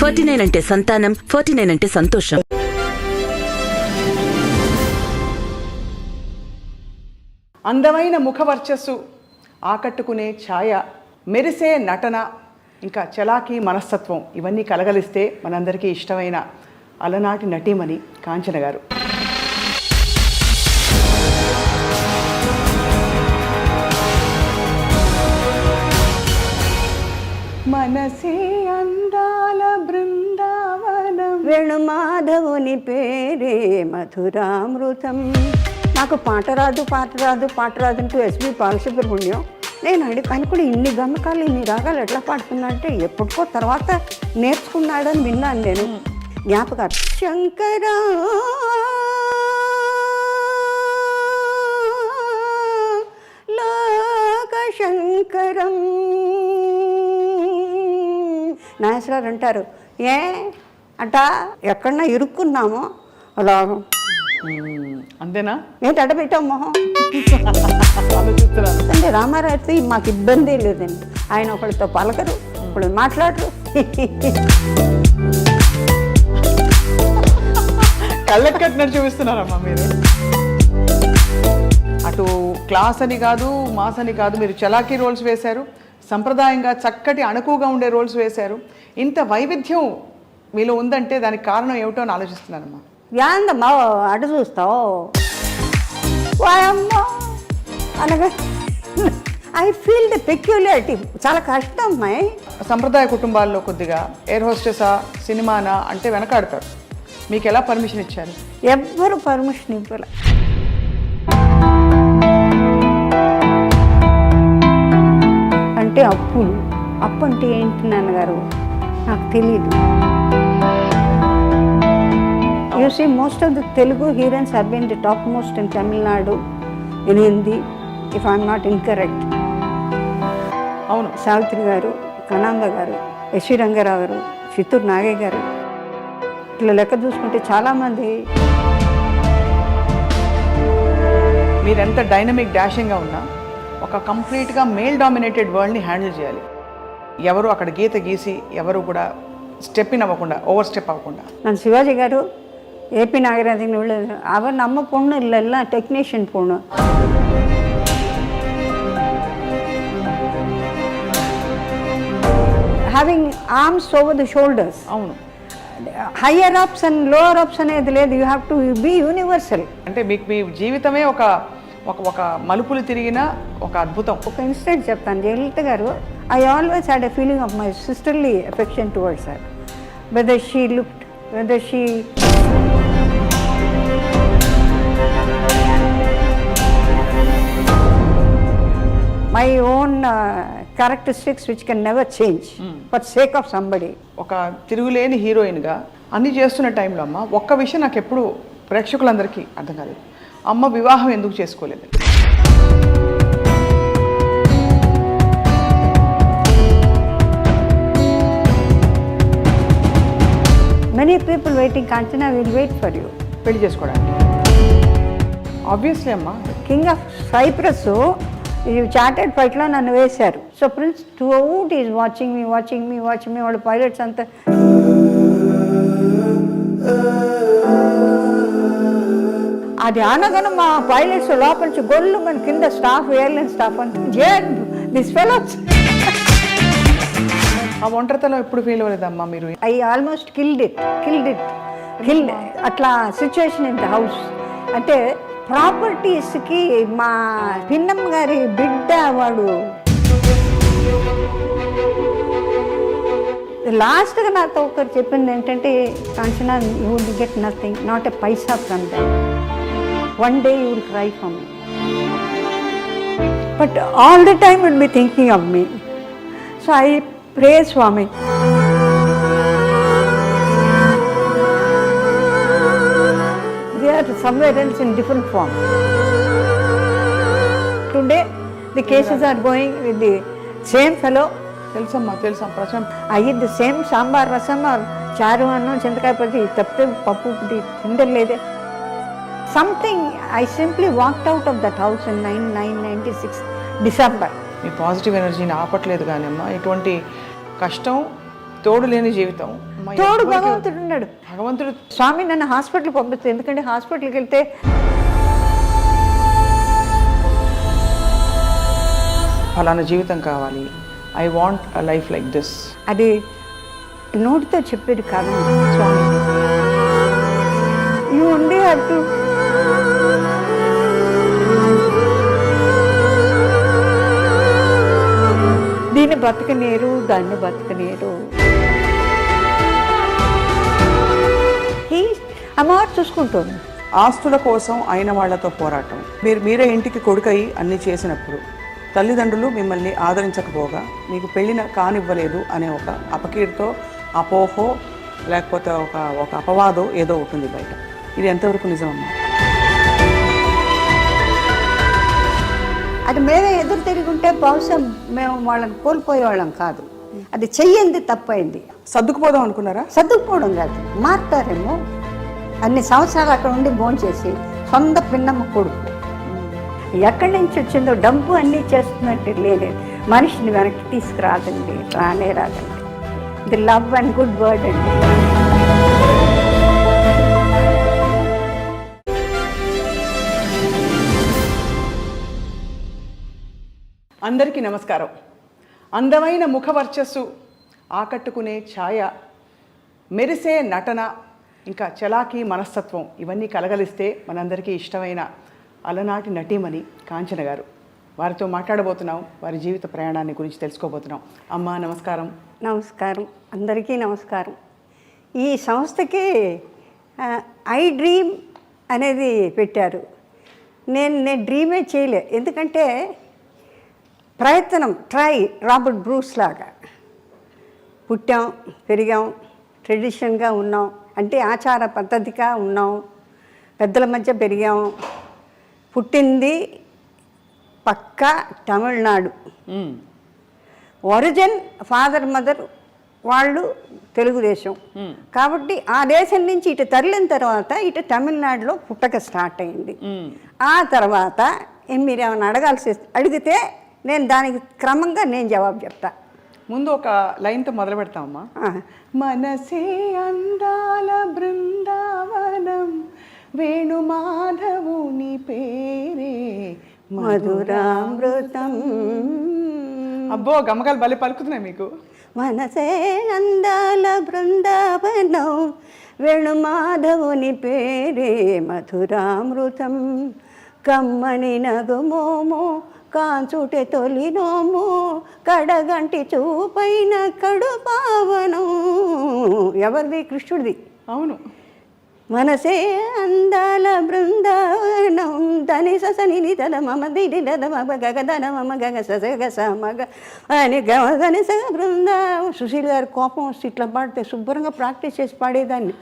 49 అంటే సంతానం, 49 అంటే సంతోషం. అందమైన ముఖవర్చస్సు, ఆకట్టుకునే ఛాయ, మెరిసే నటన, ఇంకా చలాకీ మనస్తత్వం ఇవన్నీ కలగలిస్తే మనందరికీ ఇష్టమైన అలనాటి నటీమణి కాంచన గారు. మనసే అందాల బృందావనం, వేణుమాధవుని పేరే మధురామృతం. నాకు పాట రాదు అంటూ ఎస్పి బాలసుబ్రహ్మణ్యం. నేను ఆయన కూడా ఇన్ని గమకాలు ఇన్ని రాగాలు ఎట్లా పాడుతున్నా అంటే ఎప్పటికో తర్వాత నేర్చుకున్నాడని విన్నాను నేను. జ్ఞాపకాలు శంకరా లోక శంకరం నాగేశ్వరరావు అంటారు, ఏ అట ఎక్కడన్నా ఇరుక్కున్నామో అలా అంతేనా ఏంటి అడ్డ పెట్టాం మొహం అంటే రామారావుతో మాకు ఇబ్బంది లేదండి. ఆయన ఒకరితో పలకరు, ఇప్పుడు మాట్లాడరు. కళ్ళకి కట్టినట్టు చూపిస్తున్నారమ్మా మీరు. అటు క్లాస్ అని కాదు, మాస్ అని కాదు, మీరు చలాకీ రోల్స్ వేశారు, సంప్రదాయంగా చక్కటి అణకువగా ఉండే రోల్స్ వేశారు. ఇంత వైవిధ్యం మీలో ఉందంటే దానికి కారణం ఏమిటో అని ఆలోచిస్తున్నానమ్మా. యాందమ్మా అటు చూస్తావు వాయమ్మా అనగా ఐ ఫీల్ ద పెక్యులారిటీ. చాలా కష్టం అమ్మాయి. సంప్రదాయ కుటుంబాల్లో కొద్దిగా ఎయిర్ హోస్టెసా సినిమానా అంటే వెనకాడతారు. మీకు ఎలా పర్మిషన్ ఇచ్చారు? ఎవ్వరు పర్మిషన్ ఇవ్వలే. అంటే అప్పు అంటే ఏంటి నాన్నగారు నాకు తెలీదు. You see, most of the Telugu heroines have been the topmost in Tamil Nadu, in Hindi, if I am not incorrect. అవును, సావిత్రి గారు, కణాంబ గారు, ఎస్వి రంగారావు గారు, చిత్తూరు నాగయ్య గారు, ఇట్లా లెక్క చూసుకుంటే చాలామంది. మీరెంత డైనమిక్ డాషింగ్గా ఉన్నా ఒక కంప్లీట్గా మేల్ డామినేటెడ్ వరల్డ్ని హ్యాండిల్ చేయాలి. ఎవరు అక్కడ గీత గీసి ఎవరు కూడా స్టెప్ ఇన్ అవ్వకుండా, ఓవర్ స్టెప్ అవ్వకుండా. நான் சிவாஜி గారు ஏபி நாகராஜன் உள்ள அவர் நம்ம பொண்ணு இல்லைல்ல, டெக்னீஷியன் பொண்ணு. Having arms over the shoulders. అవును, higher ups and lower ups అనేది లేదు. You have to be universal. అంటే మీకు మీ జీవితమే ఒక ఒక మలుపులు తిరిగిన ఒక అద్భుతం. ఒక ఇన్సిడెంట్ చెప్తాను. జయలలిత గారు, I always had a feeling of my sisterly affection towards her. Whether she looked, whether she my own characteristics which can never change for sake of somebody. ఒక తిరుగులేని హీరోయిన్గా అన్నీ చేస్తున్న టైంలో అమ్మ ఒక్క విషయం నాకు ఎప్పుడు ప్రేక్షకులందరికీ అర్థం కాలేదు. అమ్మ వివాహం ఎందుకు చేసుకోలేదు? Many people waiting, Kanchana will wait for you. పెళ్లి చేసుకోవడానికి ఆబ్వియస్లీ అమ్మ. కింగ్ ఆఫ్ సైప్రస్ చార్టెడ్ ఫ్లైట్లో నన్ను వేశారు. So prince throughout is watching me వాళ్ళు పైలట్స్ అంతా. అది అనగానే మా పైలట్స్ లోపల నుంచి గొల్లు మన కింద స్టాఫ్, ఎయిర్లైన్ స్టాఫ్ అంటే దిస్ ఫెలోస్. ఆ ఒంటరితనం ఎప్పుడు ఫీల్ అవ్వలేదమ్మా మీరు? ఐ ఆల్మోస్ట్ కిల్డ్ అట్లా సిచ్యువేషన్ ఇన్ ద హౌస్. అంటే ప్రాపర్టీస్కి మా పిన్నమ్మ గారి బిడ్డ వాడు లాస్ట్గా నాతో ఒకరు చెప్పింది ఏంటంటే, Kanchana, you will get nothing, not a paisa from them. One day you will cry for me, but all the time will be thinking of me. So I pray Swami. Somewhere else in different form. Today the cases are going with the same fellow. తెలుసమ్మా, తెలుసా Prashanth. I eat the same sambar rasam or charu annam చింతకాయ పచ్చి తప్పితే పప్పు తిండలేదే. Something, I simply walked out of that house in 1996 December. Me positive ఎనర్జీని ఆపట్లేదు కానీ అమ్మా, ఇటువంటి కష్టం తోడు లేని జీవితం. తోడు భగవంతుడు ఉన్నాడు. భగవంతుడు స్వామి నన్ను హాస్పిటల్కి పంపిస్తుంది, ఎందుకంటే హాస్పిటల్కి వెళ్తే ఫలానా జీవితం కావాలి, I want a life like this, అది నోటితో చెప్పేది కాదు స్వామి. యూ ఓన్లీ హ్యావ్ టు దీన్ని బతకనేరు, దాన్ని బతకనేరు. అమ్మవారు చూసుకుంటుంది. ఆస్తుల కోసం అయిన వాళ్లతో పోరాటం. మీరే ఇంటికి కొడుకై అన్ని చేసినప్పుడు తల్లిదండ్రులు మిమ్మల్ని ఆదరించకపోగా మీకు పెళ్ళిన కానివ్వలేదు అనే ఒక అపకీర్తో, అపోహో, లేకపోతే ఒక అపవాదో ఏదో ఉంటుంది బయట. ఇది ఎంతవరకు నిజమమ్మా? అది మేమే ఎదురు తిరుగుంటే బహుశా మేము వాళ్ళని కోల్పోయేవాళ్ళం కాదు. అది చెయ్యింది తప్పైంది. సర్దుకుపోదాం అనుకున్నారా? సర్దుకుపోవడం కాదు, మారుతారేమో. అన్ని సంవత్సరాలు అక్కడ ఉండి భోంచేసి సొంత పిన్నమ్మ కొడుకు ఎక్కడి నుంచి వచ్చిందో డబ్బు అన్నీ చేస్తున్నట్టు లేదు. మనిషిని వెనక్కి తీసుకురాదండి, రానే రాదండి. The love and good word అండి. అందరికీ నమస్కారం. అందమైన ముఖ వర్చస్సు, ఆకట్టుకునే ఛాయ, మెరిసే నటన, ఇంకా చలాకీ మనస్తత్వం ఇవన్నీ కలగలిస్తే మనందరికీ ఇష్టమైన అలనాటి నటీమణి కాంచన గారు. వారితో మాట్లాడబోతున్నాం, వారి జీవిత ప్రయాణాన్ని గురించి తెలుసుకోబోతున్నాం. అమ్మ నమస్కారం. నమస్కారం, అందరికీ నమస్కారం. ఈ సంస్థకి iDream అనేది పెట్టారు. నేను డ్రీమే చేయలే, ఎందుకంటే ప్రయత్నం, రాబర్ట్ బ్రూస్ లాగా పుట్టాం, పెరిగాం, ట్రెడిషన్గా ఉన్నాం, అంటే ఆచార పద్ధతిగా ఉన్నాం, పెద్దల మధ్య పెరిగాం. పుట్టింది పక్కా తమిళనాడు. ఒరిజిన్ ఫాదర్ మదర్ వాళ్ళు తెలుగుదేశం కాబట్టి ఆ దేశం నుంచి ఇటు తరలిన తర్వాత ఇటు తమిళనాడులో పుట్టక స్టార్ట్ అయింది. ఆ తర్వాత మీరేమైనా అడిగితే నేను దానికి క్రమంగా నేను జవాబు చెప్తా. ముందు ఒక లైన్తో మొదలు పెడతామమ్మా. మనసే అందాల బృందావనం, వేణుమాధవుని పేరే మధురామృతం. అబ్బో, గమకాలు భలే పలుకుతున్నాయి మీకు. మనసే అందాల బృందావనం, వేణుమాధవుని పేరే మధురామృతం. కమ్మని నగుమోమో కాంచుటే తొలినోము, కడగంటి చూపైన కడు పావనం. ఎవరిది? కృష్ణుడిది. అవును. మనసే అందాల బృందావనం, ధని ససని తద మమ దిడి దద మమ గగ ధన మమ గగ సస గస మగ అని గని సగ బృందావనం. సుశీల్ గారు కోపం వస్తే ఇట్లా పాడితే శుభ్రంగా ప్రాక్టీస్ చేసి పాడేదాన్ని.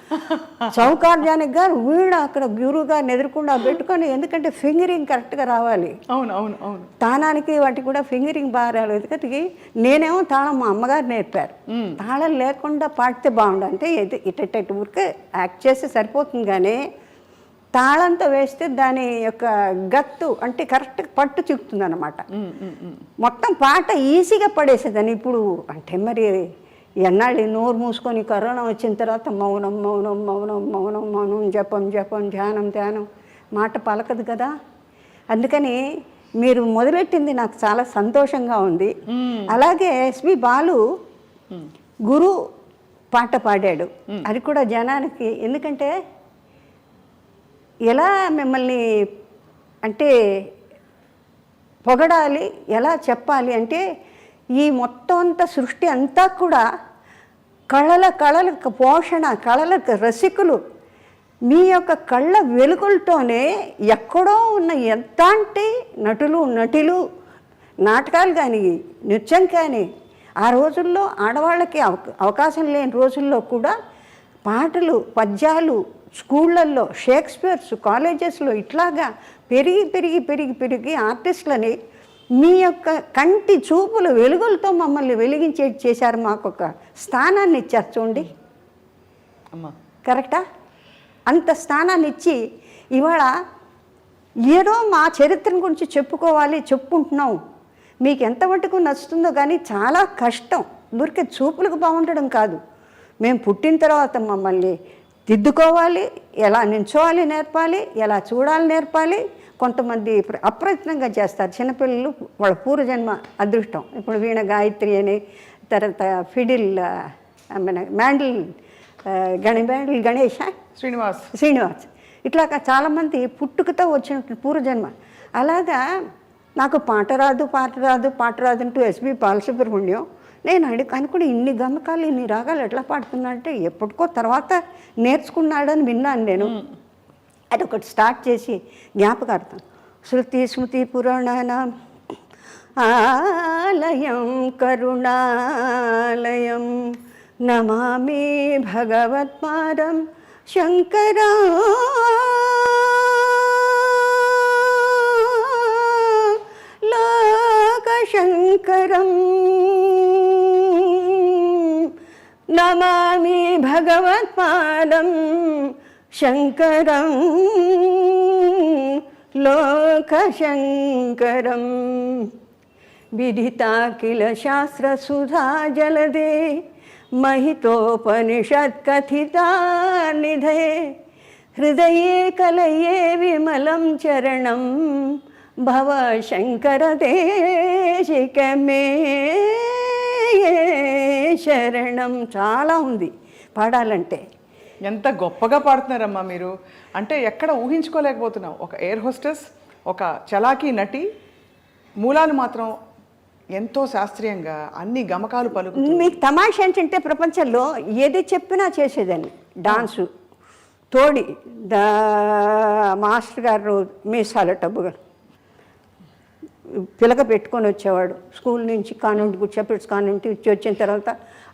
సౌకార్యానికి గారు వీడు అక్కడ గురువు గారిని ఎదుర్కొండా పెట్టుకొని, ఎందుకంటే ఫింగరింగ్ కరెక్ట్గా రావాలి. అవును అవును అవును. తానానికి వాటికి కూడా ఫింగరింగ్ బాగా రాలేదు. ఎందుకంటే నేనేమో తాళం మా అమ్మగారు నేర్పారు. తాళం లేకుండా పాడితే బాగుండు, అంటే ఇటు ఊరికే యాక్ట్ చేస్తే సరిపోతుంది, కానీ తాళంతో వేస్తే దాని యొక్క గత్తు అంటే కరెక్ట్గా పట్టు చిక్కుతుంది అన్నమాట. మొత్తం పాట ఈజీగా పడేసేదాన్ని. ఇప్పుడు అంటే మరి ఎన్నాళ్ళు నోరు మూసుకొని కరోనా వచ్చిన తర్వాత మౌనం మౌనం మౌనం మౌనం మౌనం, జపం జపం, ధ్యానం ధ్యానం, మాట పలకదు కదా. అందుకని మీరు మొదలెట్టింది నాకు చాలా సంతోషంగా ఉంది. అలాగే ఎస్పి బాలు గురు పాట పాడాడు, అది కూడా జనానికి. ఎందుకంటే ఎలా మిమ్మల్ని అంటే పొగడాలి, ఎలా చెప్పాలి అంటే, ఈ మొత్తం అంతా సృష్టి అంతా కూడా కళలకు పోషణ, కళలకు రసికులు. మీ యొక్క కళ్ళ వెలుగులతోనే ఎక్కడో ఉన్న ఎంతంటి నటులు నాటకాలు కానీ నృత్యం కానీ, ఆ రోజుల్లో ఆడవాళ్ళకి అవకాశం లేని రోజుల్లో కూడా పాటలు, పద్యాలు స్కూళ్ళల్లో, షేక్స్పియర్స్, కాలేజెస్లో ఇట్లాగా పెరిగి పెరిగి పెరిగి పెరిగి ఆర్టిస్టులని మీ యొక్క కంటి చూపుల వెలుగులతో మమ్మల్ని వెలిగించే చేశారు. మాకు ఒక స్థానాన్ని ఇచ్చారు చూడండి. కరెక్టా? అంత స్థానాన్ని ఇచ్చి ఇవాళ ఏదో మా చరిత్ర గురించి చెప్పుకోవాలి, చెప్పుకుంటున్నాం. మీకు ఎంత మటుకు నచ్చుతుందో కానీ చాలా కష్టం. ఊరికే చూపులకు బాగుండడం కాదు, మేము పుట్టిన తర్వాత మమ్మల్ని దిద్దుకోవాలి, ఎలా నించోవాలి నేర్పాలి, ఎలా చూడాలి నేర్పాలి. కొంతమంది అప్రయత్నంగా చేస్తారు చిన్నపిల్లలు, వాళ్ళ పూర్వజన్మ అదృష్టం. ఇప్పుడు వీణ గాయత్రి అని, తర్వాత ఫిడిల్ మన మ్యాండిల్ గణేష్ శ్రీనివాస్ ఇట్లాగా చాలామంది పుట్టుకతో వచ్చిన పూర్వజన్మ. అలాగా నాకు పాట రాదు అంటూ ఎస్పి బాలసుబ్రహ్మణ్యం నేను అనుకుని ఇన్ని గమకాలు ఇన్ని రాగాలు ఎట్లా పాడుతున్నా అంటే ఎప్పటికో తర్వాత నేర్చుకున్నాడని విన్నాను నేను. అది ఒకటి స్టార్ట్ చేసి జ్ఞాపకార్థం. శృతి స్మృతి పురాణాన ఆలయం కరుణాలయం నమామి భగవత్పాదం శంకరా లోకశంకరం నమామి భగవత్పాదం శంకరం లోకశంకరం విదితా కిల శాస్త్రసుధా జలదే महितोपनिषत्कथिता निधये हृदये कलये विमलं चरणं भव शङ्करदेशिकमे శరణం. చాలా ఉంది పాడాలంటే. ఎంత గొప్పగా పాడుతున్నారమ్మా మీరు. అంటే ఎక్కడ ఊహించుకోలేకపోతున్నాం. ఒక ఎయిర్ హోస్టెస్, ఒక చలాకీ నటి, మూలాలు మాత్రం ఎంతో శాస్త్రీయంగా అన్ని గమకాలు పలుకుతుంది. మీకు తమాషా ఏంటంటే ప్రపంచంలో ఏది చెప్పినా చేసేదాన్ని. డాన్సు తోడి మాస్టర్ గారు మీసాల టబ్బుగా పిలక పెట్టుకొని వచ్చేవాడు స్కూల్ నుంచి, కాన్వెంట్ కూర్చోపెట్టి కాన్వెంట్ వచ్చిన తర్వాత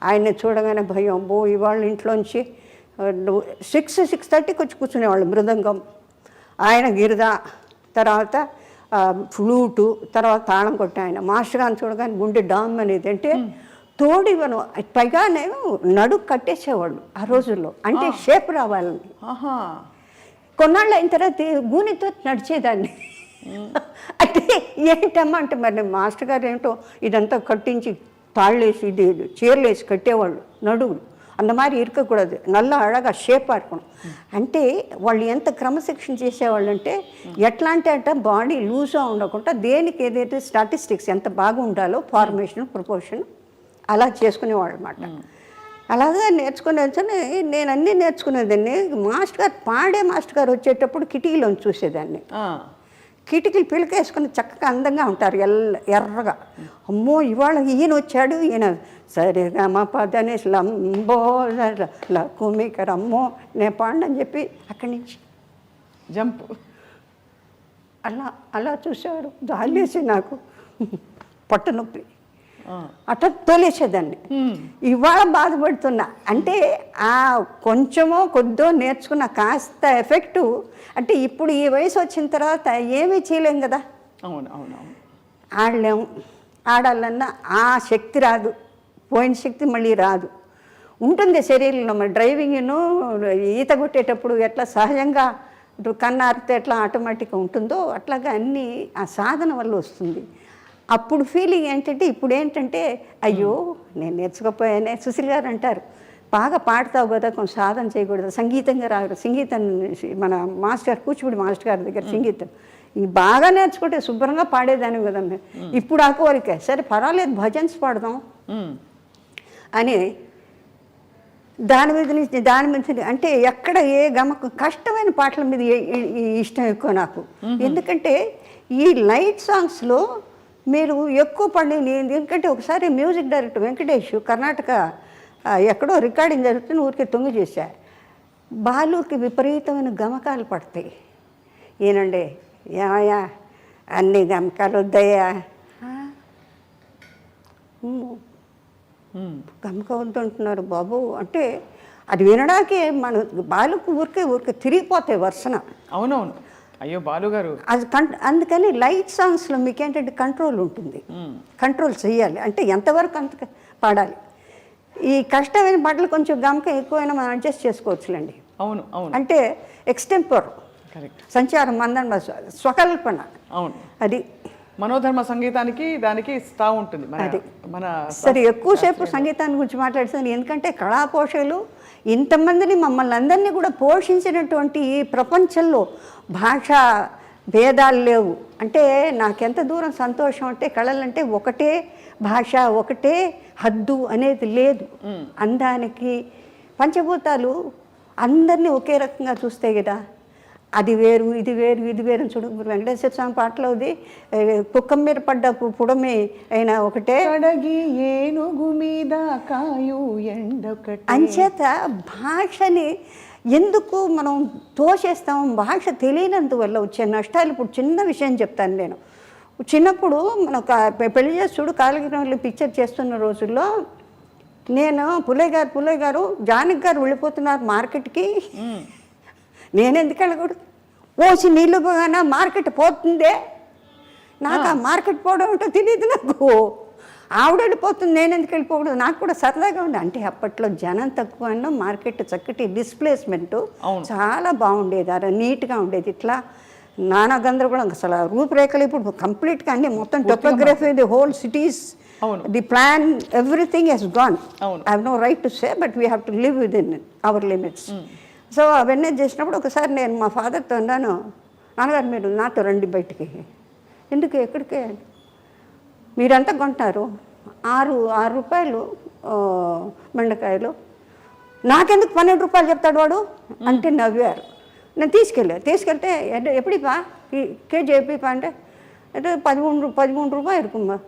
ఆయన్ని చూడగానే భయం. ఇవాళ ఇంట్లోంచి 6:30కి వచ్చి కూర్చునేవాళ్ళు. మృదంగం ఆయన, గిరిద, తర్వాత ఫ్లూటు, తర్వాత తాళం కొట్టే ఆయన. మాస్టర్ గారిని చూడగానే గుండె డామ్ అనేది. అంటే తోడివను పైగానే నడుకు కట్టేసేవాళ్ళు ఆ రోజుల్లో, అంటే షేప్ రావాలని. కొన్నాళ్ళు అయిన తర్వాత గూనితో నడిచేదాన్ని. అంటే ఏంటమ్మా అంటే మరి మాస్టర్ గారు ఏంటో ఇదంతా కట్టించి తాళ్ళేసి ఇది చీరలేసి కట్టేవాళ్ళు నడుగులు. அந்த மாதிரி இருக்கக்கூடாது, நல்லா అழగా షేప్ ఆడుకోవడం. అంటే వాళ్ళు ఎంత క్రమశిక్షణ చేసేవాళ్ళు అంటే ఎట్లా అంటే బాడీ లూజ్గా ఉండకుండా దేనికి ఏదైతే స్టాటిస్టిక్స్ ఎంత బాగా ఉండాలో ఫార్మేషన్ ప్రపోర్షన్ అలా చేసుకునేవాళ్ళు అన్నమాట. అలాగా నేర్చుకునే నేను అన్నీ నేర్చుకునేదాన్ని. మాస్టర్ గారు మాస్టర్ గారు వచ్చేటప్పుడు కిటికీలోంచి చూసేదాన్ని. కిటికీలు పిలకేసుకుని చక్కగా అందంగా ఉంటారు, ఎర్రగా. అమ్మో ఇవాళ ఈయన వచ్చాడు, ఈయన సరిగా మా పదనేసి లంబో కుమికర్ అమ్మో నేను పాడని చెప్పి అక్కడి నుంచి జంప్ అలా చూసేవారు. జాలేసి నాకు పొట్ట నొప్పి అట్లా తోలేసేదాన్ని. ఇవాళ బాధపడుతున్నా. అంటే ఆ కొంచెమో కొద్దో నేర్చుకున్న కాస్త ఎఫెక్టు. అంటే ఇప్పుడు ఈ వయసు వచ్చిన తర్వాత ఏమీ చేయలేం కదా. ఆడలేము. ఆడాలన్నా ఆ శక్తి రాదు, పోయిన శక్తి మళ్ళీ రాదు. ఉంటుంది శరీరంలో. మరి డ్రైవింగ్ను ఈత కొట్టేటప్పుడు ఎట్లా సహజంగా కన్నారితే ఎట్లా ఆటోమేటిక్గా ఉంటుందో అట్లాగా అన్నీ ఆ సాధన వల్ల వస్తుంది. అప్పుడు ఫీలింగ్ ఏంటంటే ఇప్పుడు ఏంటంటే అయ్యో నేను నేర్చుకోపోయానే. సుశీల్ గారు అంటారు, బాగా పాడతావు కదా, కొంచెం సాధన చేయకూడదు, సంగీతంగా రాదు. సంగీతం మన మాస్టర్ కూచిపూడి మాస్టర్ గారి దగ్గర సంగీతం ఇది బాగా నేర్చుకుంటే శుభ్రంగా పాడేదాన్ని కదా. ఇప్పుడు ఆ కోరిక, సరే పర్వాలేదు భజన్స్ పాడదాం అని దాని మీద అంటే ఎక్కడ ఏ గమకం కష్టమైన పాటల మీద ఇష్టం ఎక్కువ నాకు. ఎందుకంటే ఈ లైట్ సాంగ్స్లో మీరు ఎక్కువ పడింది. ఎందుకంటే ఒకసారి మ్యూజిక్ డైరెక్టర్ వెంకటేష్ కర్ణాటక ఎక్కడో రికార్డింగ్ జరుగుతుంది, ఊరికే తొంగి చేశా. బాలుకి విపరీతమైన గమకాలు పడతాయి. ఏనండి ఏమయ్యా అన్ని గమకాలు వద్దయ్యా, గమక వద్దంటున్నారు బాబు అంటే అది వినడాకే మన బాలుకు ఊరికే తిరిగిపోతాయి వర్షన. అవునవును, అయ్యో బాలుగారు అది అందుకని లైట్ సాంగ్స్లో మీకు ఏంటంటే కంట్రోల్ ఉంటుంది, కంట్రోల్ చేయాలి. అంటే ఎంతవరకు అంత పాడాలి. ఈ కష్టమైన పాటలు కొంచెం గమక ఎక్కువైనా మనం అడ్జస్ట్ చేసుకోవచ్చులేండి. అవును అవును. అంటే ఎక్స్టెంపర్ సంచారం మందం స్వకల్పన అవును. అది మనోధర్మ సంగీతానికి దానికి స్థా ఉంటుంది మన సరే ఎక్కువసేపు సంగీతాన్ని గురించి మాట్లాడుతాను, ఎందుకంటే కళా పోషకులు ఇంతమందిని మమ్మల్ని అందరినీ కూడా పోషించినటువంటి ఈ ప్రపంచంలో భాషా భేదాలు లేవు. అంటే నాకెంత దూరం సంతోషం అంటే కళలంటే ఒకటే భాష ఒకటే హద్దు అనేది లేదు. అందానికి పంచభూతాలు అందరినీ ఒకే రకంగా చూస్తాయి కదా, అది వేరు ఇది వేరు ఇది వేరు. చూడు వెంకటేశ్వర స్వామి పాటలో ఉంది, కుక్కం మీద పడ్డ పుడమే అయినా ఒకటే ఏనుగు మీద కాయు ఎండొకటే. అంచేత భాషని ఎందుకు మనం తోసేస్తాం? భాష తెలియనందువల్ల వచ్చే నష్టాలు. ఇప్పుడు చిన్న విషయం చెప్తాను నేను. చిన్నప్పుడు మన పెళ్లి చేసి చూడు కాళగిరిలో పిక్చర్ చేస్తున్న రోజుల్లో నేను పుల్లయ్య గారు జానకి గారు వెళ్ళిపోతున్నారు మార్కెట్కి, నేను ఎందుకు వెళ్ళకూడదు? పోసి నీళ్ళు పోగానే మార్కెట్ పోతుందే, నాకు ఆ మార్కెట్ పోవడం ఏంటో తెలియదు. నాకు ఆవిడ వెళ్ళిపోతుంది, నేను ఎందుకు వెళ్ళిపోకూడదు? నాకు కూడా సరదాగా ఉంది. అంటే అప్పట్లో జనం తక్కువ అన్న మార్కెట్ చక్కటి డిస్ప్లేస్మెంటు చాలా బాగుండేది, అలా నీట్గా ఉండేది. ఇట్లా నానా గందరగోళం, అసలు రూపురేఖలు ఇప్పుడు కంప్లీట్గా అన్ని మొత్తం topography, the whole cities, the plan, everything he's gone. I have no right to say, but we have to live with in our limits. So అవన్నీ చేసినప్పుడు ఒకసారి నేను మా ఫాదర్తో అన్నాను, నాన్నగారు మీరు నాతో రండి బయటికి. ఎందుకు ఎక్కడికే? మీరంతా కొంటారు 6 రూపాయలు బెండకాయలు, నాకెందుకు 12 రూపాయలు చెప్తాడు వాడు అంటే నవ్వారు. నేను తీసుకెళ్తే ఎప్పుడిపా కేజీ ఎప్పుడిపా అంటే 13 రూపాయలు இருக்குమ్మా.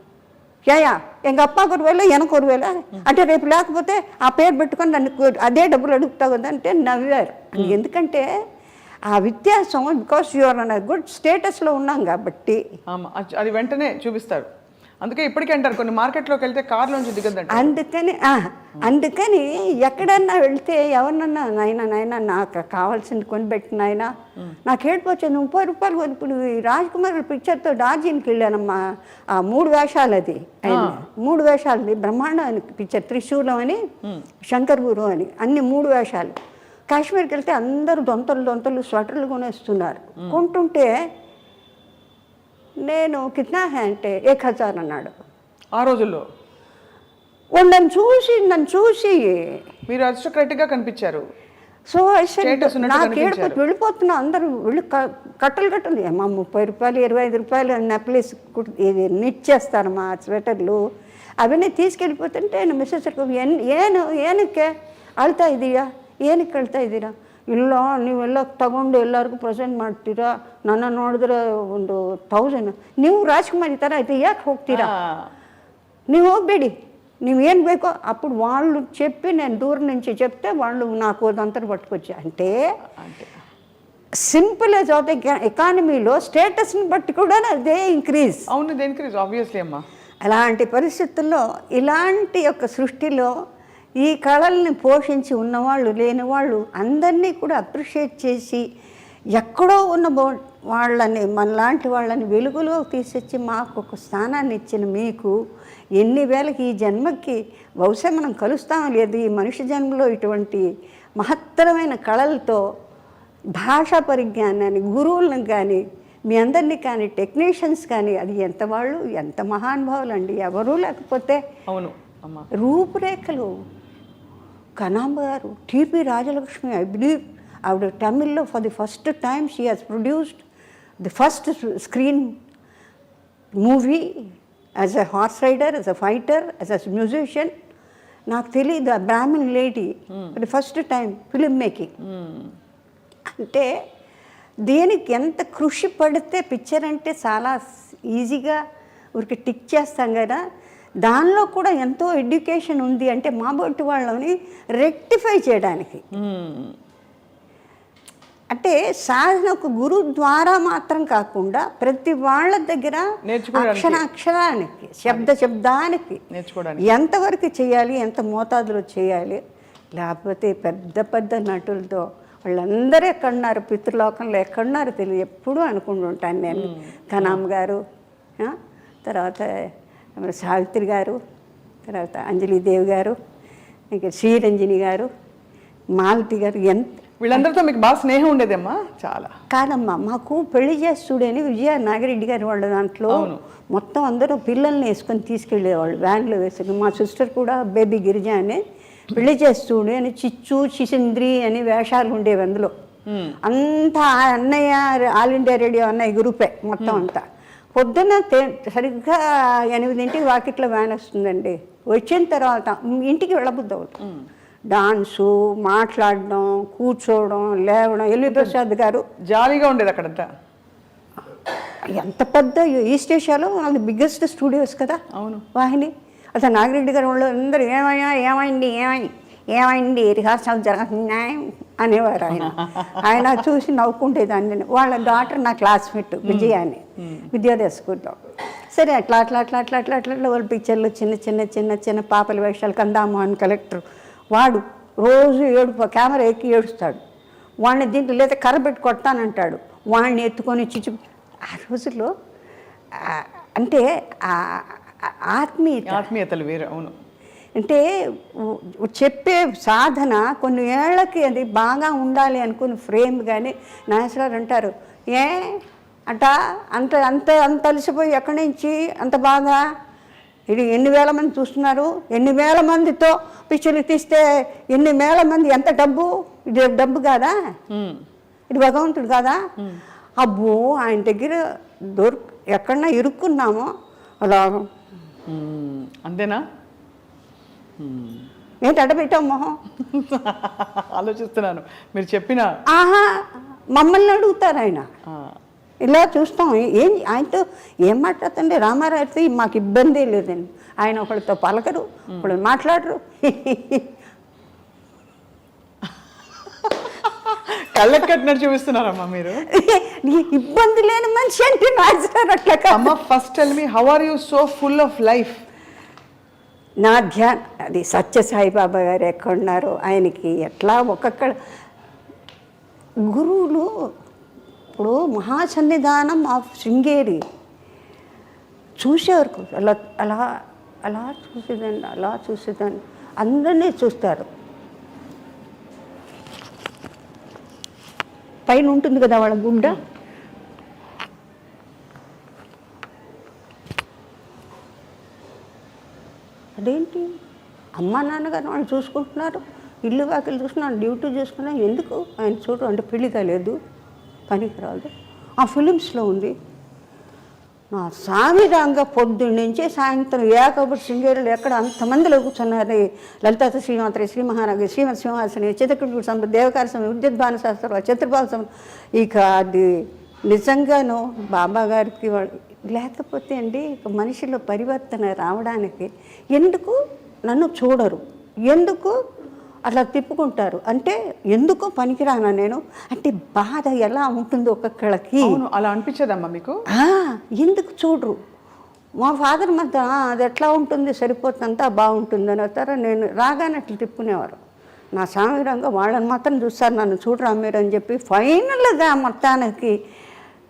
యా ఎంగ అప్పాకు 1 వేల ఎనకు 1 వేల అంటే రేపు లేకపోతే ఆ పేరు పెట్టుకొని నన్ను అదే డబ్బులు అడుగుతావు కదా అంటే నవ్వారు. ఎందుకంటే ఆ వ్యత్యాసం, బికాస్ యూఆర్ అన్ గుడ్ స్టేటస్లో ఉన్నాం కాబట్టి అది వెంటనే చూపిస్తారు. అందుకే ఇప్పటికీ అంటారు కొన్ని మార్కెట్లోకి వెళ్తే కార్లోంచి దిగద్దంట. అందుకని ఎక్కడన్నా వెళ్తే ఎవరినన్నా నాయన నాకు కావాల్సింది కొనిపెట్టిన ఆయన నాకు ఏడిపోవచ్చు 30 రూపాయలు. ఇప్పుడు రాజ్ కుమార్ పిక్చర్తో డార్జిలింగ్కి వెళ్ళానమ్మా, ఆ 3 వేషాలు, అది 3 వేషాలు బ్రహ్మాండం పిక్చర్, త్రిశూలం అని శంకర్ గురు అని అన్ని 3 వేషాలు. కాశ్మీర్కి వెళ్తే అందరూ దొంతలు స్వెటర్లు కొనేస్తున్నారు. కొంటుంటే నేను కిత్నా హే అంటే 1000 అన్నాడు. ఆ రోజుల్లో నన్ను చూసి మీరు అరిస్టోక్రాటిక్గా కనిపించారు. సో నాకు ఏడుపు వెళ్ళిపోతున్నా, అందరూ వెళ్ళి కట్టలు అమ్మా 30 రూపాయలు 25 రూపాయలు నెక్లెస్ నిట్ చేస్తారు మా స్వెటర్లు, అవన్నీ తీసుకెళ్ళిపోతుంటే మిస్సెస్ ಏನಕ್ಕೆ ಅಳ್ತಾ ಇದೀಯಾ, ಏನಕ್ಕೆ ಅಳ್ತಾ ಇದ್ದೀರಾ? ಇಲ್ಲ ನೀವೆಲ್ಲ ತಗೊಂಡು ಎಲ್ಲರಿಗೂ ಪ್ರೆಸೆಂಟ್ ಮಾಡ್ತೀರಾ, ನನ್ನ ನೋಡಿದ್ರೆ 1000. ನೀವು ರಾಜ್ಕುಮಾರ್ ಈ ಥರ అయితే ಯಾಕೆ ಹೋಗ್ತೀರಾ? ನೀವು ಹೋಗಬೇಡಿ, నీవేం ಬೇಕో. అప్పుడు వాళ్ళు చెప్పి నేను దూరం నుంచి చెప్తే వాళ్ళు నాకు అదంతా పట్టుకొచ్చా. అంటే సింపుల్ యాజ్ ఆఫ్ ఎకానమీలో స్టేటస్ని బట్టి కూడా అదే ఇంక్రీజ్. అవును, అదే ఇంక్రీజ్ ఆబ్వియస్లీ అమ్మా. అలాంటి పరిస్థితుల్లో ఇలాంటి యొక్క సృష్టిలో ఈ కళల్ని పోషించి ఉన్నవాళ్ళు లేనివాళ్ళు అందరినీ కూడా అప్రిషియేట్ చేసి ఎక్కడో ఉన్న వాళ్ళని మనలాంటి వాళ్ళని వెలుగులో తీసుకొచ్చి మాకు ఒక స్థానాన్ని ఇచ్చిన మీకు ఎన్ని వేలకి ఈ జన్మకి బహుశా మనం కలుస్తాం లేదు, ఈ మనిషి జన్మలో ఇటువంటి మహత్తరమైన కళలతో భాషా పరిజ్ఞానాన్ని గురువులను కానీ మీ అందరినీ కానీ టెక్నీషియన్స్ కానీ అది ఎంత వాళ్ళు ఎంత మహానుభావులు అండి. ఎవరూ లేకపోతే అవును అమ్మా. రూపురేఖలు కనాంబ గారు, టిపి రాజలక్ష్మి, ఐ బిలీవ్ ఆవిడ తమిళ్లో for the first time she has produced the first screen movie as a horse rider, as a fighter, as a musician. నాకు తెలియదు, ఆ Brahmin lady for the first time film making. అంటే దేనికి ఎంత కృషి పడితే పిక్చర్ అంటే చాలా ఈజీగా ఊరికి టిక్ చేస్తాం కదా, దానిలో కూడా ఎంతో ఎడ్యుకేషన్ ఉంది. అంటే మా బొట్టు వాళ్ళని రెక్టిఫై చేయడానికి, అంటే సాధన ఒక గురువు ద్వారా మాత్రం కాకుండా ప్రతి వాళ్ళ దగ్గర అక్షరానికి శబ్దానికి ఎంతవరకు చేయాలి, ఎంత మోతాదులో చేయాలి. లేకపోతే పెద్ద నటులతో వాళ్ళందరూ ఎక్కడున్నారు, పితృలోకంలో ఎక్కడున్నారో తెలియదు ఎప్పుడూ అనుకుంటుంటాను నేను. కనామ్ గారు, తర్వాత సావిత్రి గారు, తర్వాత అంజలిదేవి గారు, ఇంకా శ్రీరంజని గారు, మాలతి గారు, వీళ్ళందరితో మీకు బాగా స్నేహం ఉండేదమ్మా? చాలా. కాదమ్మా, మాకు పెళ్లి చేస్తుడని విజయ నాగిరెడ్డి గారి వాళ్ళ దాంట్లో మొత్తం అందరూ పిల్లల్ని వేసుకొని తీసుకెళ్ళేవాళ్ళు, వ్యాన్లో వేసుకుని. మా సిస్టర్ కూడా బేబీ గిరిజ అని పెళ్లి చేస్తుడు అని చిచ్చు చిసింద్రి అని వేషాలు ఉండేవి అందులో. అంతా అన్నయ్య ఆల్ ఇండియా రేడియో అన్నయ్య గ్రూపే మొత్తం అంతా. పొద్దున్న సరిగ్గా 8 వాకిట్లో వ్యాన్ వస్తుందండి. వచ్చిన తర్వాత ఇంటికి వెళ్ళబుద్ది అవుతుంది. డాన్సు, మాట్లాడడం, కూర్చోవడం, లేవడం. ఎల్వి ప్రసాద్ గారు జాలీగా ఉండేది అక్కడంతా. ఎంత పెద్ద ఈస్ట్ ఏషియాలో అది బిగ్గెస్ట్ స్టూడియోస్ కదా. అవును. వాహిని. అసలు నాగిరెడ్డి గారు వాళ్ళు అందరూ ఏమైంది రిహార్సల్ జరుగుతున్నాయి అనేవారు. ఆయన చూసి నవ్వుకుంటేదాన్ని. వాళ్ళ డాటర్ నా క్లాస్మేట్ విజయ అని, విద్యోదయ స్కూల్లో. సరే అట్లా వాళ్ళ పిక్చర్లు చిన్న చిన్న చిన్న చిన్న పాపల వేషాలు. కందామోహన్ కలెక్టర్ వాడు రోజు కెమెరా ఎక్కి ఏడుస్తాడు. వాడిని దీంట్లో లేదా కర్ర పెట్టి కొడతానంటాడు. వాడిని ఎత్తుకొని చిచ్చు. ఆ రోజుల్లో అంటే ఆత్మీయతలు వేరు. అవును. అంటే చెప్పే సాధన కొన్ని ఏళ్ళకి అది బాగా ఉండాలి అనుకుని ఫ్రేమ్. కానీ నాగేశ్వరరావు అంటారు, అంట అంత అంత అంత అలసిపోయి ఎక్కడి నుంచి అంత బాగా ఇది ఎన్ని వేల మంది చూస్తున్నారు, ఎన్ని వేల మందితో పిక్చర్లు తీస్తే ఎన్ని వేల మంది, ఎంత డబ్బు, ఇది డబ్బు కాదా, ఇది భగవంతుడు కాదా. అబ్బో ఆయన దగ్గర ఎక్కడన్నా ఇరుక్కున్నామో అలా. అంతేనా? ఏంటి అడ్డ పెట్టావు మొహం? ఆలోచిస్తున్నాను మీరు చెప్పిన. మమ్మల్ని అడుగుతారు ఆయన. ఇలా చూస్తాం. ఆయనతో ఏం మాట్లాడుతుండే రామారావుతో మాకు ఇబ్బంది లేదండి. ఆయన ఒకళ్ళతో పలకరు, ఒకళ్ళు మాట్లాడరు. కళ్ళకి కట్టినట్టు చూపిస్తున్నారమ్మా మీరు. ఇబ్బంది లేని మనిషి అంటే నాజర్ అట్లా. Amma first tell me, how are you so full of life? నా ధ్యాన్ అది సత్య సాయిబాబా గారు ఎక్కడున్నారో ఆయనకి ఎట్లా ఒక్కొక్క గురువులు. ఇప్పుడు మహాసన్నిధానం ఆఫ్ శృంగేరి చూసేవారు. అలా అలా అలా చూసేదాన్ని అందరినీ చూస్తారు. పైన ఉంటుంది కదా వాళ్ళ గుండ. అదేంటి అమ్మా నాన్నగారు వాళ్ళు చూసుకుంటున్నారు, ఇల్లు వాకిలు చూసుకున్నాను, డ్యూటీ చూసుకున్నాను, ఎందుకు ఆయన చూడు అంటే పెళ్లి కాలేదు, పనికి రాదు. ఆ ఫిలిమ్స్లో ఉంది. నా సామిరంగా పొద్దున్నుంచి సాయంత్రం ఏకబుర్ శృంగేరులు ఎక్కడ అంతమందిలో కూర్చున్నారు. లలిత శ్రీమాత్రి, శ్రీ మహారాజు, శ్రీమతి సింహాసని, చిత్రకూట సంబంధ, దేవకార సంబంధం, విద్యుద్భాన శాస్త్రం, చతుర్భావ సంబంధం. ఇక అది నిజంగాను బాబా గారికి లేకపోతే అండి ఇక మనిషిలో పరివర్తన రావడానికి ఎందుకు నన్ను చూడరు, ఎందుకు అట్లా తిప్పుకుంటారు అంటే ఎందుకో పనికిరానా నేను అంటే బాధ ఎలా ఉంటుందో ఒక్కొక్కళ్ళకి. అలా అనిపించదమ్మా మీకు? ఎందుకు చూడరు? మా ఫాదర్ మధ్య అది ఎట్లా ఉంటుంది, సరిపోతుందంతా బాగుంటుంది అని వస్తారా. నేను రాగానే అట్లా తిప్పుకునేవారు. నా సామిరంగా వాళ్ళని మాత్రం చూస్తారు, నన్ను చూడరా మీరు అని చెప్పి. ఫైనల్గా మొత్తానికి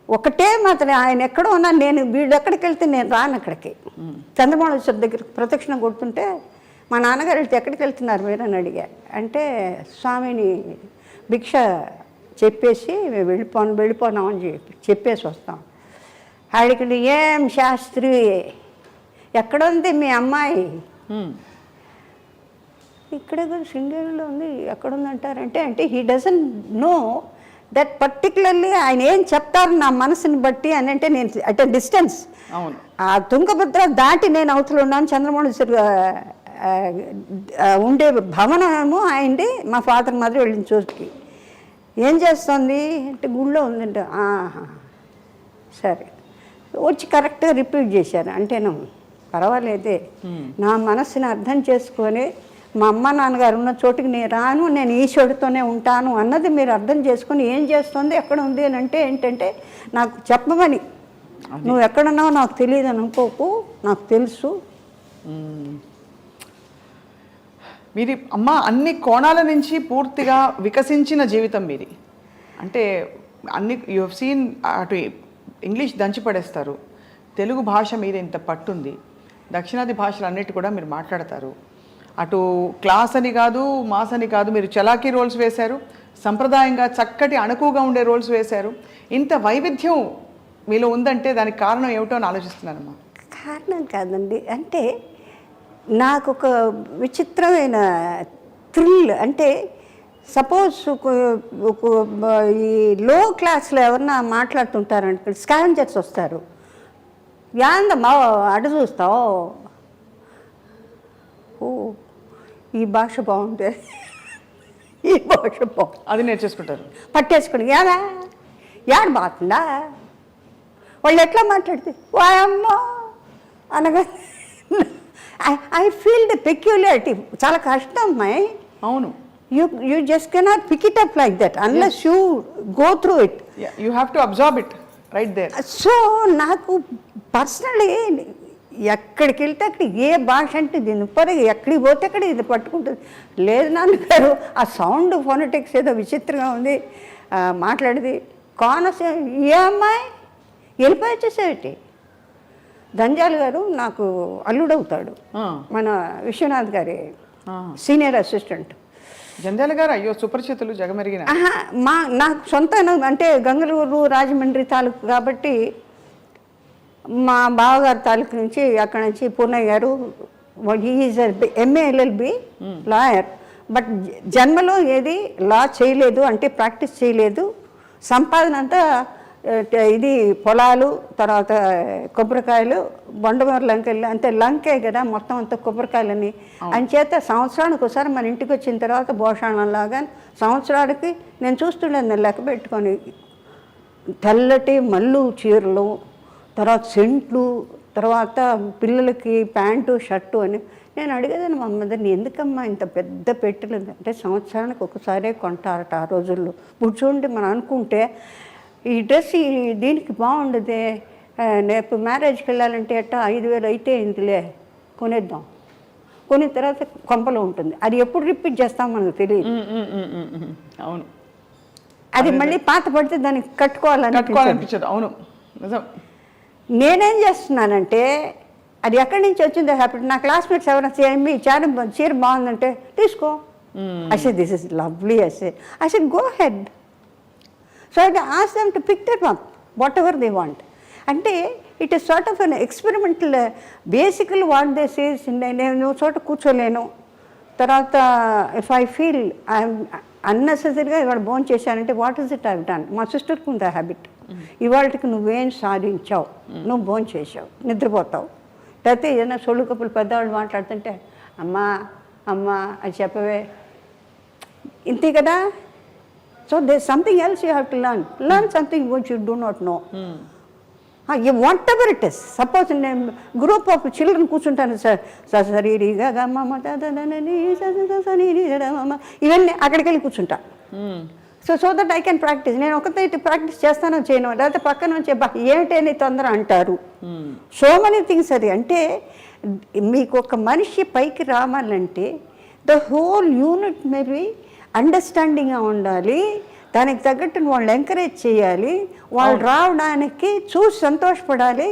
ఒకటే మాత్రం ఆయన ఎక్కడో ఉన్నా నేను వీళ్ళు ఎక్కడికి వెళ్తే నేను రాను అక్కడికి. చంద్రమౌళేశ్వర దగ్గర ప్రదక్షిణ కొడుతుంటే మా నాన్నగారు వెళ్తే ఎక్కడికి వెళ్తున్నారు మీరు అని అడిగా. అంటే స్వామిని భిక్ష చెప్పేసి మేము వెళ్ళిపోనామని చెప్పేసి వస్తాం. ఆడికి ఏం శాస్త్రి ఎక్కడ ఉంది మీ అమ్మాయి? ఇక్కడ శృంగేరిలో ఉంది. ఎక్కడుందంటారంటే అంటే he doesn't know that particularly ఆయన ఏం చెప్తారు నా మనసుని బట్టి అని. అంటే నేను అట్ డిస్టెన్స్ ఆ తుంగభద్ర దాటి నేను అవతల ఉన్నాను. చంద్రమౌళేశ్వర ఉండే భవనము ఆయనది. మా ఫాదర్ మాదిరి వెళ్ళిన చోటుకి ఏం చేస్తుంది అంటే గుళ్ళో ఉందంటే సరే వచ్చి కరెక్ట్గా రిపీట్ చేశాను. అంటేను పర్వాలేదే నా మనసుని అర్థం చేసుకొని మా అమ్మ నాన్నగారు ఉన్న చోటుకి నేను రాను, నేను ఈశ్వరుడితోనే ఉంటాను అన్నది మీరు అర్థం చేసుకొని ఏం చేస్తుంది ఎక్కడ ఉంది అని అంటే ఏంటంటే నాకు చెప్పమని. నువ్వు ఎక్కడున్నావు నాకు తెలియదు అని అనుకోకు, నాకు తెలుసు. మీది అమ్మ అన్ని కోణాల నుంచి పూర్తిగా వికసించిన జీవితం మీది. అంటే అన్ని యూ హెవ్ సీన్. అటు ఇంగ్లీష్ దంచి పడేస్తారు, తెలుగు భాష మీద ఇంత పట్టుంది, దక్షిణాది భాషలు అన్నిటి కూడా మీరు మాట్లాడతారు. అటు క్లాస్ అని కాదు, మాస్ అని కాదు, మీరు చలాకీ రోల్స్ వేశారు, సంప్రదాయంగా చక్కటి అణకువగా ఉండే రోల్స్ వేశారు. ఇంత వైవిధ్యం మీలో ఉందంటే దానికి కారణం ఏమిటో అని ఆలోచిస్తున్నానమ్మా. కారణం కాదండి, అంటే నాకు ఒక విచిత్రమైన థ్రిల్. అంటే సపోజ్ ఈ లో క్లాస్లో ఎవరన్నా మాట్లాడుతుంటారంటే స్కావెంజర్స్ వస్తారు, యాందమ్మా అటు చూస్తావు, ఓ ఈ భాష బాగుంటుంది, ఈ భాష బాగుంది, అది నేర్చేసుకుంటారు, పట్టేసుకుని యాడా యాడ బాగుందా, వాళ్ళు ఎట్లా మాట్లాడితే వాయమ్మా అనగా ఐ ఫీల్ ద పెక్యులారిటీ. చాలా కష్టం అమ్మాయి. అవును, you just cannot pick it up like that unless you go through it. You have to absorb it right there. So నాకు పర్సనలీ ఎక్కడికి వెళ్తే అక్కడ ఏ భాష అంటే దీని పరగా ఎక్కడికి పోతే అక్కడ ఇది పట్టుకుంటుంది. లేదు నాన్నగారు ఆ సౌండ్ ఫోనెటిక్స్ ఏదో విచిత్రంగా ఉంది, మాట్లాడేది కోనసీమ ఏ అమ్మాయి వెళ్ళిపోయి వచ్చేసేటి. దంజాల్ గారు నాకు అల్లుడవుతాడు, మన విశ్వనాథ్ గారి సీనియర్ అసిస్టెంట్. జంధ్యాల గారు అయ్యో సుపరిచితులు, జగమెరిగిన. నాకు సొంత అంటే గంగలూరు రాజమండ్రి తాలూకు కాబట్టి మా బావగారి తాలూకు నుంచి అక్కడ నుంచి పూర్ణయ్య గారు, is MA LLB lawyer, but జన్మలో ఏది లా చేయలేదు, అంటే ప్రాక్టీస్ చేయలేదు. సంపాదన అంతా ఇది పొలాలు, తర్వాత కొబ్బరికాయలు, బొండమూరు లంకెళ్ళు, అంతే లంకే కదా మొత్తం అంతా కొబ్బరికాయలని. అంచేత సంవత్సరానికి ఒకసారి మన ఇంటికి వచ్చిన తర్వాత భోషాణంలాగా సంవత్సరానికి నేను చూస్తుండేది లెక్క పెట్టుకొని తెల్లటి మల్లు చీరలు, తర్వాత సెంట్లు, తర్వాత పిల్లలకి ప్యాంటు షర్టు అని. నేను అడిగేదాన్ని మా మదర్ని, ఎందుకమ్మా ఇంత పెద్ద పెట్టెలు అంటే సంవత్సరానికి ఒకసారే కొంటారట ఆ రోజుల్లో. ఇప్పుడు చూడండి మనం అనుకుంటే ఈ డ్రెస్ దీనికి బాగుండదే, రేపు మ్యారేజ్కి వెళ్ళాలంటే అట్ట 5,000 అయితే ఇందులే కొనేద్దాం, కొనిన తర్వాత కొంపలో ఉంటుంది. అది ఎప్పుడు రిపీట్ చేస్తాం మనకు తెలియదు. అవును, అది మళ్ళీ పాత పడితే దానికి కట్టుకోవాలనిపించదు. అవును నిజం. నేనేం చేస్తున్నానంటే అది ఎక్కడి నుంచి వచ్చిందో హ్యాపీ. నా క్లాస్మేట్స్ ఎవరైనా చీర బాగుందంటే తీసుకో, I this is lovely, I said go head. So I ask them to pick them up, whatever they want. అంటే it is sort of an experimental. బేసికల్ వాట్ దే సేస్, నేను చోట కూర్చోలేను, తర్వాత ఇఫ్ ఐ ఫీల్ ఐఎమ్ అన్నెసెసరీగా ఇవాళ భోజనం చేశానంటే what is it I've done. మా సిస్టర్కి ఉంది ఆ హ్యాబిట్, ఇవాళకి నువ్వేం సాధించావు, నువ్వు భోజనం చేసావు, నిద్రపోతావు, లేకపోతే ఏదైనా సొళ్ళు కప్పులు పెద్దవాళ్ళు మాట్లాడుతుంటే అమ్మా అమ్మా అది చెప్పవే, ఇంతే కదా. So there's something else you have to learn. Learn something which you do not know. Whatever it is. Suppose in a group of children కూర్చుంటాను సార్, ఇవన్నీ అక్కడికి వెళ్ళి కూర్చుంటా. So that I can practice. నేను ఒకటే ప్రాక్టీస్ చేస్తానో చేయను, లేకపోతే పక్కన నుంచి ఏమిటని తొందర అంటారు. So many things. అది అంటే మీకు ఒక మనిషి పైకి రావాలంటే ద హోల్ యూనిట్ మేబీ అండర్స్టాండింగ్గా ఉండాలి, దానికి తగ్గట్టు వాళ్ళు ఎంకరేజ్ చేయాలి, వాళ్ళు రావడానికి చూసి సంతోషపడాలి.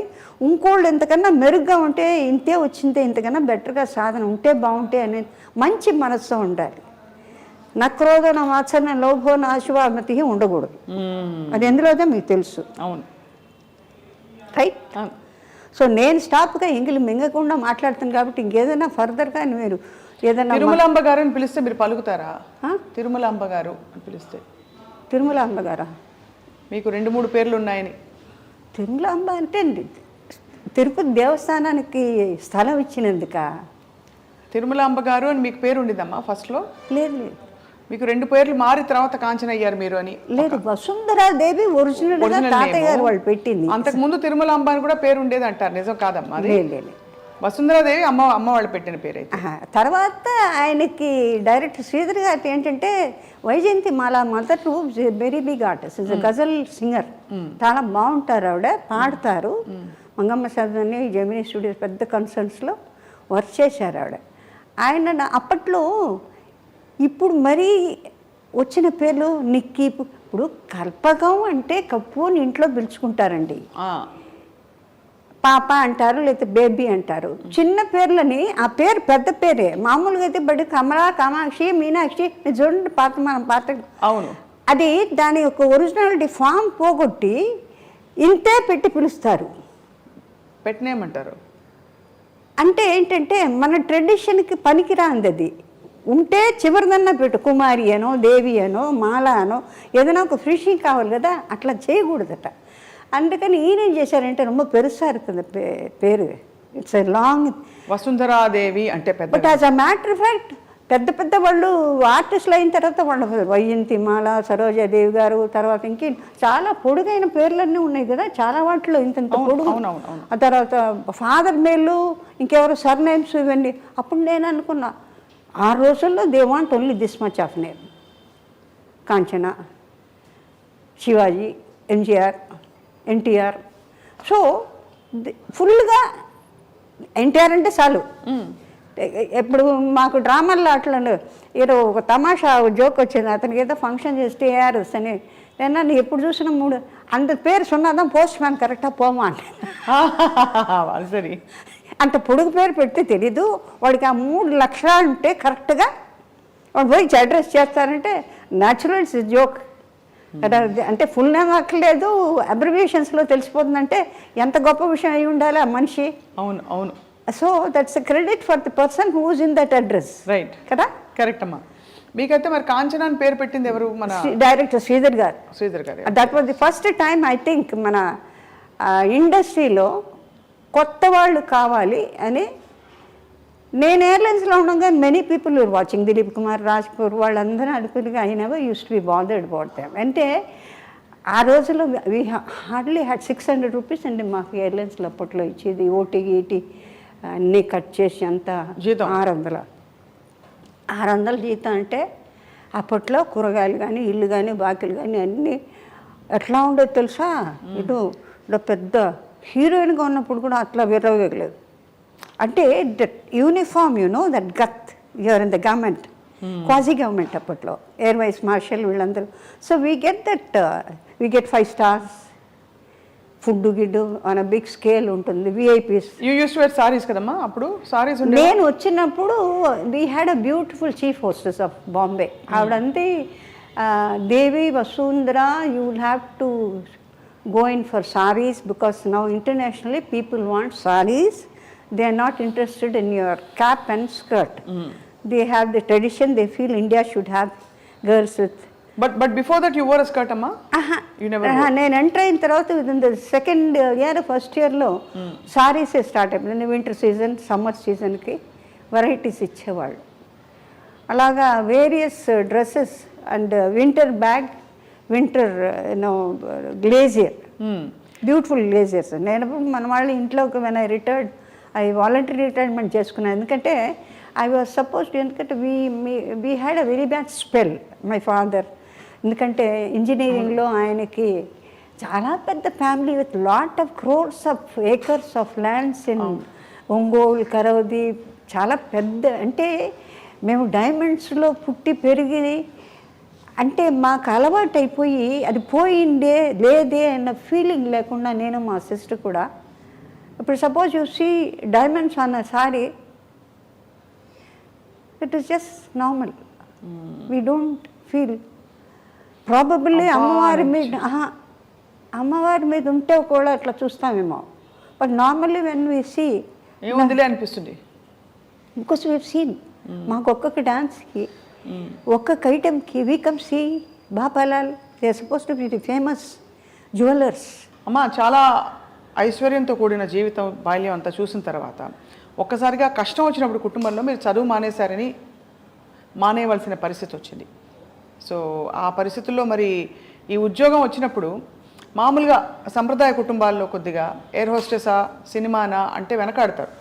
ఇంకోళ్ళు ఇంతకన్నా మెరుగ్గా ఉంటే ఇంతే వచ్చిందే, ఇంతకన్నా బెటర్గా సాధన ఉంటే బాగుంటే అనేది మంచి మనస్సు ఉండాలి. నక్రోధ నా ఆచరణ లోభో నాశువామతి ఉండకూడదు. అది ఎందులోదో మీకు తెలుసు. అవును, రైట్. సో నేను స్టాప్గా ఎంగిలి మింగకుండా మాట్లాడుతాను కాబట్టి ఇంకేదైనా ఫర్దర్గా మీరు ఏదైనా తిరుమలాంబ గారు అని పిలిస్తే మీరు పలుకుతారా? తిరుమలాంబ గారు అని పిలిస్తే. తిరుమలాంబ గారా? మీకు 2-3 పేర్లు ఉన్నాయని. తిరుమలాంబ అంటే తిరుపతి దేవస్థానానికి స్థలం ఇచ్చినందుక తిరుమలాంబ గారు అని మీకు పేరు ఉండిందమ్మా ఫస్ట్లో? లేదు లేదు, మీకు 2 పేర్లు మారి తర్వాత కాంచన అయ్యారు మీరు అని. లేదు, వసుంధరాదేవి ఒరిజినల్ తాతయ్య గారు వాళ్ళు పెట్టింది. అంతకు ముందు తిరుమలాంబ అని కూడా పేరు ఉండేది అంటారు, నిజం కాదమ్మా? లేదు, వసుంధరాదేవి అమ్మ వాళ్ళు పెట్టిన పేరు అయితే. తర్వాత ఆయనకి డైరెక్టర్ శ్రీధర్ గారి ఏంటంటే Vyjayanthi Mala mother very big artist, is ghazal singer, చాలా బాగుంటారు ఆవిడ, పాడతారు. మంగమ్మ సదని జెమినీ స్టూడియోస్ పెద్ద కన్సర్న్స్లో వర్క్ చేశారు ఆవిడ. ఆయన అప్పట్లో ఇప్పుడు మరీ వచ్చిన పేర్లు నిక్కి, ఇప్పుడు కల్పకం అంటే కప్పు అని ఇంట్లో పిలుచుకుంటారండి. పాప అంటారు, లేకపోతే బేబీ అంటారు. చిన్న పేర్లని ఆ పేరు పెద్ద పేరే, మామూలుగా అయితే బడి కమలా, కామాక్షి, మీనాక్షి చూడండి పాత అవును, అది దాని యొక్క ఒరిజినాలిటీ ఫామ్ పోగొట్టి ఇంతే పెట్టి పిలుస్తారు. పెట్టినేమంటారు అంటే ఏంటంటే మన ట్రెడిషన్కి పనికిరాంది అది. ఉంటే చివరిదన్నా పెట్టు, కుమారి అనో, దేవి అనో, మాల అనో, ఏదైనా ఒక ఫినిషింగ్ కావాలి కదా, అట్లా చేయకూడదట. అందుకని ఈయనేం చేశారంటే ரொம்ப పెరుసారు కదా పేరు, ఇట్స్ ఎ లాంగ్. వసుంధరాదేవి అంటే పెద్ద. But as a matter of fact పెద్ద పెద్ద వాళ్ళు ఆర్టిస్టులు అయిన తర్వాత వాళ్ళు వైజయంతి మాల, సరోజాదేవి గారు, తర్వాత ఇంకే చాలా పొడుగైన పేర్లన్నీ ఉన్నాయి కదా చాలా వాటిలో, ఇంత పొడుగు. ఆ తర్వాత ఫాదర్ మేళ్ళు, ఇంకెవరు సర్నేమ్స్ ఇవన్నీ. అప్పుడు నేను అనుకున్నా ఆ రోజుల్లో they want only this much of name. Kanchana, Shivaji, MGR, NTR. So ఫుల్గా ఎన్టీఆర్ అంటే చాలు. ఇప్పుడు మాకు డ్రామాల్లో అట్లా ఏదో ఒక తమాషా జోక్ వచ్చింది, అతనికి ఏదో ఫంక్షన్ చేస్తే ఏఆర్ఎస్ అని. నేను ఎప్పుడు చూసినా 3 అంత పేరు సున్నాదాం పోస్ట్ మ్యాన్ కరెక్టా పోమా అంటే సరే అంత పొడుగు పేరు పెడితే తెలీదు వాడికి. ఆ 3 లక్షణాలు ఉంటే కరెక్ట్గా వాడు పోయి అడ్రస్ చేస్తారంటే న్యాచురల్ ఇట్స్ జోక్ కదా. అంటే ఫుల్ నేమ్ అక్కర్లేదు, అబ్రివియేషన్స్లో తెలిసిపోతుందంటే ఎంత గొప్ప విషయం అయి ఉండాలి ఆ మనిషి. అవును అవును. So that's credit for the person whose in that address. Right కదా, కరెక్ట్ అమ్మా. మీకైతే మరి కాంచన అని పేరు పెట్టింది ఎవరు? మన డైరెక్టర్ శ్రీధర్ గారు. That was the first time I think మన ఇండస్ట్రీలో కొత్త వాళ్ళు కావాలి అని. నేను ఎయిర్లైన్స్లో ఉండగా many people were watching, Dilip Kumar, రాజ్పూర్ వాళ్ళందరూ అనుకునిగా I never use to be bothered about them. అంటే ఆ రోజుల్లో వీ హార్డ్లీ హ్యాడ్ 600 రూపీస్ అండి మాకు ఎయిర్లైన్స్లో అప్పట్లో ఇచ్చేది. ఓటీ గీటీ అన్నీ కట్ చేసి అంతా 600 జీతం. అంటే అప్పట్లో కూరగాయలు కానీ, ఇల్లు కానీ, బాకీలు కానీ అన్నీ ఎట్లా ఉండేది తెలుసా. ఇటు పెద్ద హీరోయిన్గా ఉన్నప్పుడు కూడా అట్లా విరవగలేదు. అంటే that uniform that got you're in the government, quasi government అప్పట్లో, ఎయిర్ వైస్ మార్షల్ వీళ్ళందరూ. So we get 5 stars, food గిడ్డు ఆన్ అ బిగ్ స్కేల్ ఉంటుంది. VIPs. You use to wear sarees కదమ్మా అప్పుడు? సారీస్ నేను వచ్చినప్పుడు we had a beautiful chief hostess of Bombay. ఆవిడంతే Devi Vasundhara, you will have to go in for sarees because now internationally people want sarees. They are not interested in your cap and skirt. They have the tradition, they feel India should have girls with. But before that you wore a skirt amma? You never wore? నేను enter అయిన తర్వాత within the second year, first year లో sarees start అయిపోయింది. Winter season, summer సీజన్కి varieties ఇచ్చేవాళ్ళు. అలాగా various dresses and winter bag, winter glazier, beautiful glaziers. నేను మన వాళ్ళ ఇంట్లోకి when I retired, I voluntary retirement చేసుకున్నాను. ఎందుకంటే ఐ వాజ్ సపోజ్డ్, ఎందుకంటే we had a very bad spell my father. ఎందుకంటే ఇంజనీరింగ్లో ఆయనకి చాలా పెద్ద family with lot of crores of acres of lands in Ongole, Karavadi, చాలా పెద్ద. అంటే మేము డైమండ్స్లో పుట్టి పెరిగి, అంటే మాకు అలవాటు అయిపోయి అది పోయిందే లేదే అన్న ఫీలింగ్ లేకుండా నేను మా సిస్టర్ కూడా. ఇప్పుడు సపోజ్ యూ సీ డైమండ్స్ అన్న sorry, it is just normal. We don't feel. Probably అమ్మవారి మీద ఉంటే కూడా అట్లా చూస్తామేమో. But normally when we see అనిపిస్తుంది, బికాస్ వీ సీన్. మాకు ఒక్కొక్క డాన్స్కి, ఒక్కొక్క ఐటెంకి we come see Bapalal, they are suppose to be the famous jewellers. అమ్మ చాలా ఐశ్వర్యంతో కూడిన జీవితం, బాల్యం అంతా చూసిన తర్వాత ఒక్కసారిగా కష్టం వచ్చినప్పుడు కుటుంబంలో మీరు చదువు మానేయవలసిన పరిస్థితి వచ్చింది. సో ఆ పరిస్థితుల్లో మరి ఈ ఉద్యోగం వచ్చినప్పుడు మామూలుగా సంప్రదాయ కుటుంబాల్లో కొద్దిగా ఎయిర్ హోస్టెసా, సినిమానా అంటే వెనకాడతారు.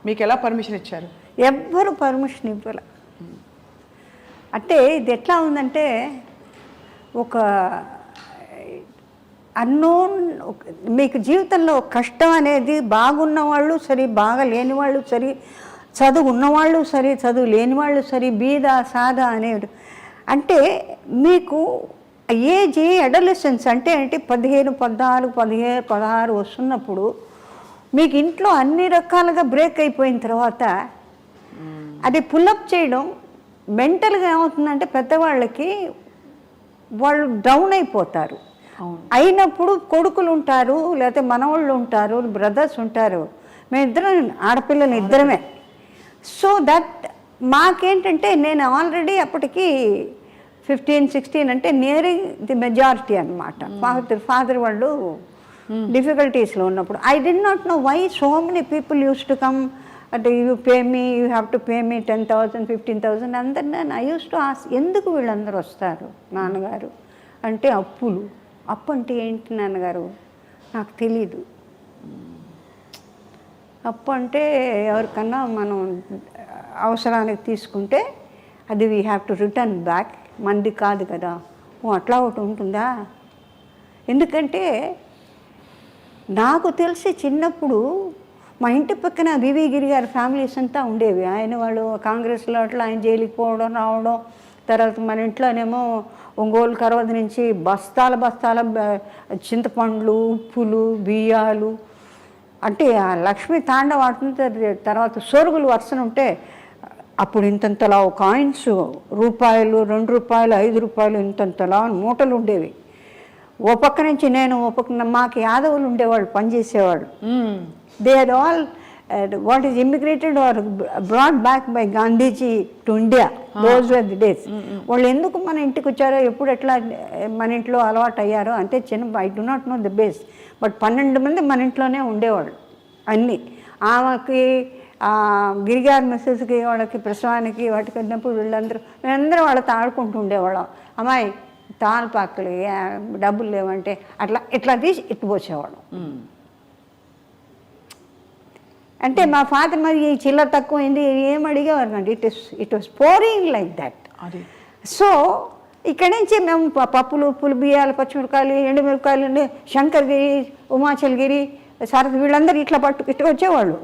మీకు ఎలా పర్మిషన్ ఇచ్చారు? ఎవ్వరు పర్మిషన్ ఇవ్వాలి. అంటే ఇది ఎట్లా ఉందంటే, ఒక అన్నోన్, మీకు జీవితంలో కష్టం అనేది బాగున్న వాళ్ళు సరే, బాగా లేని వాళ్ళు సరే, చదువు ఉన్నవాళ్ళు సరే, చదువు లేని వాళ్ళు సరే, బీద సాదా అనేది. అంటే మీకు ఏజ్ అడోలెసెన్స్ అంటే 15, 14, 15, 16 వస్తున్నప్పుడు మీకు ఇంట్లో అన్ని రకాలుగా బ్రేక్ అయిపోయిన తర్వాత అది పుల్అప్ చేయడం మెంటల్గా ఏమవుతుందంటే పెద్దవాళ్ళకి వాళ్ళు డౌన్ అయిపోతారు. అయినప్పుడు కొడుకులు ఉంటారు, లేకపోతే మనవాళ్ళు ఉంటారు, బ్రదర్స్ ఉంటారు, మేమిద్దరం ఆడపిల్లలు ఇద్దరమే. సో దట్ మాకేంటంటే నేను ఆల్రెడీ అప్పటికి 15-16 అంటే నియరింగ్ ది మెజారిటీ అనమాట. ఫాదర్ వాళ్ళు డిఫికల్టీస్లో ఉన్నప్పుడు I did not know why so many people used to come అంటే you pay me, you have to pay me 10,000, 15,000 అందరు. నేను ఐ యూస్ టు ఆస్క్ ఎందుకు వీళ్ళందరూ వస్తారు నాన్నగారు అంటే అప్పులు. అప్పు అంటే ఏంటి నాన్నగారు నాకు తెలీదు. అప్పు అంటే ఎవరికన్నా మనం అవసరానికి తీసుకుంటే అది we have to return back, మంది కాదు కదా. ఓ అట్లా ఒకటి ఉంటుందా? ఎందుకంటే నాకు తెలిసి చిన్నప్పుడు మా ఇంటి పక్కన వివి గిరి గారి ఫ్యామిలీస్ అంతా ఉండేవి. వాళ్ళు కాంగ్రెస్లో అట్లా ఆయన జైలుకి పోవడం రావడం. తర్వాత మన ఇంట్లోనేమో ఒంగోలు కరవది నుంచి బస్తాల చింతపండ్లు, ఉప్పులు, బియ్యాలు, అంటే ఆ లక్ష్మీ తాండవ ఆడుతుంది. తర్వాత సోరుగులు వరుసన ఉంటే అప్పుడు ఇంతంతలా కాయిన్స్, రూపాయలు, 2 రూపాయలు, 5 రూపాయలు ఇంతంతలా మూటలు ఉండేవి. ఓ పక్క నుంచి నేను, ఓ పక్కన మాకు యాదవులు ఉండేవాళ్ళు, పనిచేసేవాళ్ళు. They are all what is immigrated or brought back by Gandhiji to India. Those were the days. వాళ్ళు ఎందుకు మన ఇంటికి వచ్చారో, ఎప్పుడు ఎట్లా మన ఇంట్లో అలవాటు అయ్యారో అంటే చిన్న I do not know the base. But 12 మంది మన ఇంట్లోనే ఉండేవాళ్ళు అన్నీ. ఆమెకి గిరిగారి మెసేజ్కి, వాళ్ళకి ప్రసవానికి, వాటికి వెళ్ళినప్పుడు మేమందరం వాళ్ళతో ఆడుకుంటూ ఉండేవాళ్ళం. అమ్మాయి తాళపాకులు డబ్బులు లేవంటే ఇట్లా తీసి పోసేవాళ్ళం. అంటే మా ఫాదర్ మరి ఈ చిల్లర తక్కువైంది ఏం అడిగేవారు అండి. It was pouring like that. So ఇక్కడి నుంచి మేము పప్పులు, ఉప్పులు, బియ్యాలు, పచ్చిమిరకాయలు, ఎండుమిరకాయలు, శంకర్గిరి, ఉమాచల్గిరి, సారథి వీళ్ళందరూ ఇట్లా ఇట్లా వచ్చేవాళ్ళు.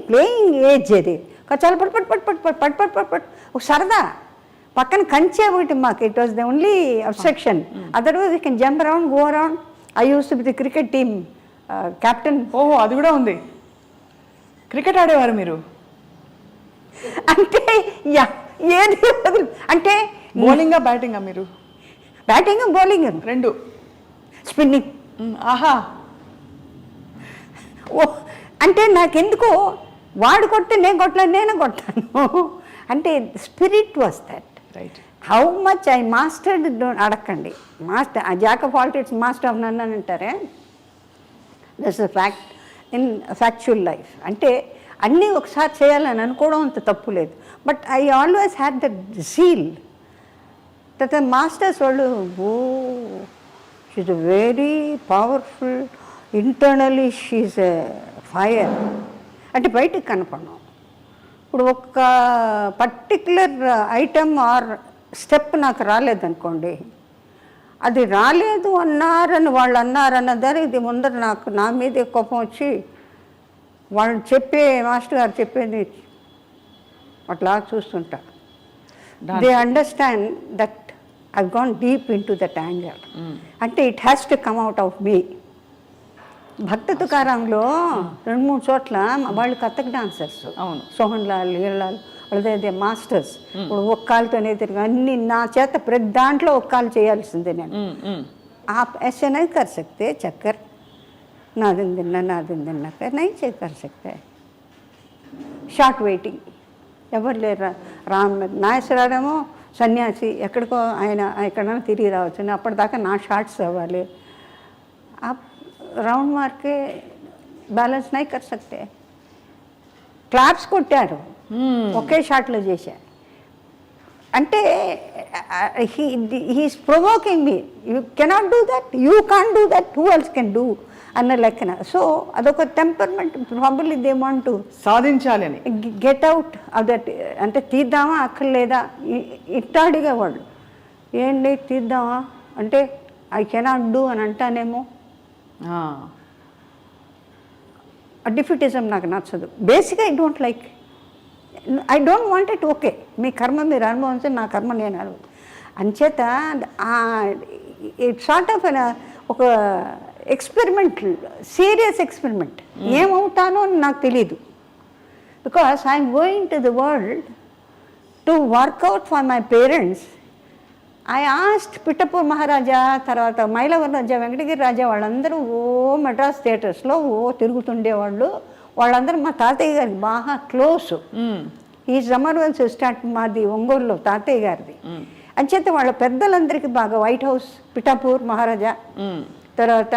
ప్లేయింగ్ ఏజ్ అది. చాలా పట్ ఒక సరదా. పక్కన కంచే ఒకటి మాకు. It was the only obstruction. Otherwise you can jump around, go around. I use to be the cricket team captain. ఓహో, అది కూడా ఉంది. క్రికెట్ ఆడేవారు మీరు? అంటే ఏది అంటే బౌలింగా బ్యాటింగా మీరు? Batting, bowling 2. స్పిన్నింగ్. ఆహా. ఓ అంటే నాకెందుకో వాడు కొడితే నేను కొట్టలేదు, నేను కొట్టాను. అంటే spirit was that. Right. How much I mastered అడగండి. Master jack of all trades master of none అని అంటారే. That's a fact in factual life. అంటే అన్నీ ఒకసారి చేయాలని అనుకోవడం అంత తప్పు లేదు. But I always had that zeal. తర్వాత మాస్టర్స్ వాళ్ళు she's very powerful, internally she's a fire. అంటే బయటికి కనపడడం. ఇప్పుడు ఒక పర్టిక్యులర్ ఐటమ్ ఆర్ స్టెప్ నాకు రాలేదనుకోండి, అది రాలేదు అన్నారని వాళ్ళు అన్నారన్నదాన్ని ఇది ముందర నా మీదే కోపం వచ్చి వాళ్ళు మాస్టర్ గారు చెప్పేది అట్లా చూస్తుంటా. They understand that I gone deep into that angle. అంటే it has to come out of me. భక్త తుకారాంలో 2-3 చోట్ల వాళ్ళు కథక్ డాన్సర్స్. అవును. సోహన్ లాల్, లీలాల్ వాళ్ళదే మాస్టర్స్. ఇప్పుడు ఒక్కాలతోనే తిరిగి అన్ని నా చేత ప్రతి దాంట్లో ఒక్కాలు చేయాల్సిందే నేను. आप ऐसे नहीं कर सकते चक्कर, ना दिन कर नहीं कर सकते. షార్ట్ వెయిటింగ్ ఎవరు లేరు. నాగేశ్వరరావేమో సన్యాసి, ఎక్కడికో ఆయన ఎక్కడైనా తిరిగి రావచ్చు. అప్పటిదాకా నా షార్ట్స్ అవ్వాలి. రౌండ్ మార్కే బ్యాలెన్స్ నై కర్ సక్తే. క్లాప్స్ కొట్టారు, ఒకే షాట్లో చేశారు. అంటే he's provoking me. You cannot do that, you can do that, who else can do అన్న లెక్కన. సో అదొక temperament. Probably they want to సాధించాలి అని గెట్ అవుట్ ఆఫ్ దట్. అంటే తీద్దామా అక్కర్లేదా ఇట్టా అడిగేవాళ్ళు. ఏంటి తీద్దామా అంటే ఐ కెనాట్ డూ అని అంటానేమో. డిఫిటిజం నాకు నచ్చదు. బేసిక్గా I don't like, I don't want it. Okay, మీ కర్మ మీరు అనుభవించి నా కర్మ నేను అనుభవం అంచేత ఇట్ సార్ట్ ఆఫ్ ఒక ఎక్స్పెరిమెంట్, సీరియస్ ఎక్స్పెరిమెంట్. ఏమవుతానో అని నాకు తెలీదు. Because I'm going to the world to work out for my parents. I asked Pithapur Maharaja, తర్వాత మైలవరం రాజా, వెంకటగిరి రాజా వాళ్ళందరూ మెడ్రాస్ థియేటర్స్లో తిరుగుతుండేవాళ్ళు. వాళ్ళందరూ మా తాతయ్య గారికి బాగా క్లోజ్. ఈ జమర్వల్ సిస్టాట్ మాది ఒంగోలులో తాతయ్య గారిది. అంచేత వాళ్ళ పెద్దలందరికీ బాగా, వైట్ హౌస్ పిఠాపూర్ మహారాజా, తర్వాత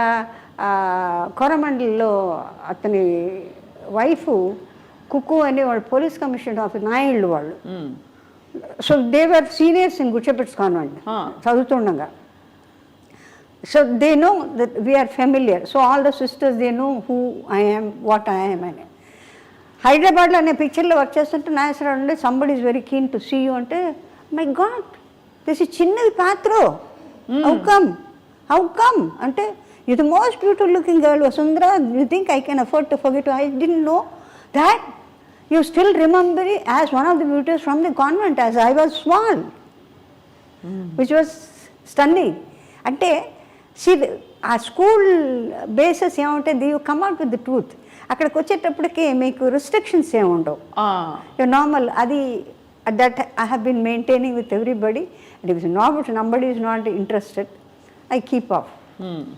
కొరమండలిలో అతని వైఫ్ కుక్కు అని వాళ్ళు పోలీస్ కమిషనర్ ఆఫ్ నాయుళ్ళు వాళ్ళు. So they were seniors in Good Shepherd's convent చదువుతుండగా. So they know that we are familiar. So all the sisters they know who I am, what I am అని. హైదరాబాద్లో అనే పిక్చర్లో వర్క్ చేస్తుంటే నాగేశ్వరరావు అంటే somebody is very keen to see you అంటే, my God this is చిన్నది పాత్ర, హౌ కమ్ అంటే, you the most beautiful looking girl Vasundhara, you think I can afford to forget. I didn't know that you still remember it as one of the beauties from the convent as I was small, which was stunning. అంటే ఆ school bases ఏముంటుంది, you come out with the truth. అక్కడికి వచ్చేటప్పటికి మీకు restrictions ఏమి ఉండవు, you normal. అది that I have been maintaining with everybody. And if somebody is not interested, I keep off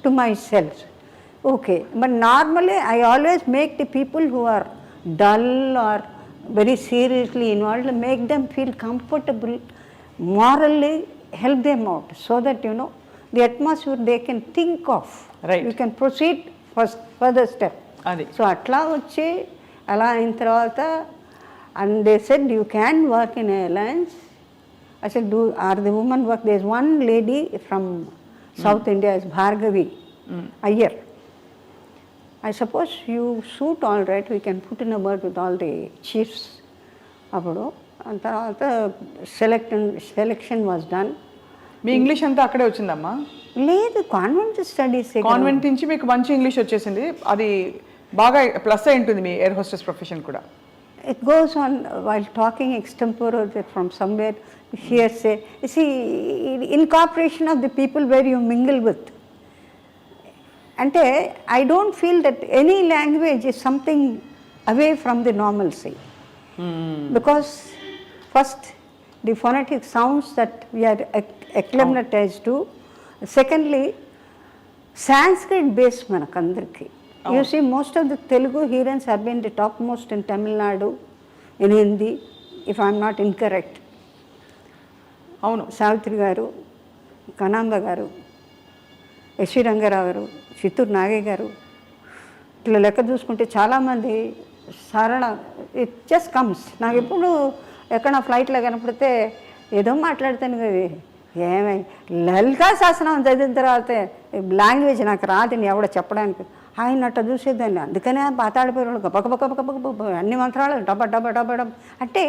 to myself. Okay, but normally I always make the people who are dull or very seriously involved, make them feel comfortable, morally help them out, so that you know the atmosphere they can think of. Right, you can proceed further step. Adi. So atla vachi ala in tarvata, and they said you can work in a alliance. I said, are the women work? There is one lady from South India, is Bhargavi Iyer. I suppose you suit all right, we can put in a word with all the chiefs. అప్పుడు తర్వాత selection was done. Me English అంతా అక్కడే వచ్చిందమ్మా? లేదు, convent studies. Convent నుంచి మీకు మంచి English వచ్చేసింది, అది బాగా ప్లస్ అయి ఉంటుంది మీ ఎయిర్ హోస్టెస్ ప్రొఫెషన్ కూడా. It goes on while talking extempore from somewhere, hearsay. You see, incorporation of the people where you mingle with. అంటే I don't feel that any language is something away from the normalcy, because first the phonetic sounds that we are acclimatized to. Secondly Sanskrit base మనకందరికీ. You see most of the Telugu heroines have been the top most in Tamil Nadu, in Hindi, if I'm not incorrect. అవును, సావిత్రి గారు, కనాంబ గారు, SV Rangarao గారు, చిత్తూరు నాగయ్య గారు, ఇట్లా లెక్క చూసుకుంటే చాలామంది. సరళ, ఇట్ జస్ట్ కమ్స్. నాకు ఎప్పుడు ఎక్కడ ఫ్లైట్లో కనపడితే ఏదో మాట్లాడతాను కదా, ఏమై లలితా శాసనం చదివిన తర్వాత లాంగ్వేజ్ నాకు రాదని ఎవడ చెప్పడానికి, ఆయన అట్ట చూసేదాన్ని. అందుకనే పాతాడిపోయారు పక్క అన్ని మంత్రాలు డబ్బా డబ్బా డబ్బా డబ్బా అంటే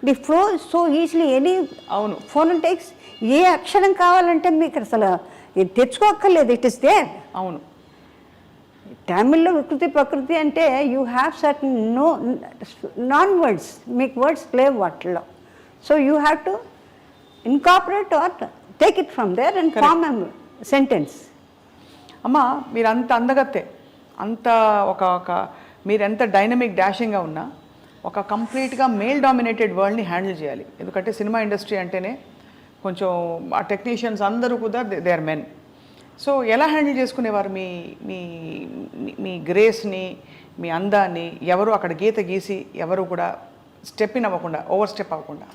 the flow so easily. Any అవును ఫోనెటిక్స్, ఏ అక్షరం కావాలంటే మీకు అసలు ఇది తెచ్చుకోక్కర్లేదు, ఇట్ ఇస్ దేర్. అవును, తమిళ్లో వికృతి ప్రకృతి అంటే you have certain non words, మీకు వర్డ్స్ లేవు వాటిల్లో. So you have to incorporate or take it from there and form a sentence. అమ్మా మీరు అంత అందగత్తే, అంత ఒక మీరు ఎంత డైనమిక్ డాషింగ్గా ఉన్నా ఒక కంప్లీట్గా మేల్ డామినేటెడ్ వరల్డ్ని హ్యాండిల్ చేయాలి. ఎందుకంటే సినిమా ఇండస్ట్రీ అంటేనే కొంచెం ఆ టెక్నీషియన్స్ అందరూ కూడా దే ఆర్ మెన్. సో ఎలా హ్యాండిల్ చేసుకునేవారు మీ మీ మీ గ్రేస్ని, మీ అందాన్ని? ఎవరు అక్కడ గీత గీసి ఎవరు కూడా స్టెప్ ఇన్ అవ్వకుండా, ఓవర్ స్టెప్ అవ్వకుండా.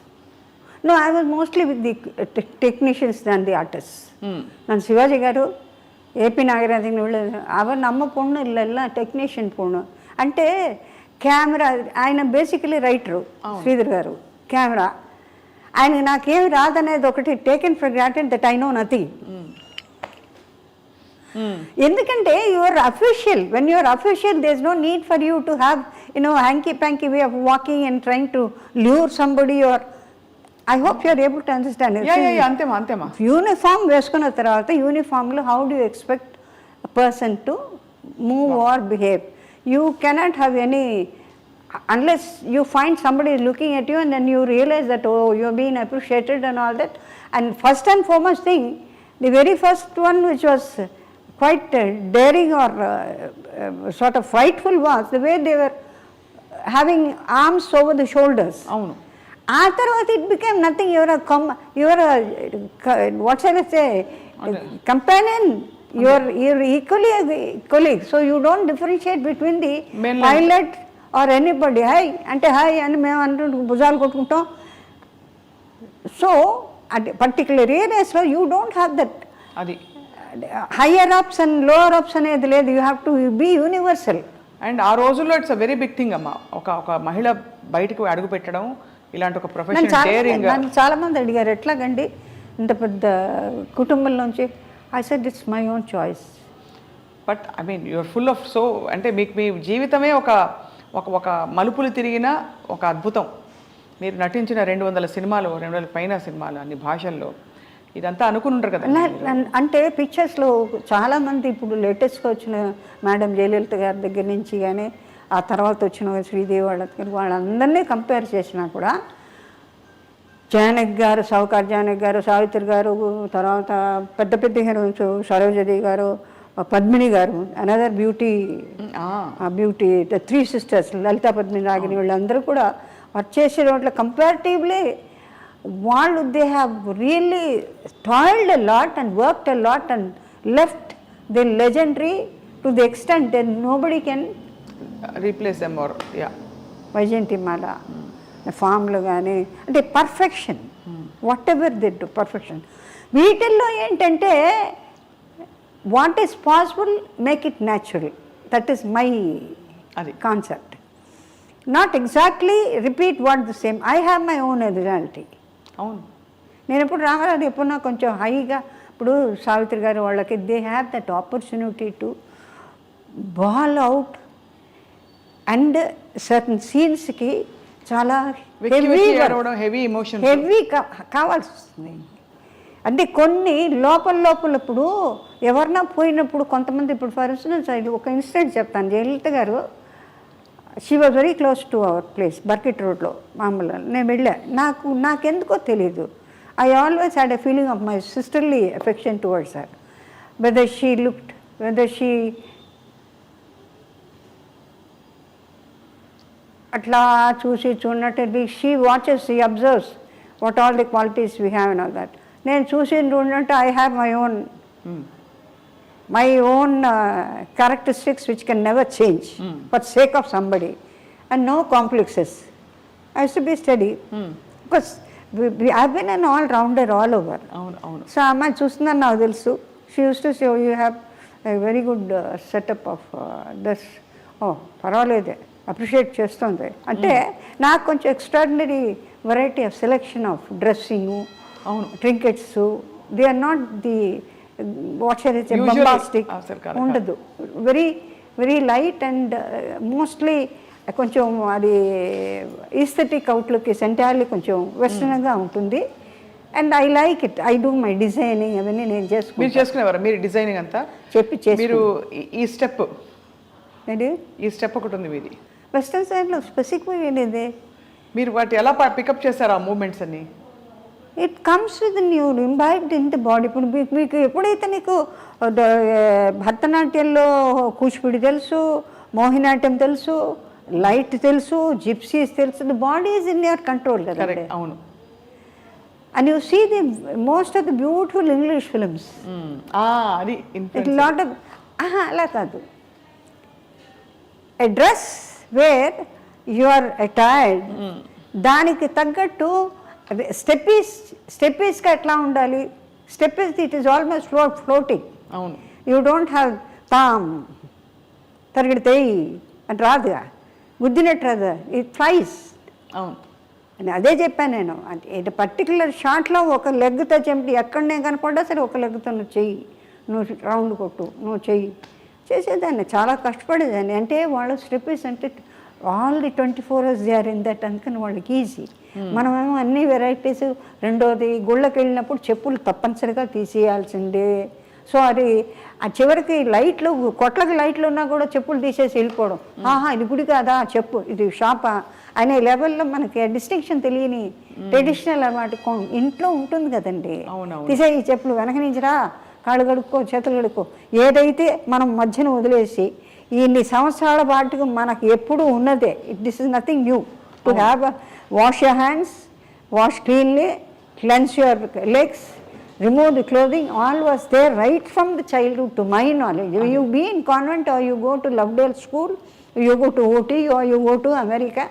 No, I was mostly with the technicians than the artists. ನಾನು ಶಿವಾಜಿ గారు, ఏపీ నాగరాజన్ ಅವರು ನಮ್ಮ పొಣ್ಣు ఇళ్ళ టెక్నీషియన్ పొಣ್ಣు అంటే కెమెరా. ఆయన బేసికలీ రైటరు శ్రీధర్ గారు, కెమెరా. ఆయన నాకేమి రాదనేది ఒకటి taken for granted that I know nothing. ఎందుకంటే you're official, when you're official there is no need for you to have hanky panky way of walking and trying to lure somebody. You're I hope you are able to understand. అంతేమా uniform వేసుకున్న తర్వాత యూనిఫామ్లో how do expect person to move or behave? You cannot have any unless you find somebody is looking at you and then you realize that oh you're being appreciated and all that. And first and foremost thing, the very first one which was quite daring or sort of frightful was the way they were having arms over the shoulders. అవును. ఆ తర్వాత it became nothing. You are a what shall I say, companion. You're equally a colleague. So you don't differentiate between the pilot or anybody. Hi అంటే hi అని మేము అంటూ భుజాలు కొట్టుకుంటాం. So at particular areas లో you don't have that. అది higher ups and lower ups అనేది లేదు. You have to be universal. And ఆ రోజుల్లో it's a very big thing అమ్మా. ఒక మహిళ బయటకు అడుగు పెట్టడం ఇలాంటి ఒక ప్రొఫెషన్ డేరింగ్. నన్ను చాలామంది అడిగారు ఎట్లాగండి ఇంత పెద్ద కుటుంబంలోంచి. I said it's my own choice. But I mean you're full of so అంటే మీకు మీ జీవితమే ఒక మలుపులు తిరిగిన ఒక అద్భుతం. మీరు నటించిన 200 సినిమాలు, 200 పైన సినిమాలు, అన్ని భాషల్లో, ఇదంతా అనుకుని ఉంటారు కదా. అంటే పిక్చర్స్లో చాలామంది ఇప్పుడు లేటెస్ట్గా వచ్చిన మేడం జయలలిత గారి దగ్గర నుంచి కానీ ఆ తర్వాత వచ్చిన శ్రీదేవి వాళ్ళ దగ్గర వాళ్ళందరినీ కంపేర్ చేసినా కూడా జానకి గారు, సౌకార్ జానకి గారు, సావిత్రి గారు, తర్వాత పెద్ద పెద్ద హీరోయిన్స్ సరోజదేవి గారు, పద్మిని గారు, another beauty the 3 sisters Lalitha Padmini Ragini, వీళ్ళందరూ కూడా వర్క్ చేసే వాటిలో కంపారిటివ్లీ వాళ్ళు they have really toiled a lot and worked a lot and left the legendary to the extent then nobody can replace them or Vyjayanthimala ఫామ్లు కానీ అంటే perfection, whatever the do perfection. వీటిల్లో ఏంటంటే what is possible make it natural. That is my concept. Not exactly repeat what the same. I have my own originality. అవును. నేను ఎప్పుడు రావాలి ఎప్పుడు నాకు కొంచెం హైగా ఇప్పుడు సావిత్రి గారు వాళ్ళకి they have that opportunity to bawl out and certain సీన్స్కి చాలా హెవీ కావాల్సి వస్తుంది. అంటే కొన్ని లోపల ఇప్పుడు ఎవరన్నా పోయినప్పుడు కొంతమంది ఇప్పుడు ఫర్ ఇన్స్టెన్స్ ఒక ఇన్సిడెంట్ చెప్తాను. జయలలిత గారు she was very close to our place Burkit రోడ్లో మామూలు. నేను వెళ్ళా. నాకెందుకో తెలీదు. I always had a feeling of my sisterly affection towards her. Whether she అట్లా చూడనట్టు she watches, she observes what all the qualities we have and all that. నేను చూసినట్టు I have my own characteristics which can never change for sake of somebody, and no complexes. I used to be steady because I've been an all-rounder all over. So amma chustunna naaku telusu. She used to say, oh, you have a very good setup of this. Oh, parvalede, appreciate chestundi. Ante naaku konచెం extraordinary variety of selection of dressing, trinkets. They are not the what shall I say, bombastic ఉండదు. Very very light and mostly కొంచెం అది aesthetic outlook సెంటార్లీ కొంచెం వెస్టర్న్గా ఉంటుంది. And I like it. I do my designing అవన్నీ నేను చేసుకునేవారు. మీరు designing అంతా మీరు ఈ స్టెప్ ఒకటి ఉంది మీది వెస్టర్న్ సైడ్లో స్పెసిఫిక్ ఏంటిది? మీరు వాటి ఎలా పికప్ చేశారు ఆ మూమెంట్స్ అన్ని? It comes with you imbibed in the body. ఇప్పుడు మీకు ఎప్పుడైతే నీకు భరతనాట్యంలో కూచిపూడి తెలుసు, మోహినాట్యం తెలుసు, లైట్ తెలుసు, జిప్సీస్ తెలుసు, the body is in your control కదా. అవును. And you see the most of the beautiful English films. అది లాట్ ఆఫ్ అలా కాదు. A dress where you are attired దానికి తగ్గట్టు స్టెప్పీస్గా ఎట్లా ఉండాలి? Steps it is almost floating. అవును. యూ డోంట్ హ్యావ్ తామ్ తరిగిడితేయి అని రాదుగా, గుద్దినట్టు రాదు. It flies. అవును. అని అదే చెప్పాను నేను. అంటే పర్టికులర్ షాట్లో ఒక లెగ్తో చెంపి ఎక్కడనే కనపడ్డా సరే ఒక లెగ్తో నువ్వు చెయ్యి, నువ్వు రౌండ్ కొట్టు, నువ్వు చెయ్యి చేసేదాన్ని. చాలా కష్టపడేదాన్ని. అంటే వాళ్ళు స్టెప్పీస్ అంటే all the 24 hours they are in that. అందుకని వాళ్ళకి ఈజీ. మనమేమో అన్ని వెరైటీస్. రెండోది గుళ్ళకి వెళ్ళినప్పుడు చెప్పులు తప్పనిసరిగా తీసేయాల్సిందే. సో అది ఆ చివరికి లైట్లు, కొట్లకి లైట్లు ఉన్నా కూడా చెప్పులు తీసేసి వెళ్ళిపోవడం. ఇది గుడి కాదా చెప్పు, ఇది షాపా అనే లెవెల్లో మనకి డిస్టింక్షన్ తెలియని ట్రెడిషనల్ అన్నమాట ఇంట్లో ఉంటుంది కదండి. తీసే ఈ చెప్పులు వెనక నుంచిరా కాళ్ళు కడుక్కో, చేతులు కడుక్కో. ఏదైతే మనం మధ్యన వదిలేసి ఇన్ని సంవత్సరాల పాటుకు మనకు ఎప్పుడూ ఉన్నదే. This is nothing new to have wash your hands, wash cleanly, cleanse your legs, remove the clothing, all was there right from the childhood to my knowledge. You be in convent or you go to Lovedale school, you go to OT or you go to America.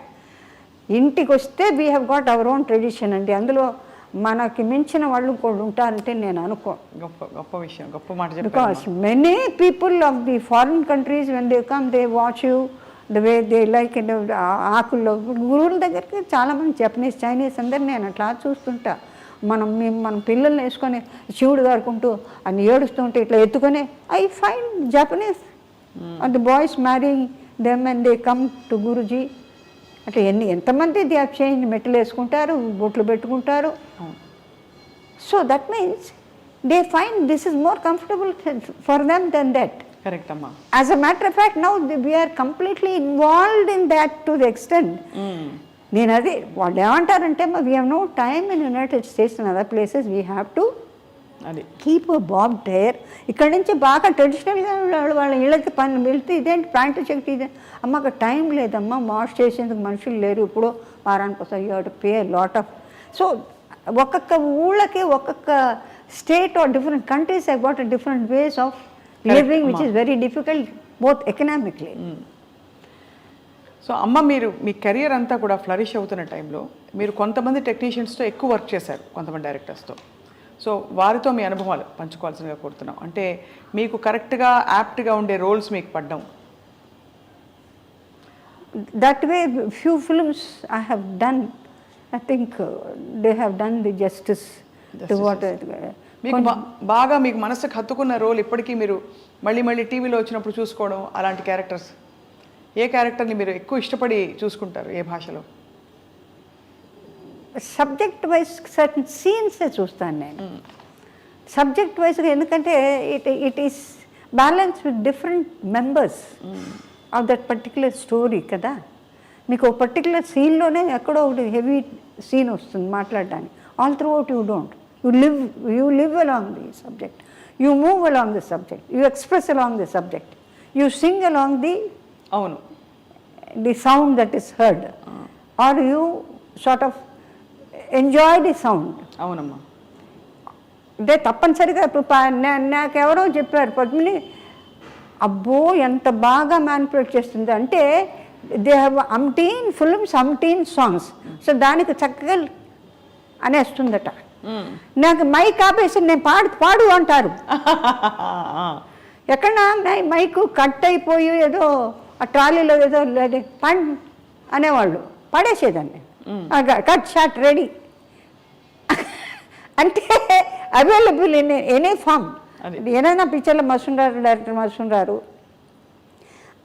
ఇంటికి వస్తే we have got our own tradition అండి. అందులో మనకి మించిన వాళ్ళు కూడా ఉంటారంటే నేను అనుకో. గొప్ప గొప్ప విషయం, గొప్ప మాట చెప్పారు. Because many people of the foreign countries when they come they watch you the way they like. ఆకుల్లో గురువుల దగ్గరికి చాలామంది జపనీస్, చైనీస్ అందరు నేను అట్లా చూస్తుంటా. మన పిల్లల్ని వేసుకొని శివుడు గారుకుంటూ అని ఏడుస్తుంటే ఇట్లా ఎత్తుకొని I find Japanese and the boys marrying them and they come to Guruji. అట్లా ఎంతమంది దే హ్యావ్ చేంజ్, మెట్లు వేసుకుంటారు, బొట్లు పెట్టుకుంటారు. So that means they find this is more comfortable for them than that. Correct అమ్మా. As a matter of fact now we are completely involved in that to the extent. నేను అది వాళ్ళు ఏమంటారంటే we have no time in United States and other places we have to keep bob tyre. ఇక్కడ నుంచి బాగా ట్రెడిషనల్గా వాళ్ళ ఇళ్ళకి పని వెళ్తే ఇదేంటి ప్యాంటు చెక్కి ఇదే అమ్మ అక్కడ టైం లేదమ్మా, వాష్ చేసేందుకు మనుషులు లేరు, ఇప్పుడు వారానికి వస్తాయి, you to pay lot of. So ఒక్కొక్క ఊళ్ళకి ఒక్కొక్క state or different countries have got different ways of living which is very difficult both economically. So అమ్మ, మీరు మీ కెరియర్ అంతా కూడా ఫ్లరిష్ అవుతున్న టైంలో మీరు కొంతమంది టెక్నీషియన్స్తో ఎక్కువ వర్క్ చేశారు, కొంతమంది డైరెక్టర్స్తో. సో వారితో మీ అనుభవాలు పంచుకోవాల్సిందిగా కోరుతున్నాం. అంటే మీకు కరెక్ట్గా యాప్ట్గా ఉండే రోల్స్ మీకు పడ్డం. That way few films I have done. I think they have done the justice to what. మీకు బాగా మీకు మనసుకు హత్తుకున్న రోల్ ఇప్పటికీ మీరు మళ్ళీ మళ్ళీ టీవీలో వచ్చినప్పుడు చూసుకోవడం, అలాంటి క్యారెక్టర్స్ ఏ క్యారెక్టర్ని మీరు ఎక్కువ ఇష్టపడి చూసుకుంటారు, ఏ భాషలో? సబ్జెక్ట్ వైజ్ సర్టన్ సీన్సే చూస్తాను నేను. సబ్జెక్ట్ వైజ్గా ఎందుకంటే it is balance with different members of that particular story కదా. మీకు ఒక పర్టిక్యులర్ సీన్లోనే ఎక్కడో ఒకటి హెవీ సీన్ వస్తుంది మాట్లాడడానికి. All through out you don't. You live along the subject. You move along the subject. You express along the subject. You sing along the sound that is heard. Or you sort of enjoy the sound. అవునమ్మా. అంటే తప్పనిసరిగా ఇప్పుడు నాకెవరో చెప్పారు పద్మిని, అబ్బో ఎంత బాగా manipulate చేస్తుంది అంటే they have అంటీన్ films, అంటీన్ songs. So దానికి చక్కగా అనేస్తుందట. నాకు మైక్ ఆపేసి నేను పాడు అంటారు. ఎక్కడ మైకు కట్ అయిపోయి ఏదో ఆ ట్రాలీలో ఏదో పండ్ అనేవాళ్ళు, పడేసేదాన్ని. కట్ షాట్ రెడీ అంటే అవైలబుల్ ఇన్ ఎనీ ఫామ్. ఏదైనా పిక్చర్లో మసూన్ డైరెక్టర్ మసూన్ గారు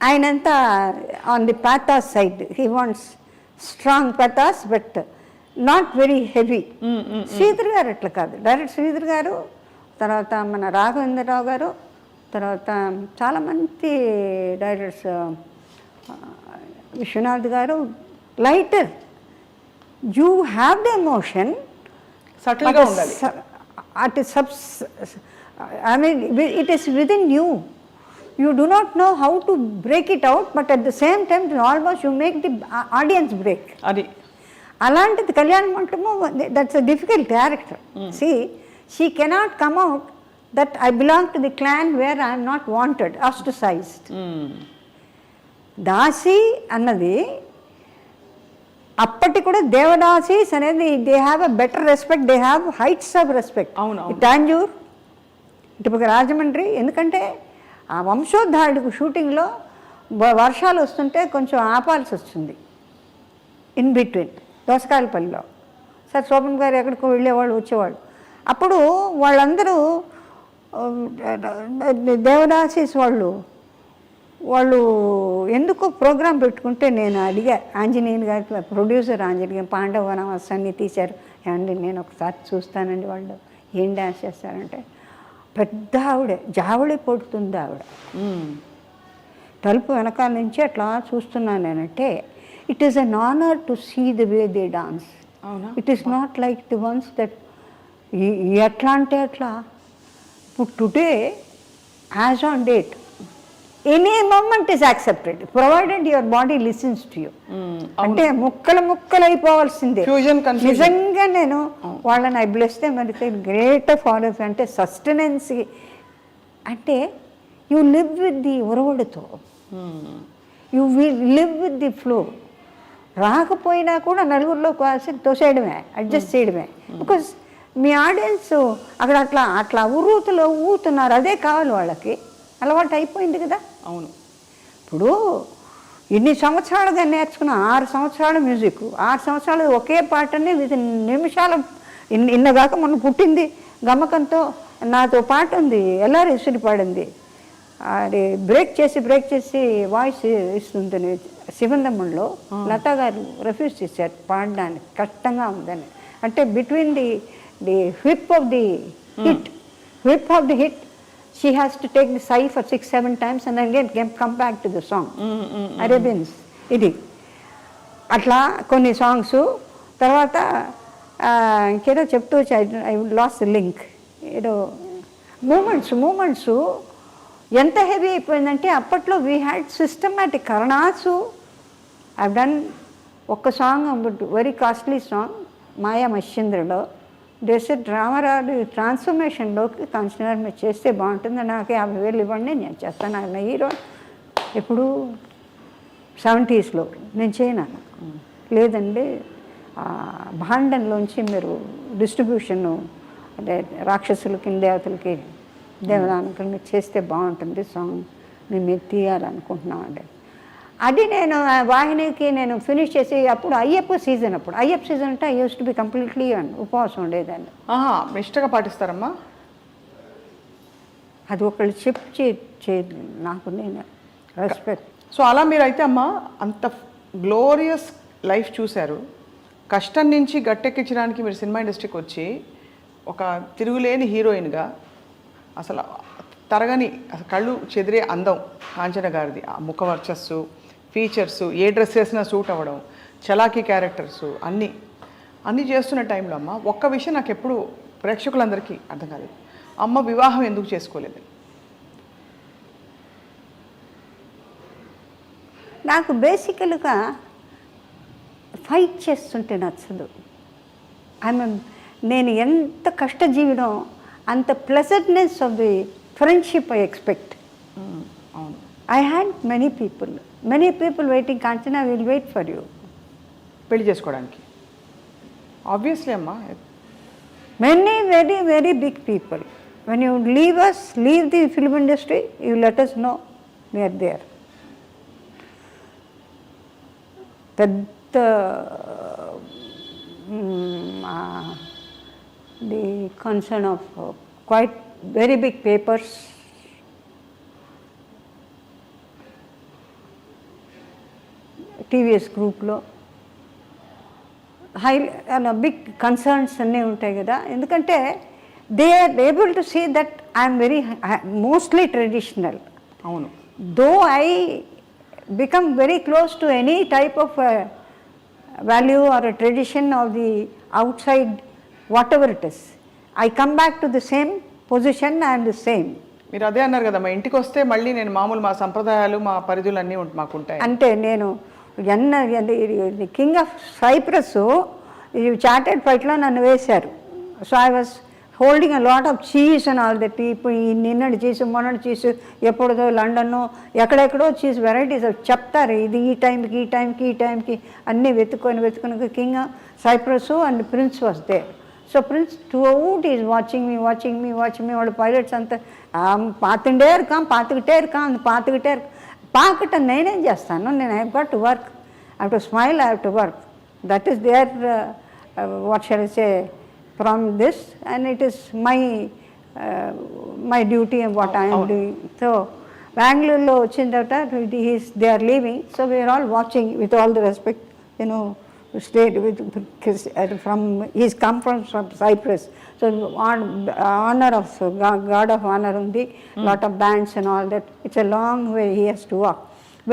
ఆయనంతా on the pathos side. He wants strong pathos but not very heavy. Sridhar గారు అట్లా కాదు. డైరెక్టర్ శ్రీధర్ గారు, తర్వాత మన రాఘవేంద్రరావు గారు, తర్వాత చాలామంది డైరెక్టర్స్, విశ్వనాథ్ గారు, lighter. You have the emotion, సటిల్గా ఉండాలి. I mean, it is within you. You do not know how to break it out, but at the same time, almost you make the audience break. అది అలాంటిది Kalyana Mantapam. That's a difficult character. See she cannot come out that I belong to the clan where I'm not wanted, ostracised. దాసి అన్నది అప్పటి కూడా దేవదాసీస్ అనేది they have a better respect, they have heights of respect. Tanjore, ఇటుపక్క రాజమండ్రి. ఎందుకంటే ఆ వంశోద్ధారుడికి షూటింగ్లో వర్షాలు వస్తుంటే కొంచెం ఆపాల్సి వస్తుంది ఇన్ బిట్వీన్ దోసకాయలపల్లిలో. సార్ శోభన్ గారు ఎక్కడికో వెళ్ళేవాళ్ళు వచ్చేవాళ్ళు. అప్పుడు వాళ్ళందరూ దేవదాసీస్ వాళ్ళు ఎందుకో ప్రోగ్రాం పెట్టుకుంటే నేను అడిగా ఆంజనేయుని గారికి, ప్రొడ్యూసర్ ఆంజనేయ, పాండవ వనవాసాన్ని తీశారు. ఏమండి నేను ఒకసారి చూస్తానండి. వాళ్ళు ఏం డ్యాన్స్ చేస్తారంటే పెద్ద ఆవిడ జావళి పడుతుంది ఆవిడ. తలుపు వెనకాల నుంచి అట్లా చూస్తున్నాను నేనంటే it is an honour to see the way they dance. It is not like the ones that ఎట్లా అంటే అట్లా today as on date any moment is accepted provided your body listens to you. అంటే ముక్కలు అయిపోవాల్సిందే. నిజంగా నేను వాళ్ళని I bless them అంటే గ్రేట్ ఫాలోస్. అంటే సస్టెనెన్సీ అంటే యూ లివ్ విత్ ది ఉరవడితో, you live with the flow. రాకపోయినా కూడా నలుగురిలో తోసేయడమే, అడ్జస్ట్ చేయడమే. బికాస్ మీ ఆడియన్స్ అక్కడ అట్లా ఉర్రూతులో ఊతున్నారు, అదే కావాలి వాళ్ళకి, అలవాటు అయిపోయింది కదా. అవును. ఇప్పుడు ఇన్ని సంవత్సరాలుగా నేర్చుకున్న 6 సంవత్సరాల మ్యూజిక్, 6 సంవత్సరాలు ఒకే పాటని విత్ నిమిషాల ఇన్నగాక మొన్న పుట్టింది గమకంతో నాతో పాట ఉంది, ఎలా రిసిడి పాడింది. అది బ్రేక్ చేసి వాయిస్ ఇస్తుంది శివందమ్మంలో. లతా గారు రిఫ్యూజ్ చేశారు పాడడానికి, కష్టంగా ఉందని. అంటే between the whip of the hit, she has to take the sigh for 6-7 times and then come back to the song. Arabians ఇది అట్లా కొన్ని సాంగ్స్. తర్వాత ఇంకేదో చెప్తూ ఐ లాస్ట్ ది లింక్. ఏదో మూమెంట్స్ ఎంత హెవీ అయిపోయిందంటే అప్పట్లో వీ హ్యాడ్ సిస్టమాటిక్ కరణాసు. ఐ డన్ ఒక్క సాంగ్, వెరీ కాస్ట్లీ సాంగ్, మాయా మహేంద్రలో. దేశ రామారావు ట్రాన్స్ఫర్మేషన్లోకి కాంచనా మీరు చేస్తే బాగుంటుంది, నాకు 50,000 ఇవ్వండి నేను చేస్తాను. ఆయన హీరో ఎప్పుడు 70s నేను చేయను. లేదండి భాండంలోంచి మీరు డిస్ట్రిబ్యూషను అంటే రాక్షసులకి దేవతలకి దేవదానకులు మీరు చేస్తే బాగుంటుంది సాంగ్, మేము తీయాలనుకుంటున్నామండి. అది నేను వాహినికి నేను ఫినిష్ చేసి అప్పుడు అయ్యప్ప సీజన్ అంటే I use to be completely ఉపవాసం ఉండేదాన్ని. ఇష్టంగా పాటిస్తారమ్మా? అది ఒకళ్ళు చెప్పి నాకు నేను రెస్పెక్ట్. సో అలా మీరైతే అమ్మా అంత గ్లోరియస్ లైఫ్ చూశారు. కష్టం నుంచి గట్టెక్కించడానికి మీరు సినిమా ఇండస్ట్రీకి వచ్చి ఒక తిరుగులేని హీరోయిన్గా అసలు తరగని కళ్ళు చెదిరే అందం కాంచన గారిది. ఆ ముఖ వర్చస్సు, ఫీచర్సు, ఏ డ్రెస్ వేసినా సూట్ అవ్వడం, చలాకీ క్యారెక్టర్సు అన్నీ చేస్తున్న టైంలో అమ్మ ఒక్క విషయం నాకు ఎప్పుడు ప్రేక్షకులందరికీ అర్థం కాలేదు, అమ్మ వివాహం ఎందుకు చేసుకోలేదు? నాకు బేసికల్గా ఫైట్ చేస్తుంటే నచ్చదు. నేను ఎంత కష్టజీవినో అంత pleasantness of the friendship I expect. అవును. I had many people waiting. Kanchana will wait for you. పెళ్లి చేసుకోవడానికి ఆబ్వియస్లీ అమ్మా. Many very big people. When you leave the film industry, you let us know we are there. The concern of quite very big papers. TVS గ్రూప్లో big concerns అన్నీ ఉంటాయి కదా. ఎందుకంటే they are able to see that I'm very mostly traditional. అవును. Though I become very close to any type of value or tradition of the outside whatever it is, I come back to the same position and the same. మీరు అదే అన్నారు కదా, మా ఇంటికి వస్తే మళ్ళీ నేను మా సంప్రదాయాలు మా పరిధులు అన్నీ మాకుంటాయి. అంటే నేను కింగ్ ఆఫ్ సైప్రస్ చార్టెడ్ ఫైట్లో నన్ను వేశారు. So I was holding a lot of cheese and all that. ఇప్పుడు నిన్నటి చీజ్ మొన్నటి చీజ్ ఎప్పుడుదో లండన్ ఎక్కడెక్కడో చీజ్ వెరైటీస్ చెప్తారు, ఇది ఈ టైంకి అన్నీ వెతుకొని king of Cyprus and prince was there. So prince throughout is watching me వాళ్ళు పైలట్స్ అంతా పాతుకిటే ఇరుకాం పాకటం నేనేం చేస్తాను, నేను I got to work, I have to smile, I have to work. That is there what shall I say from this and it is my duty and what I'm doing. So బెంగళూరులో వచ్చిన తర్వాత they are leaving, so we're all watching with all the respect, stayed with he's come from Cyprus, so honor of god of honor undi, lot of bands and all that. It's a long way he has to walk.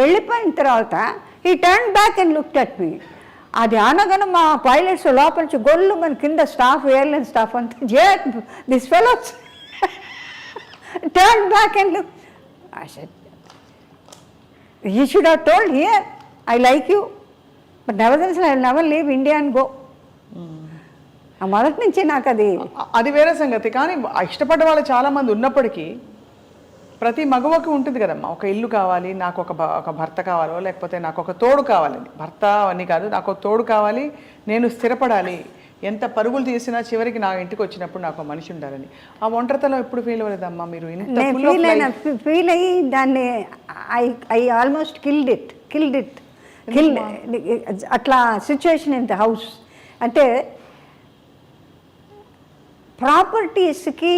వెళ్ళిపోయిన తర్వాత he turned back and looked at me. అది అనగానే మా pilots లోపల నుంచి గొల్లు మన కింద staff, airline staff అంతా this fellows turned back and looked. I said, he should have told, here, I like you. But nevertheless, I will never leave India and go. ఆ మొదటి నుంచి నాకు అది వేరే సంగతి. కానీ ఇష్టపడ్డ వాళ్ళు చాలామంది ఉన్నప్పటికీ ప్రతి మగవకి ఉంటుంది కదమ్మా, ఒక ఇల్లు కావాలి, నాకు ఒక భర్త కావాలో, లేకపోతే నాకు ఒక తోడు కావాలని. భర్త అని కాదు, నాకు ఒక తోడు కావాలి, నేను స్థిరపడాలి, ఎంత పరుగులు తీసినా చివరికి నా ఇంటికి వచ్చినప్పుడు నాకు మనిషి ఉండాలని. ఆ ఒంటరితనం ఎప్పుడు ఫీల్ అవ్వలేదమ్మా మీరు? ఫీల్ అయ్యి దాన్ని ఐ ఆల్మోస్ట్ కిల్డ్ ఇట్ అట్లా సిచ్యువేషన్ ఇన్ ద హౌస్. అంటే ప్రాపర్టీస్కి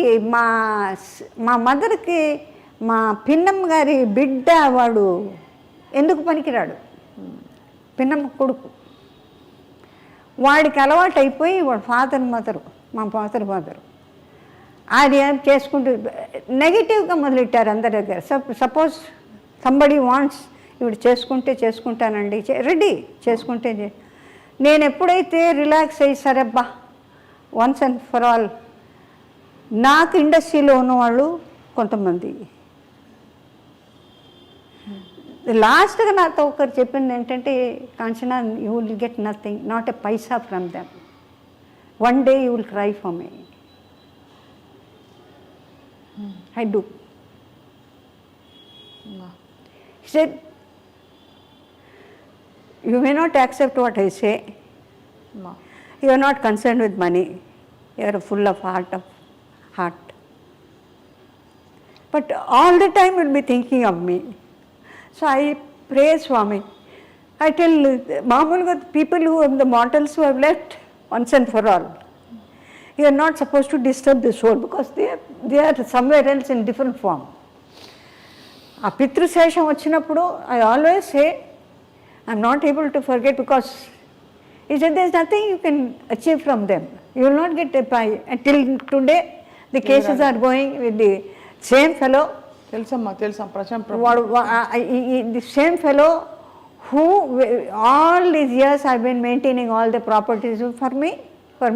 మా మదర్కి మా పిన్నమ్మ గారి బిడ్డ వాడు ఎందుకు పనికిరాడు, పిన్నమ్మ కొడుకు, వాడికి అలవాటు అయిపోయి వాడు ఫాదర్ మదరు, మా ఫాదర్ అది చేసుకుంటూ నెగిటివ్గా మొదలెట్టారు అందరి దగ్గర. సపోజ్ సంబడి వాంట్స్, ఇప్పుడు చేసుకుంటానండి, రెడీ చేసుకుంటే. నేను ఎప్పుడైతే రిలాక్స్ అయ్యి సరేబ్బా వన్స్ అండ్ ఫర్ ఆల్, నాకు ఇండస్ట్రీలో ఉన్నవాళ్ళు కొంతమంది లాస్ట్గా నాతో ఒకరు చెప్పింది ఏంటంటే, Kanchana, you will get nothing, not a paisa from them, one day you will cry for me. I do. Said, you may not accept what I say. No. You are not concerned with money. You are full of heart. But all the time you will be thinking of me. So I pray, Swami. I tell Mahila, people who have the mortals who have left once and for all, you are not supposed to disturb the soul because they are somewhere else in different form. ఆ పితృశేషం వచ్చినప్పుడు I always say, I'm not able to forget because he said there's nothing you can achieve from them. You will not get a pie. Until today, the cases are going with the same fellow. The same fellow who all these years I've been maintaining all the properties for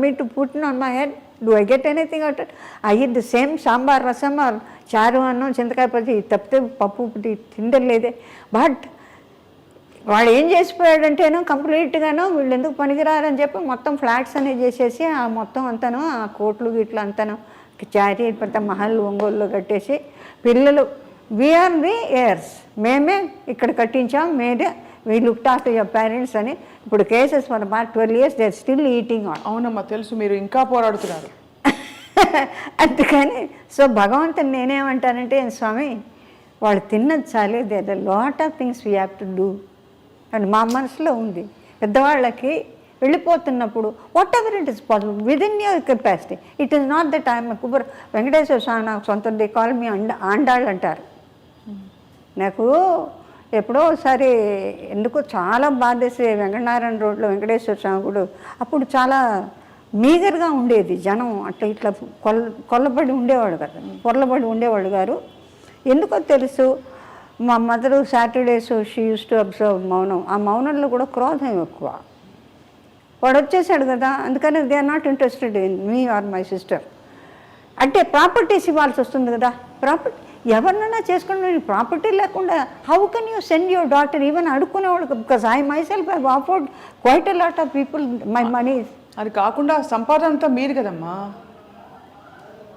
me to put on my head. Do I get anything out of it? I eat the same sambar, rasam or charu annam, chintakai pati, tapte pappu pati, tindalede. But వాడు ఏం చేసిపోయాడంటేనో కంప్లీట్గానో వీళ్ళు ఎందుకు పనికిరారని చెప్పి మొత్తం flats అనేవి చేసేసి ఆ మొత్తం అంతాను ఆ కోట్లు గిట్లు అంతాను చారీ పెద్ద మహల్ ఒంగోలులో కట్టేసి పిల్లలు వీఆర్ ది ఎయిర్స్, మేమే ఇక్కడ కట్టించాం, మేమే we looked after your parents అని. ఇప్పుడు cases for about 12 years they are still eating on. అవునమ్మా తెలుసు, మీరు ఇంకా పోరాడుతున్నారు. అందుకని సో భగవంతుని నేనేమంటానంటే, స్వామి వాళ్ళు తిన్నది చాలే, there are lot of things we have to do అని మా మనసులో ఉంది. పెద్దవాళ్ళకి వెళ్ళిపోతున్నప్పుడు whatever it is possible within your capacity. It is not that I'm Kuber Venkateswara Swamy నాకు సొంత దే కాల్ మీ ఆండాళ్ళు అంటారు. నాకు ఎప్పుడో ఒకసారి ఎందుకో చాలా బాధేసి వెంకటనారాయణ రోడ్లో వెంకటేశ్వర స్వామి గుడి అప్పుడు చాలా మీగర్గా ఉండేది జనం, అట్లా ఇట్లా కొల్లబడి ఉండేవాడు కదా, పొరలబడి ఉండేవాడు గారు. ఎందుకో తెలుసు మా mother Saturdays she use to observe మౌనం. ఆ మౌనంలో కూడా క్రోధం ఎక్కువ. వాడు వచ్చేసాడు కదా, అందుకని they are not interested in me or my sister. అంటే ప్రాపర్టీస్ ఇవ్వాల్సి వస్తుంది కదా, ప్రాపర్టీ ఎవరినైనా చేసుకుని ప్రాపర్టీ లేకుండా how can you send your daughter even అడుక్కునేవాడు. Because I myself I afford quite a lot of people my money. అది కాకుండా సంపాదన అంతా మీరు కదమ్మా,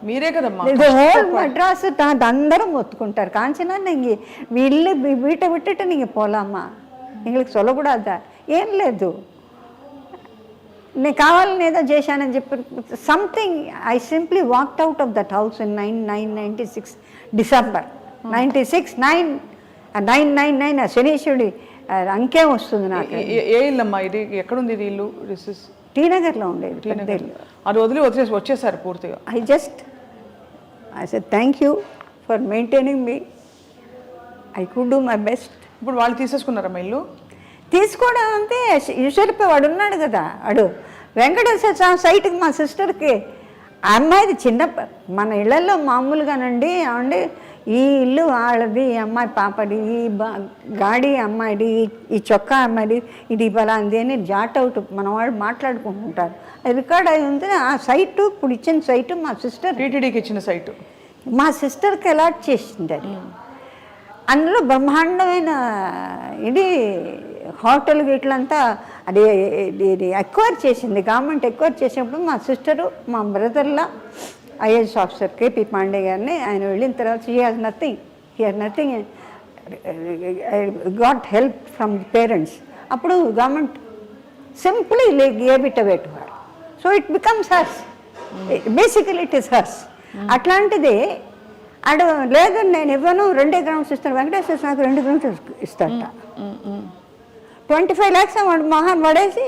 మీరే కదమ్మా. హోల్ మద్రాసు అందరం ఒత్తుకుంటారు. కాంచనా நீங்க వీళ్ళు వీట విట్టుட்டு நீங்க పోలామా, எங்களுக்கு சொல்லக்கூடாதா, ఏం లేదు, నేను కావాలని ఏదో చేశానని చెప్పి something. I simply walked out of that house in 1996 December 96 999 శనీశ్వరుడి అంకే వస్తుంది నాకు. ఏ ఇల్లమ్మా ఇది? ఎక్కడుంది ఇది ఇల్లు? టీ నగర్లో ఉండేది. అది వచ్చేసారు పూర్తిగా. I said thank you for maintaining me. I could do my best. ఇప్పుడు వాళ్ళు తీసేసుకున్నారమ్మా ఇల్లు? తీసుకోవడం అంటే యూశ్వరిపై వాడు ఉన్నాడు కదా, వాడు వెంకటేశ్వర స్వామి సైట్కి మా సిస్టర్కి ఆ అమ్మాయిది చిన్న మన ఇళ్లలో మామూలుగానండి ఏమండి ఈ ఇల్లు వాళ్ళది, ఈ అమ్మాయి పాపది, ఈ గాడి అమ్మాయిది, ఈ చొక్కా అమ్మాయిది, ఇది బలాంది అని జాట్ అవుట్ మన వాళ్ళు మాట్లాడుకుంటుంటారు. అది రికార్డ్ అయి ఉంది. ఆ సైటు ఇప్పుడు ఇచ్చిన సైటు మా సిస్టర్ టీటీడీకి ఇచ్చిన సైటు మా సిస్టర్కి అలాట్ చేసింది అది. అందులో బ్రహ్మాండమైన ఇది హోటల్ ఇట్లంతా అది ఎక్వైర్ చేసింది, గవర్నమెంట్ ఎక్వైర్ చేసినప్పుడు మా సిస్టరు మా బ్రదర్లా ఐఏఎస్ ఆఫీసర్ కేపీ పాండే గారిని ఆయన వెళ్ళిన తర్వాత he has nothing got help from the parents. అప్పుడు government simply gave it away to her. So it becomes hers, basically it is hers. అట్లాంటిది అడు లేదు నేను ఇవ్వను, 2 గ్రౌండ్స్ ఇస్తాను, వెంకటేశ్వర నాకు 2 గ్రౌండ్స్ ఇస్తాడట. 25 lakhs వాడు మహాన్ పడేసి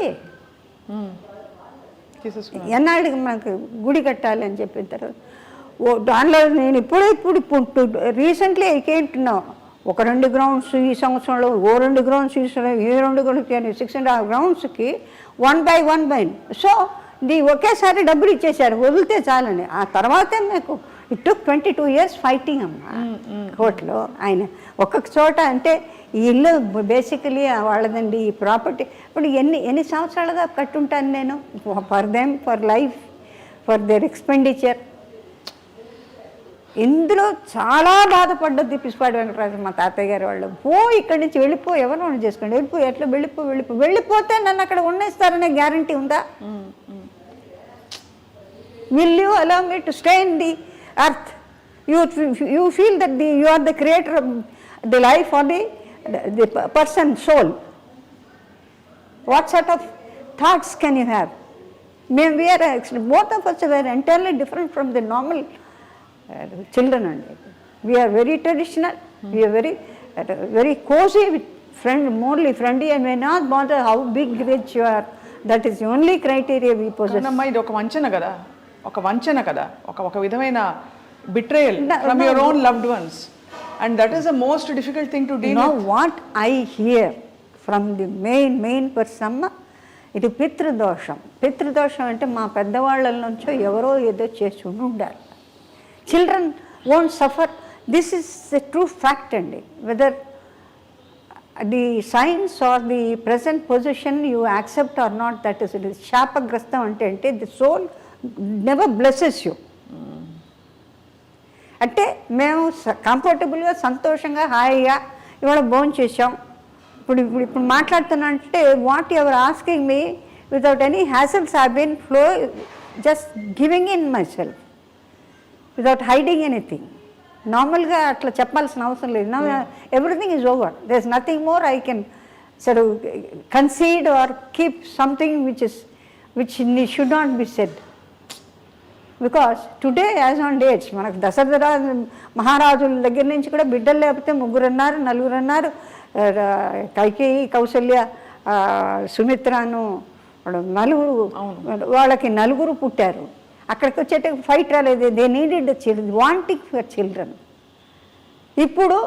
ఎన్నాళ్ళకి మనకు గుడి కట్టాలి అని చెప్పిన తర్వాత దానిలో నేను ఇప్పుడు రీసెంట్లీ ఐకేంటున్నావు ఒక 2 గ్రౌండ్స్ ఈ సంవత్సరంలో, 2 గ్రౌండ్స్ ఈ 2 గ్రౌండ్స్ 6.5 గ్రౌండ్స్కి 1 by 1. సో ఒకేసారి డబ్బులు ఇచ్చేసారు, వదిలితే చాలని. ఆ తర్వాతే నాకు ఇట్ టుక్ 22 years ఫైటింగ్ అమ్మా కోర్టులో. ఆయన ఒక్కొక్క చోట అంటే ఈ ఇల్లు బేసికలీ వాళ్ళదండి, ఈ ప్రాపర్టీ ఇప్పుడు ఎన్ని సంవత్సరాలుగా కట్టుంటాను నేను, for them, for life, for their expenditure. ఇందులో చాలా బాధపడ్డది పిసిపాటి వెంకటరాజు మా తాతయ్య గారు వాళ్ళు. ఇక్కడి నుంచి వెళ్ళిపో, ఎవరు చేసుకోండి, ఎట్లా వెళ్ళిపోతే నన్ను అక్కడ ఉండేస్తారనే గ్యారంటీ ఉందా? Will you allow me to stay in the earth? You feel that you are the creator of the life or the person soul. What sort of thoughts can you have? We are both of us were entirely different from the normal children. We are very traditional. We are very cozy with morely friendly, and we not bother how big rich you are. That is the only criteria we possess. ఇది ఒక వంచన కదా, ఒక విధమైన betrayal from your own loved ones, and that is the most difficult thing to deal with. What I here from the main person, ఇది పితృదోషం అంటే మా పెద్దవాళ్ళ నుంచో ఎవరో ఏదో చేసి ఉండాలి. Children won't suffer. This is the true fact అండి. Whether the science are the present position you accept or not, that is it is శాపగ్రస్తం. అంటే the soul never blesses you. అంటే మేము కంఫర్టబుల్గా, సంతోషంగా, హాయిగా ఇవాళ భోజనం చేసాం, ఇప్పుడు మాట్లాడుతున్నా అంటే whatever asking me without any hassles have been flow, just giving in my self without hiding anything. నార్మల్గా అట్లా చెప్పాల్సిన అవసరం లేదు. నా everything is over, there is nothing more I can sir concede or keep something which should not be said. Because today as on dates మనకు దశరథ మహారాజుల దగ్గర నుంచి కూడా బిడ్డలు లేకపోతే 3 అన్నారు, 4 అన్నారు. కైకేయి, కౌసల్య, సుమిత్రను 4, వాళ్ళకి 4 పుట్టారు. అక్కడికి వచ్చేట ఫైట్ రాలేదు. They needed children, wanting for children. ఇప్పుడు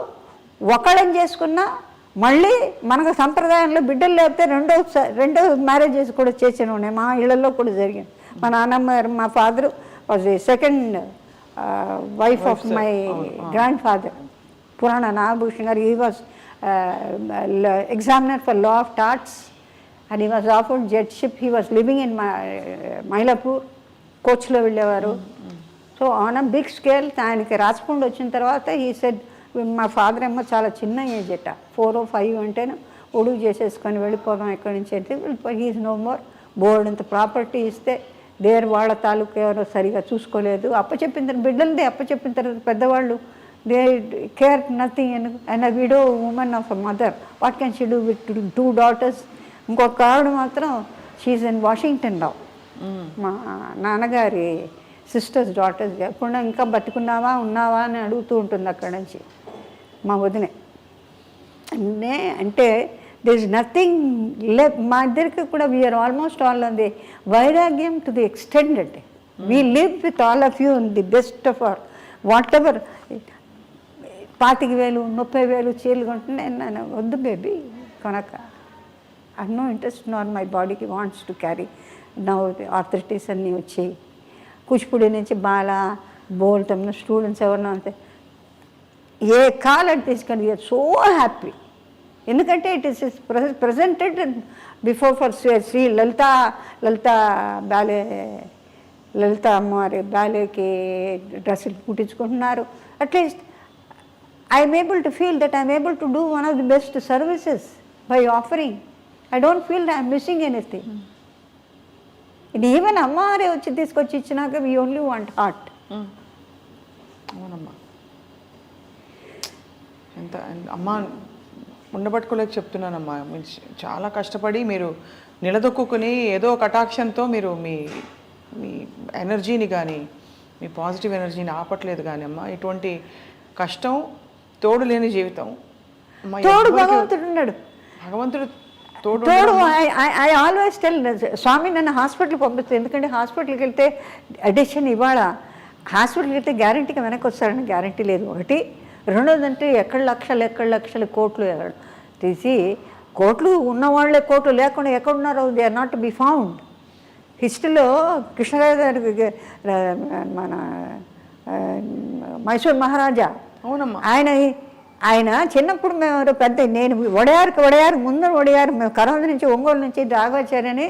ఒకళ్ళని చేసుకున్నా మళ్ళీ మనకు సంప్రదాయంలో బిడ్డలు లేకపోతే రెండో మ్యారేజెస్ కూడా చేసిన ఉన్నాయి. మా ఇళ్లలో కూడా జరిగింది. మా నాన్నమ్మ గారు, మా father was the second wife of my grandfather, Purana Nagabhushan. He was examiner for law of torts, and he was offered judgeship. He was living in Mahila, coach lo vellevaru. So on a big scale, ఆయనకి రాజకుండ వచ్చిన తర్వాత he said, మా father ఏమో చాలా చిన్న age అట, 4 or 5 అంటేనే ఒడుగు చేసేసుకొని వెళ్ళిపోదాం ఎక్కడి నుంచి అంటే వెళ్ళిపోయి. He's no more. బోర్డు అంత ప్రాపర్టీ ఇస్తే వాళ్ళ తాలూకు ఎవరో సరిగా చూసుకోలేదు, అప్పచెప్పిన బిడ్డలదే అప్పచెప్పిన తర్వాత పెద్దవాళ్ళు they care nothing. And widow women of a mother, what can she do with 2 daughters? ఇంకొక ఆవిడ మాత్రం షీఈస్ ఇన్ వాషింగ్టన్ నౌ, మా నాన్నగారి సిస్టర్స్ డాటర్స్. ఎప్పుడు ఇంకా బతుకున్నావా ఉన్నావా అని అడుగుతూ ఉంటుంది అక్కడ నుంచి మా వదినే. అంటే there is nothing left. మా ఇద్దరికి కూడా we are almost all on the వైరాగ్యం to the extended. We live with all of you in the best of our whatever. 25,000 30,000 చీరలు కొంటున్నా నేను వద్దు baby కొనక. I have no interest nor my body wants to carry. Now the arthritis అన్నీ వచ్చి కూచిపూడి నుంచి బాగా బోల్తమ్మ students ఎవరన్నా అంతే ఏ కాలం తీసుకొని సో హ్యాపీ. ఎందుకంటే it is presented before for Shri Lalita బ్యాలే లలిత అమ్మవారి బాలేకి డ్రెస్సులు కుట్టించుకుంటున్నారు. At least I'm able to feel that I'm able to do one of the best services by offering. I don't feel that I'm missing anything. ఇది even అమ్మవారే వచ్చి తీసుకొచ్చి ఇచ్చినాక వీ ఓన్లీ వాంట్ హార్ట్. అవునమ్మా, ఎంత అమ్మ ఉండబట్టుకోలేక చెప్తున్నానమ్మా. మీరు చాలా కష్టపడి మీరు నిలదొక్కుని ఏదో కటాక్షంతో మీరు మీ మీ ఎనర్జీని కానీ మీ పాజిటివ్ ఎనర్జీని ఆపట్లేదు కానీ అమ్మ. ఇటువంటి కష్టం తోడు లేని జీవితం. తోడు భగవంతుడు ఉన్నాడు. భగవంతుడు తోడు. ఐ ఆల్వేస్ టెల్ స్వామి నన్ను హాస్పిటల్కి పంపిస్తుంది. ఎందుకంటే హాస్పిటల్కి వెళ్తే అడిషన్ ఇవాళ హాస్పిటల్కి వెళ్తే గ్యారంటీగా వెనక్కి వస్తారని గ్యారంటీ లేదు. ఒకటి. రెండోదంటే ఎక్కడ లక్షలు కోట్లు తీసి కోట్లు ఉన్నవాళ్లే కోట్లు లేకుండా ఎక్కడున్నారో they are not to be found. హిస్టరీలో కృష్ణరాజు గారి మన మైసూర్ మహారాజా, అవునమ్మా, ఆయన చిన్నప్పుడు మేము పెద్ద నేను వడయారు ముందర వడయారు మేము కరోనా నుంచి ఒంగోలు నుంచి రాఘవాచార్యని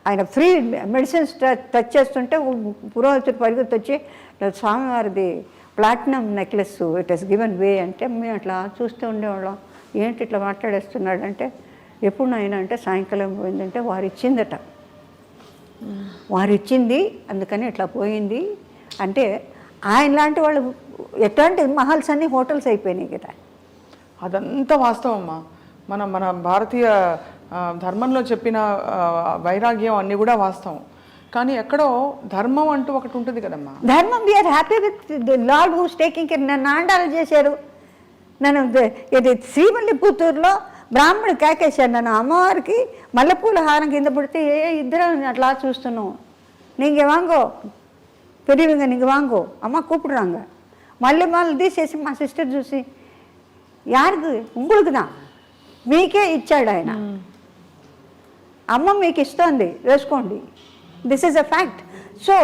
ఆయన ఫ్రీ మెడిసిన్స్ టచ్ చేస్తుంటే పురోహితుడు పరిగెత్తి వచ్చి స్వామివారిది platinum necklace it has given way అంటే మేము అట్లా చూస్తూ ఉండేవాళ్ళం. ఏంటి ఇట్లా మాట్లాడేస్తున్నాడంటే ఎప్పుడు నాయన అంటే సాయంకాలం పోయిందంటే వారు ఇచ్చిందట. వారు ఇచ్చింది అందుకని ఇట్లా పోయింది అంటే ఆయన లాంటి వాళ్ళు ఎట్లాంటి మహల్స్ అన్నీ హోటల్స్ అయిపోయినాయి కదా. అదంతా వాస్తవం అమ్మా. మన భారతీయ ధర్మంలో చెప్పిన వైరాగ్యం అన్నీ కూడా వాస్తవం. కానీ ఎక్కడో ధర్మం అంటూ ఒకటి ఉంటుంది కదమ్మా. ధర్మం we're happy with the lord who's taking care. నన్ను ఆండాలు చేశారు. నన్ను ఇది శ్రీవల్లిపుత్తూరులో బ్రాహ్మణుడు కేకేశాడు. నన్ను అమ్మవారికి మల్లెపూల హారం కింద పడితే ఇద్దరం అట్లా చూస్తున్నాం. நீங்கள் வாங்கோ பெரியவங்க, நீங்கள் வாங்கோ అమ్మ కూపుడురాంగ. మళ్ళీ తీసేసి మా సిస్టర్ చూసి యారికి உங்களுக்கு தான் మీకే ఇచ్చాడు ఆయన. అమ్మ మీకు ఇస్తోంది వేసుకోండి. This is a fact. So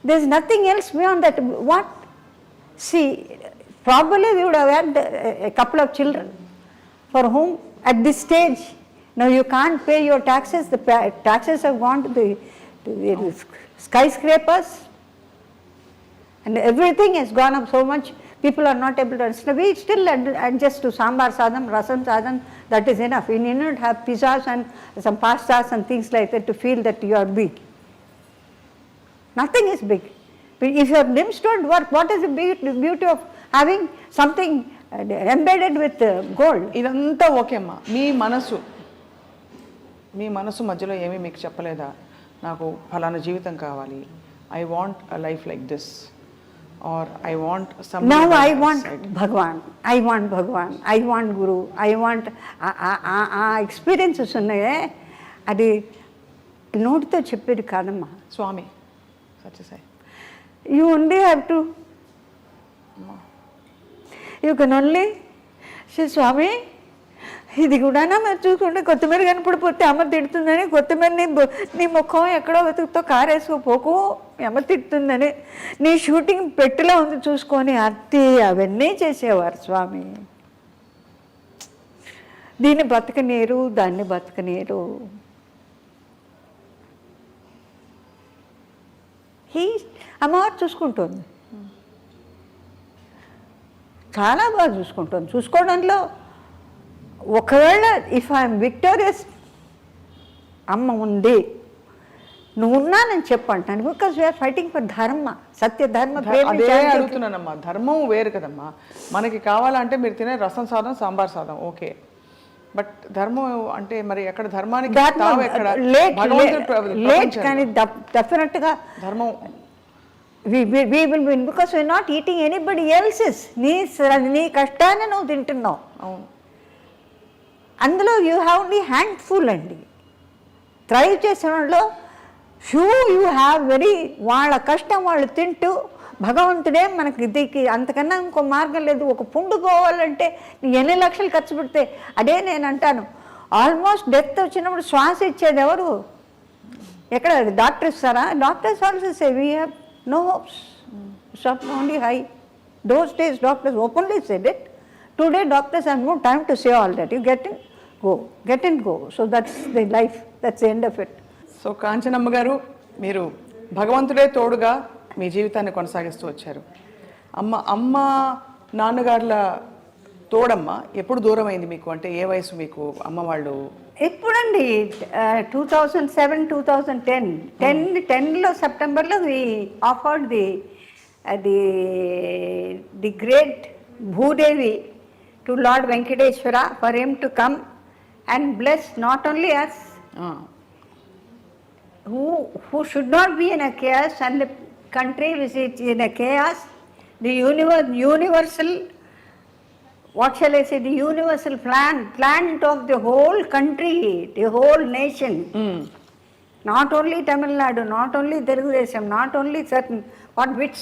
this is nothing else beyond that. What see probably we would have had a couple of children for whom at this stage now you can't pay your taxes. The taxes have gone to the skyscrapers and everything has gone up so much. People are not able to understand. We still adjust to sambar sadam, rasam sadam. That is enough. You need not have pizzas and some pastas and things like that to feel that you are big. Nothing is big. If your limbs don't work, what is the beauty of having something embedded with gold? ఇదంతా okay అమ్మా. మీ మనసు మధ్యలో ఏమీ మీకు చెప్పలేదా? నాకు ఫలానా జీవితం కావాలి, I want a life like this, or I want some. Now I want Bhagwan, I want Bhagwan, I want guru, I want ఆ ఎక్స్పీరియన్సెస్ ఉన్నాయే. అది నోటితో చెప్పేది కాదమ్మా. స్వామి Sathya Sai, you only have to, you can only say స్వామి ఇది కూడా మీరు చూసుకుంటే కొత్తిమీర కనపడిపోతే అమ్మ తిడుతుందని, కొత్తిమీరని నీ ముఖం ఎక్కడో వెతుకుతో కారేసుకోపోకు అమ్మ తిడుతుందని, నీ షూటింగ్ పెట్టెలో ఉంది చూసుకొని అత్తి అవన్నీ చేసేవారు స్వామి. దీన్ని బతకనీరు, దాన్ని బతకనీరు. అమ్మవారు చూసుకుంటుంది, చాలా బాగా చూసుకుంటుంది. చూసుకోవడంలో ఒకవేళ ఇఫ్ ఐఎమ్ విక్టోరియస్ అమ్మ ఉంది, నువ్వు ఉన్నానని చెప్పంటాను. బికాస్ వీఆర్ ఫైటింగ్ ఫర్ ధర్మ, సత్య ధర్మ. అదే అడుగుతున్నానమ్మా. ధర్మం వేరు కదమ్మా. మనకి కావాలంటే మీరు తినే రసం సాదం, సాంబార్ సాదం ఓకే, బట్ ధర్మం అంటే మరి ఎక్కడ ధర్మానికి లేట్ కానీ డెఫినెట్గా ధర్మం we will win because we are not eating anybody else's. నీ కష్టాన్ని నువ్వు తింటున్నావు. అందులో యూ హ్యావ్ ఓన్లీ హ్యాండ్ఫుల్ అండి. థ్రైవ్ చేసే వాళ్ళు ఫ్యూ యూ హ్యావ్ వెరీ, వాళ్ళ కష్టం వాళ్ళు తింటూ భగవంతుడే మనకి దీనికి అంతకన్నా ఇంకో మార్గం లేదు. ఒక పుండు పోవాలంటే ఎన్ని లక్షలు ఖర్చు పెడితే, అదే నేను అంటాను, ఆల్మోస్ట్ డెత్ వచ్చినప్పుడు శ్వాస ఇచ్చేది ఎవరు? ఎక్కడ డాక్టర్ ఇస్తారా? Doctors also say we have no hopes. Stop only high. Those days doctors openly said it. Today doctors have no time to say all that. You get in, go. So that's the life. That's the end of it. So Kanchanamma గారు, మీరు భగవంతుడే తోడుగా మీ జీవితాన్ని కొనసాగిస్తూ వచ్చారు. అమ్మ నాన్నగారుల తోడమ్మ ఎప్పుడు దూరం అయింది మీకు? అంటే ఏ వయసు మీకు అమ్మ వాళ్ళు? ఎప్పుడండి 2007 2010లో సెప్టెంబర్లో we offered the great Bhudevi to lord Venkateswara for him to come and bless not only us who should not be in a chaos and the country which is in a chaos, the universal, what shall I say, the universal plant of the whole country, the whole nation. Not only Tamil Nadu, not only Telugu Desam, not only certain, which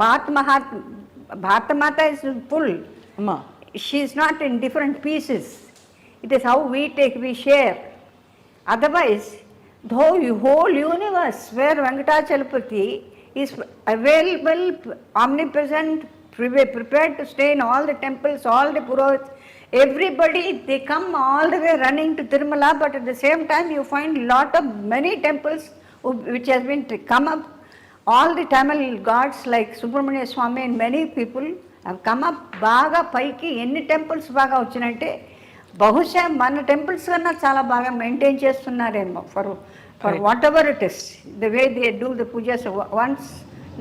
Bharata Mata is full. She is not in different pieces. It is how we share. Otherwise, the whole universe where Venkatachalapati is available, omnipresent, prepared to stay in all the temples, all the purohits, everybody, they come all the way running to Tirumala, but at the same time you find many temples which has been come up. All the Tamil gods like Subramanya Swami and many people have come up. బాగా పైకి ఎన్ని temples బాగా వచ్చినంటే బహుశా మన temples కన్నా చాలా బాగా maintain చేస్తున్నారేమో for whatever it is the way they do the pujas once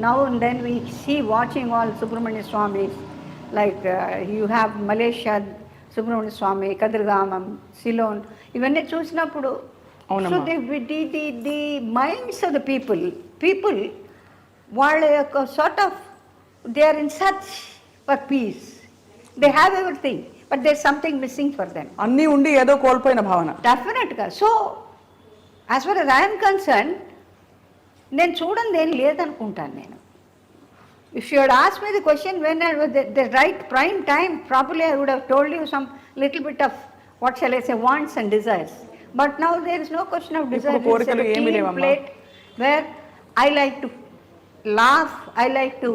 now and then we see watching all Subrahmanya Swamy like you have Malaysia Subrahmanya Swamy, Kadirgamam, Ceylon, ఇవన్నీ చూసినప్పుడు so the minds of the people వాళ్ళ యొక్క sort of they are in search for peace. They have everything but there something missing for them. అన్నీ ఉండి ఏదో కోల్పోయిన భావన డెఫినెట్గా. So as for as I am concerned, నేను చూడండి ఏం లేదనుకుంటాను నేను. If you had asked me the question when I was the right prime time, probably I would have told you some little bit of, what shall I say, wants and desires. But now there is no question of desire. It's a clean plate where I like to laugh, I like to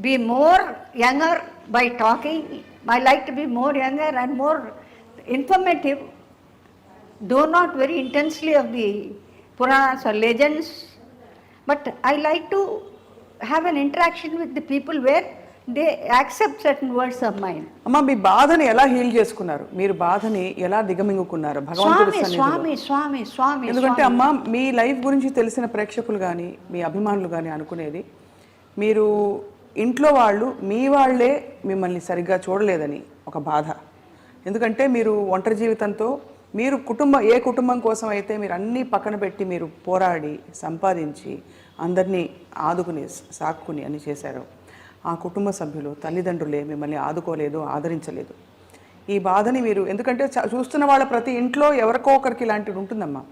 be more younger by talking, I like to be more younger and more informative, though not very intensely of the Puranas or legends, but I like to have an interaction with the people where they accept certain words of mine. అమ్మ, మీ బాధని ఎలా heal చేసుకున్నారు? మీరు బాధని ఎలా దిగమింగుకున్నారు భగవంతుడి సన్నిధిలో? స్వామి. ఎందుకంటే అమ్మ, మీ లైఫ్ గురించి తెలిసిన ప్రేక్షకులు కానీ మీ అభిమానులు కానీ అనుకునేది మీరు ఇంట్లో వాళ్ళు మీ వాళ్ళే మిమ్మల్ని సరిగ్గా చూడలేదని ఒక బాధ. ఎందుకంటే మీరు ఒంటరి జీవితంతో మీరు ఏ కుటుంబం కోసం అయితే మీరు అన్నీ పక్కన పెట్టి మీరు పోరాడి సంపాదించి అందరినీ ఆదుకుని సాక్కుని అని చేశారు, ఆ కుటుంబ సభ్యులు తల్లిదండ్రులే మిమ్మల్ని ఆదుకోలేదు, ఆదరించలేదు. ఈ బాధని మీరు, ఎందుకంటే చూస్తున్న వాళ్ళ ప్రతి ఇంట్లో ఎవరికో ఒకరికి ఇలాంటిది ఉంటుందమ్మా,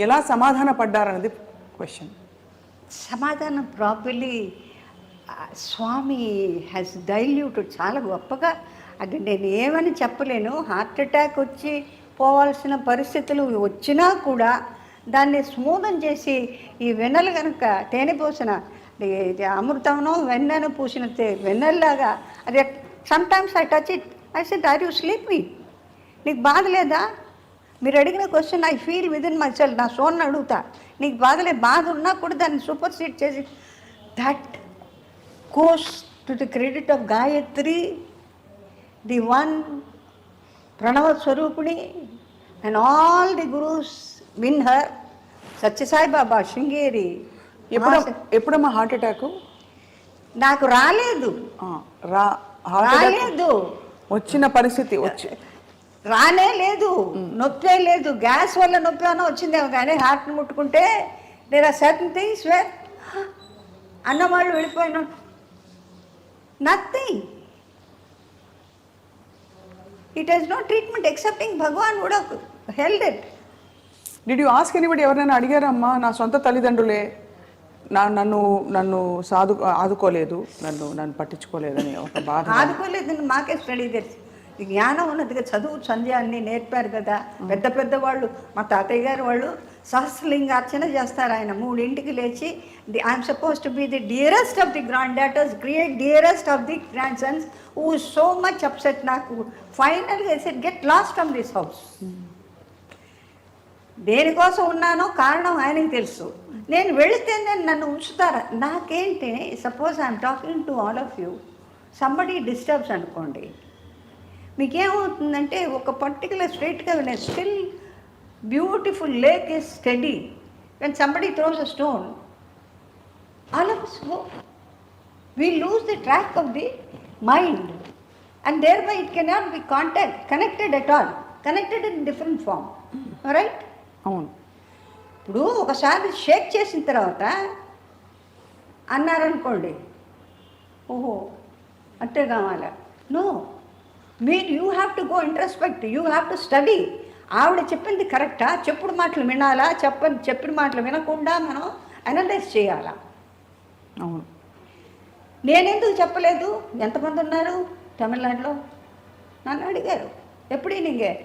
ఎలా సమాధాన పడ్డారన్నది క్వశ్చన్. సమాధానం ప్రాపర్లీ స్వామి హ్యాస్ డైల్యూటెడ్ చాలా గొప్పగా. అది నేను ఏమని చెప్పలేను. హార్ట్ అటాక్ వచ్చి పోవాల్సిన పరిస్థితులు వచ్చినా కూడా దాన్ని స్మూదం చేసి ఈ వెన్నెలు కనుక తేనె పోసిన అమృతంలో వెన్నెను పూసిన వెన్నెల్లాగా అది sometimes I touch it, I said are you sleeping, నీకు బాధ లేదా? మీరు అడిగిన question I feel with in my self, నా సోన్ని అడుగుతా, నీకు బాధ ఉన్నా కూడా దాన్ని సూపర్ సీడ్ చేసి that goes to the credit of Gayatri, the one Pranava Swarupini, and all the gurus in her, Satya Sai Baba, Shringeri. ఎప్పుడమ్మా హార్ట్ అటాక్? నాకు రాలేదు. వచ్చిన పరిస్థితి రానే లేదు, నొప్పే లేదు. గ్యాస్ వల్ల నొప్పి అన్న వచ్చిందేమో కానీ హార్ట్ని ముట్టుకుంటే there are certain things where అన్నవాళ్ళు వెళ్ళిపోయిన nothing. It has no treatment excepting Bhagwan would have held it. Did you ask anybody? ఎవరైనా అడిగారమ్మా? నా సొంత తల్లిదండ్రులే నన్ను ఆదుకోలేదు, నన్ను పట్టించుకోలేదని ఒక బాధ. ఆదుకోలేదని మాకే స్టడీ తెలుసు. జ్ఞానం ఉన్నదిగా, చదువు సంధ్య అన్నీ నేర్పారు కదా పెద్దవాళ్ళు. మా తాతయ్య గారు వాళ్ళు సహస్రలింగార్చన చేస్తారు. ఆయన 3 లేచి I'm suppose to be the dearest of the grand daughters, create dearest of the grand Sons who so much upset. నాకు ఫైనల్గా said get lost from this house. దేనికోసం ఉన్నానో కారణం ఆయనకి తెలుసు. నేను వెళితే నన్ను ఉంచుతారా? నాకేంటి, suppose I'm talking to all of you, somebody disturbs అనుకోండి, మీకేమవుతుందంటే ఒక పర్టికులర్ స్ట్రైట్గా still beautiful lake is study. When somebody throws a stone, all of us go. We lose the track of the mind, and thereby it cannot be connected at all, connected in different form. Right? అవును. ఇప్పుడు ఒకసారి షేక్ చేసిన తర్వాత అన్నారనుకోండి, ఓహో అంటే కావాలా? No, you have to go introspect, you have to study. ఆవిడ చెప్పింది కరెక్టా, చెప్పుడు మాటలు వినాలా, చెప్పిన మాటలు వినకుండా మనం అనలైజ్ చేయాలా? అవును. నేనెందుకు చెప్పలేదు? ఎంతమంది ఉన్నారు తమిళనాడులో? నన్ను అడిగారు, ఎప్పుడు நீங்கள்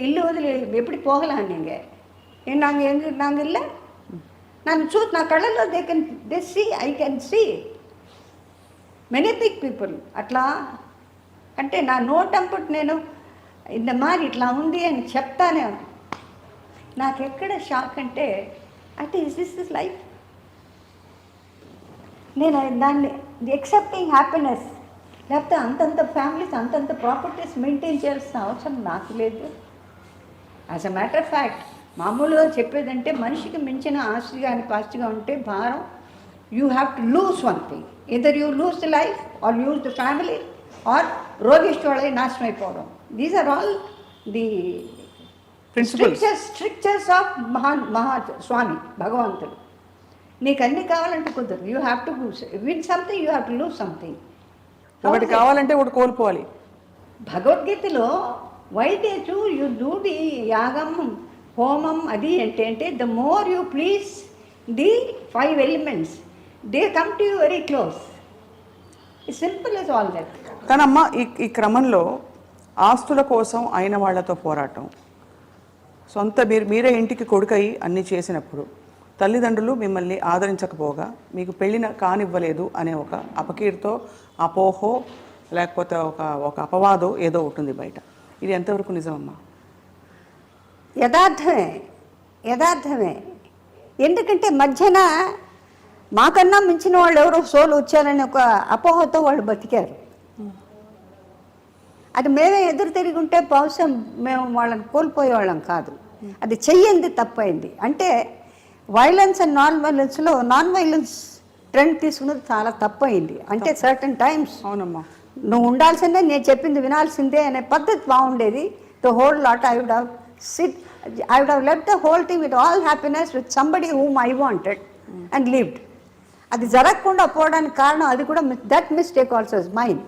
ఇల్లు వదిలి ఎప్పుడు పోగలా நீங்கள் நாங்கள் இல்லை, నన్ను నా కళ్ళలో they see, I can see many big people. అట్లా అంటే నా నోటంపటి నేను ఇంత మారి ఇట్లా ఉంది అని చెప్తానే. నాకెక్కడ షాక్ అంటే ఇస్ దిస్ లైఫ్? నేను దాన్ని ఎక్సెప్టింగ్ హ్యాపీనెస్, లేకపోతే అంతంత ఫ్యామిలీస్ అంతంత ప్రాపర్టీస్ మెయింటైన్ చేయాల్సిన అవసరం నాకు లేదు. As a matter of fact, మామూలుగా చెప్పేదంటే మనిషికి మించిన ఆస్తి కానీ పాస్తిగా ఉంటే భారం. You have to lose one thing, either you lose the life or lose the family or రోగిష్టి నాశనం అయిపోవడం. These are all the strictures of Maha Swamy భగవంతుడు. నీకు అన్నీ కావాలంటే కుదరదు. You have to win something, you have to lose something. ఒకటి కావాలంటే ఒకటి కోల్పోవాలి. భగవద్గీతలో వైదేజు యూ డూ ది యాగం హోమం అది అంటే the more you please the 5 elements, they come to you very close. Simple as all that. కానీ అమ్మ, ఈ క్రమంలో ఆస్తుల కోసం అయిన వాళ్ళతో పోరాటం, మీరే ఇంటికి కొడుకై అన్నీ చేసినప్పుడు తల్లిదండ్రులు మిమ్మల్ని ఆదరించకపోగా మీకు పెళ్ళిన కానివ్వలేదు అనే ఒక అపకీర్తో, అపోహో, లేకపోతే ఒక అపవాదో ఏదో ఉంటుంది బయట. ఇది ఎంతవరకు నిజమమ్మా? యథార్థమే. ఎందుకంటే మధ్యన మాకన్నా మించిన వాళ్ళు ఎవరో సోలు వచ్చారని ఒక అపోహతో వాళ్ళు బతికారు. అది మేమే ఎదురు తిరిగి ఉంటే బహుశా మేము వాళ్ళని కోల్పోయేవాళ్ళం కాదు. అది చెయ్యింది తప్పైంది. అంటే violence and non violence trend తీసుకున్నది చాలా తప్పైంది. అంటే సర్టన్ టైమ్స్ అవునమ్మా, నువ్వు ఉండాల్సిందే, నేను చెప్పింది వినాల్సిందే అనే పద్ధతి బాగుండేది. The whole lot I would have left the whole thing with all happiness with somebody whom I wanted and lived. అది జరగకుండా పోవడానికి కారణం అది కూడా, that mistake also is mine.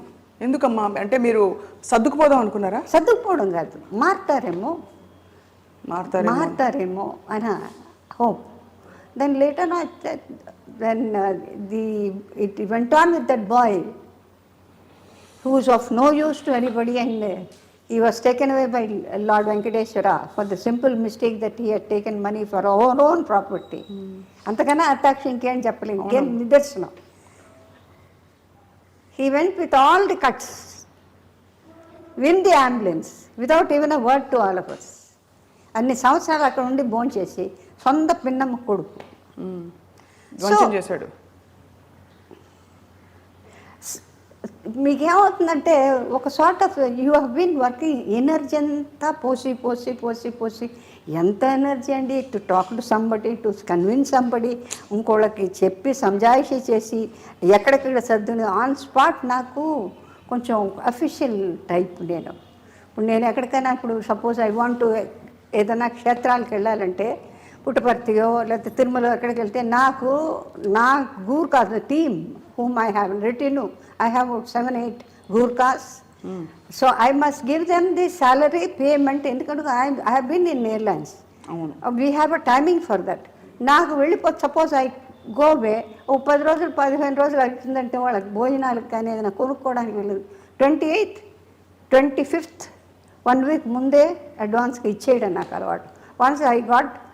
ఎందుకమ్మా? అంటే మీరు సర్దుకుపోదాం అనుకున్నారా? సర్దుకుపోవడం కాదు, మారుతారేమో అని hope. Then later on, then it went on with that boy who was of no use to anybody, and he was taken away by Lord Venkateshwara for the simple mistake that he had taken money for our own property. అంతకన్నా అటాక్షన్ ఇంకేం చెప్పలేము, ఇంకేం నిదర్శనం. He went with all the cuts, in the ambulance, without even a word to all of us. అన్ని సంవత్సరాలు అక్కడ ఉండి భోంచేసి సొంత పిన్నమ్మ కొడుకు చేశాడు. మీకేమవుతుందంటే ఒక sort of you have been working, energy అంతా పోసి ఎంత ఎనర్జీ అండి, to talk to somebody, to convince somebody, ఇంకోళ్ళకి చెప్పి సంజాయిషి చేసి ఎక్కడెక్కడ సర్దుని ఆన్ స్పాట్. నాకు కొంచెం అఫీషియల్ టైప్. ఇప్పుడు నేను ఎక్కడికైనా, ఇప్పుడు సపోజ్ ఐ వాంట్ టు ఏదైనా క్షేత్రాలకు వెళ్ళాలంటే పుట్టపర్తియో లేకపోతే తిరుమల ఎక్కడికి వెళ్తే నా Gurkhas team whom I have written, I have 7-8 Gurkhas. So I must give them the salary payment. ఎందుకంటే I have been in airlines, we have a timing for that. నాకు వెళ్ళిపోతే సపోజ్ ఐ గోవే, ఓ 10 రోజులు 15 రోజులు అవుతుందంటే వాళ్ళకి భోజనాలకు కానీ ఏదైనా కొనుక్కోవడానికి వెళ్ళదు. 28th 25th 1 week ముందే అడ్వాన్స్గా ఇచ్చేయడం నాకు అలవాటు. Once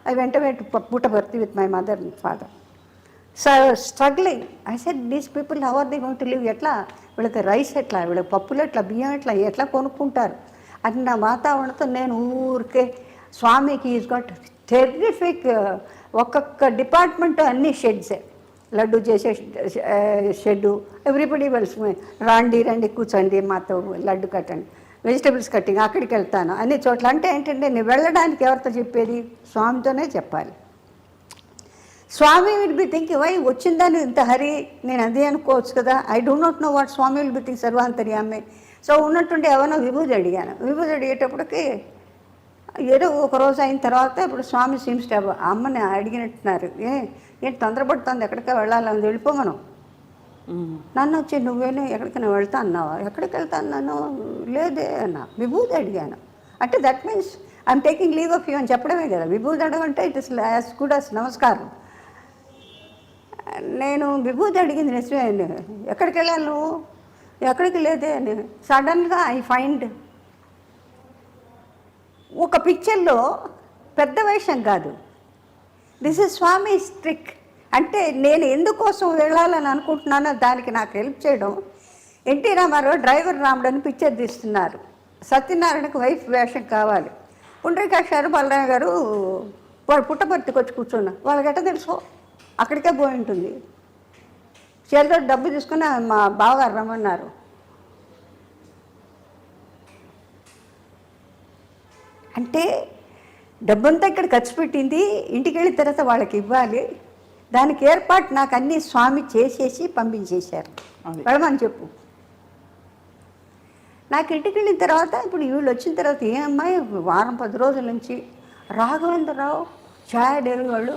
I went away to Puttaparthi with my mother and father. So I was struggling. I said, these people, how are they going to live? ఎట్లా వీళ్ళకి రైస్ ఎట్లా, వీళ్ళకి పప్పులు ఎట్లా, బియ్యం ఎట్లా కొనుక్కుంటారు? అది నా వాతావరణంతో నేను ఊరికే స్వామికి ఈజ్ గాట్ టెర్రిఫిక్. ఒక్కొక్క డిపార్ట్మెంట్ అన్ని షెడ్సే. లడ్డు చేసే షెడ్డు, ఎవ్రీబడి వెల్స్, రండి కూర్చోండి మాతో లడ్డు కట్టండి, వెజిటబుల్స్ కట్టింగ్ అక్కడికి వెళ్తాను అన్ని చోట్ల. అంటే ఏంటంటే నేను వెళ్ళడానికి ఎవరితో చెప్పేది? స్వామితోనే చెప్పాలి. Swami will be thinking why వచ్చిందని ఇంత హరి, నేను అదే అనుకోవచ్చు కదా. I do not know what Swami will be think, సర్వాంతర్యామి. సో ఉన్నట్టుండి ఎవరో విభూతి అడిగాను. విభూతి అడిగేటప్పటికి ఏదో ఒక రోజు అయిన తర్వాత ఇప్పుడు స్వామి సీమ్స్ టు అమ్మని అడిగినట్టున్నారు, ఏంటి తొందరపడుతుంది, ఎక్కడికి వెళ్ళాలని వెళ్ళిపోమను. నన్ను వచ్చి నువ్వేనా ఎక్కడికైనా వెళ్తా అన్నావా? ఎక్కడికి వెళ్తా అన్నాను, లేదే అన్నా. విభూతి అడిగాను అంటే that means I'm taking leave of you అని చెప్పడమే కదా. విభూతి అడగంటే it is as good as నమస్కారం. నేను విభూతి అడిగింది నిజమే అండి. ఎక్కడికి వెళ్ళాలి నువ్వు? ఎక్కడికి లేదే అని. సడన్గా ఐ ఫైండ్ ఒక పిక్చర్లో పెద్ద వేషం కాదు, దిస్ ఇస్ స్వామి ట్రిక్. అంటే నేను ఎందుకోసం వెళ్ళాలని అనుకుంటున్నానో దానికి నాకు హెల్ప్ చేయడం. ఎన్టీ రామారావు డ్రైవర్ రాముడని పిక్చర్ తీస్తున్నారు. సత్యనారాయణకు వైఫ్ వేషం కావాలి. పుండ్రీకాక్ష గారు బలరామ గారు వాడు పుట్టపర్తికి వచ్చి కూర్చున్నా. వాళ్ళకి ఎట్ట తెలుసు? అక్కడికే పోయి ఉంటుంది. చేతిలో డబ్బు తీసుకుని మా బావగారు రమ్మన్నారు. అంటే డబ్బంతా ఇక్కడ ఖర్చు పెట్టింది, ఇంటికి వెళ్ళిన తర్వాత వాళ్ళకి ఇవ్వాలి. దానికి ఏర్పాటు నాకు అన్నీ స్వామి చేసేసి పంపించేశారు. వెళ్ళమని చెప్పు. నాకు ఇంటికి వెళ్ళిన తర్వాత ఇప్పుడు వీళ్ళు వచ్చిన తర్వాత ఏ అమ్మాయి వారం 10 రోజుల నుంచి రాఘవేంద్రరావు ఛాయా డేవి వాళ్ళు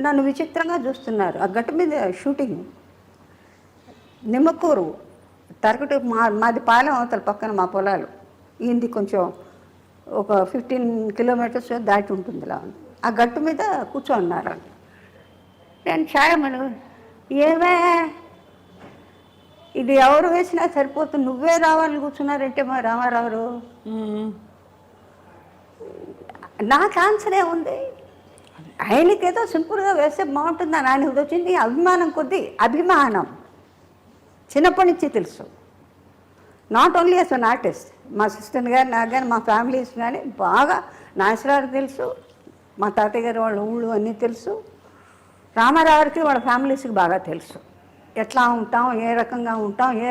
నన్ను విచిత్రంగా చూస్తున్నారు. ఆ గట్టు మీద షూటింగ్, నిమ్మకూరు తరగటి మాది పాలెం అవతల పక్కన మా పొలాలు. ఈయనది కొంచెం ఒక 15 కిలోమీటర్స్ దాటి ఉంటుంది. ఇలా ఆ గట్టు మీద కూర్చోన్నారు. నేను ఛాయమను, ఏమే ఇది ఎవరు వేసినా సరిపోతుంది, నువ్వే రావాలని కూర్చున్నారంటే మా రామారావు. నాకు ఆన్సరే ఉంది. ఆయనకేదో సింపుల్గా వేస్తే బాగుంటుందని ఆయన వచ్చింది. అభిమానం కొద్దీ, అభిమానం చిన్నప్పటి నుంచి తెలుసు. Not only as an artist, మా సిస్టర్ గారు, నాకు కానీ, మా ఫ్యామిలీస్ కానీ బాగా నాగేశ్వరరావు తెలుసు, మా తాతయ్య గారు వాళ్ళ ఊళ్ళు అన్నీ తెలుసు. రామారావుకి వాళ్ళ ఫ్యామిలీస్కి బాగా తెలుసు. ఎట్లా ఉంటాం, ఏ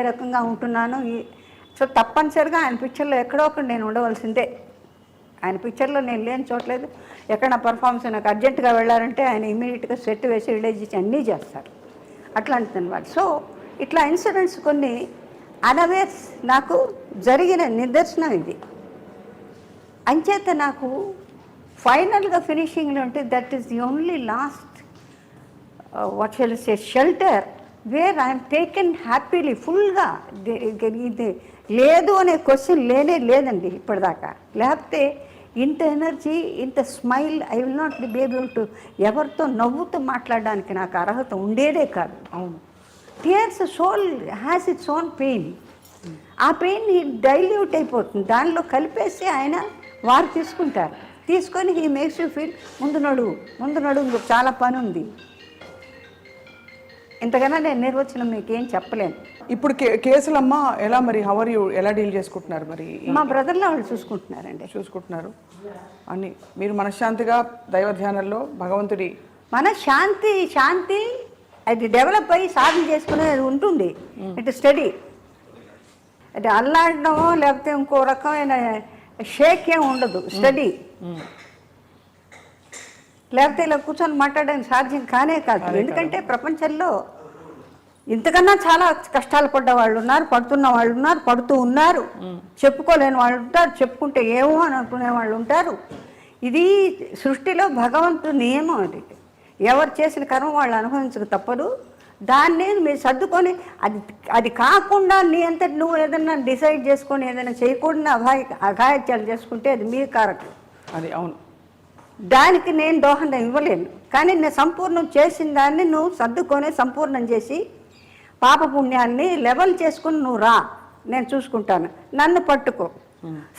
రకంగా ఉంటున్నాను. సో తప్పనిసరిగా ఆయన పిక్చర్లో ఎక్కడో ఒకటి నేను ఉండవలసిందే. ఆయన పిక్చర్లో నేను లేని చోట్లేదు. ఎక్కడ నా పర్ఫార్మెన్స్ నాకు అర్జెంటుగా వెళ్ళారంటే ఆయన ఇమీడియట్గా సెట్ వేసి రిలీజ్ చేసి అన్నీ చేస్తారు. అట్లాంటిది అనమాట. సో ఇట్లా ఇన్సిడెంట్స్ కొన్ని అనవేర్స్ నాకు జరిగిన నిదర్శనం ఇది. అంచేత నాకు ఫైనల్గా ఫినిషింగ్లో ఉంటే that is the only last what shall say shelter where I'm taken happily ఫుల్గా. ఇది లేదు అనే క్వశ్చన్ లేదండి ఇప్పటిదాకా. లేకపోతే ఇంత ఎనర్జీ, ఇంత smile I will not be able to ఎవరితో నవ్వుతూ మాట్లాడడానికి నాకు అర్హత ఉండేదే కాదు. అవును, tears soul has its own pain. ఆ పెయిన్ డైల్యూట్ అయిపోతుంది, దానిలో కలిపేసి ఆయన వారు తీసుకొని హీ మేక్స్ యూ ఫీల్ ముందు నడువు ఇంకొక చాలా పని ఉంది. ఇంతకన్నా నేను నిర్వచనం మీకేం చెప్పలేను. ఇప్పుడు కేసులమ్మ ఎలా మరి హవర్ యూ ఎలా డీల్ చేసుకుంటున్నారు? మరి మా బ్రదర్లో వాళ్ళు చూసుకుంటున్నారు అని మీరు మనశ్శాంతిగా దైవ ధ్యానంలో భగవంతుడి శాంతి అది డెవలప్ అయ్యి సాధన చేసుకునేది ఉంటుంది. ఇట్ స్టడీ, అది అల్లాడడమో లేకపోతే ఇంకో రకమైన షేక్ ఏం ఉండదు. స్టడీ లేకపోతే ఇలా కూర్చొని మాట్లాడడానికి సాధ్యం కానే కాదు. ఎందుకంటే ప్రపంచంలో ఇంతకన్నా చాలా కష్టాలు పడ్డ వాళ్ళు ఉన్నారు, పడుతున్న వాళ్ళు ఉన్నారు, పడుతూ ఉన్నారు, చెప్పుకోలేని వాళ్ళు ఉంటారు, చెప్పుకుంటే ఏమో అని అనుకునే వాళ్ళు ఉంటారు. ఇది సృష్టిలో భగవంతుడి నియమం. అది ఎవరు చేసిన కర్మ వాళ్ళు అనుభవించక తప్పదు. దాన్ని మీరు సర్దుకొని అది కాకుండా నీ అంతటి నువ్వు ఏదన్నా డిసైడ్ చేసుకొని ఏదైనా చేయకూడని అఘాయిత్యాలు చేసుకుంటే అది మీ కారకం. అది అవును, దానికి నేను దోహదం ఇవ్వలేను. కానీ నేను సంపూర్ణం చేసిన దాన్ని నువ్వు సర్దుకొని సంపూర్ణం చేసి పాపపుణ్యాన్ని లెవెల్ చేసుకుని నువ్వు రా, నేను చూసుకుంటాను. నన్ను పట్టుకో.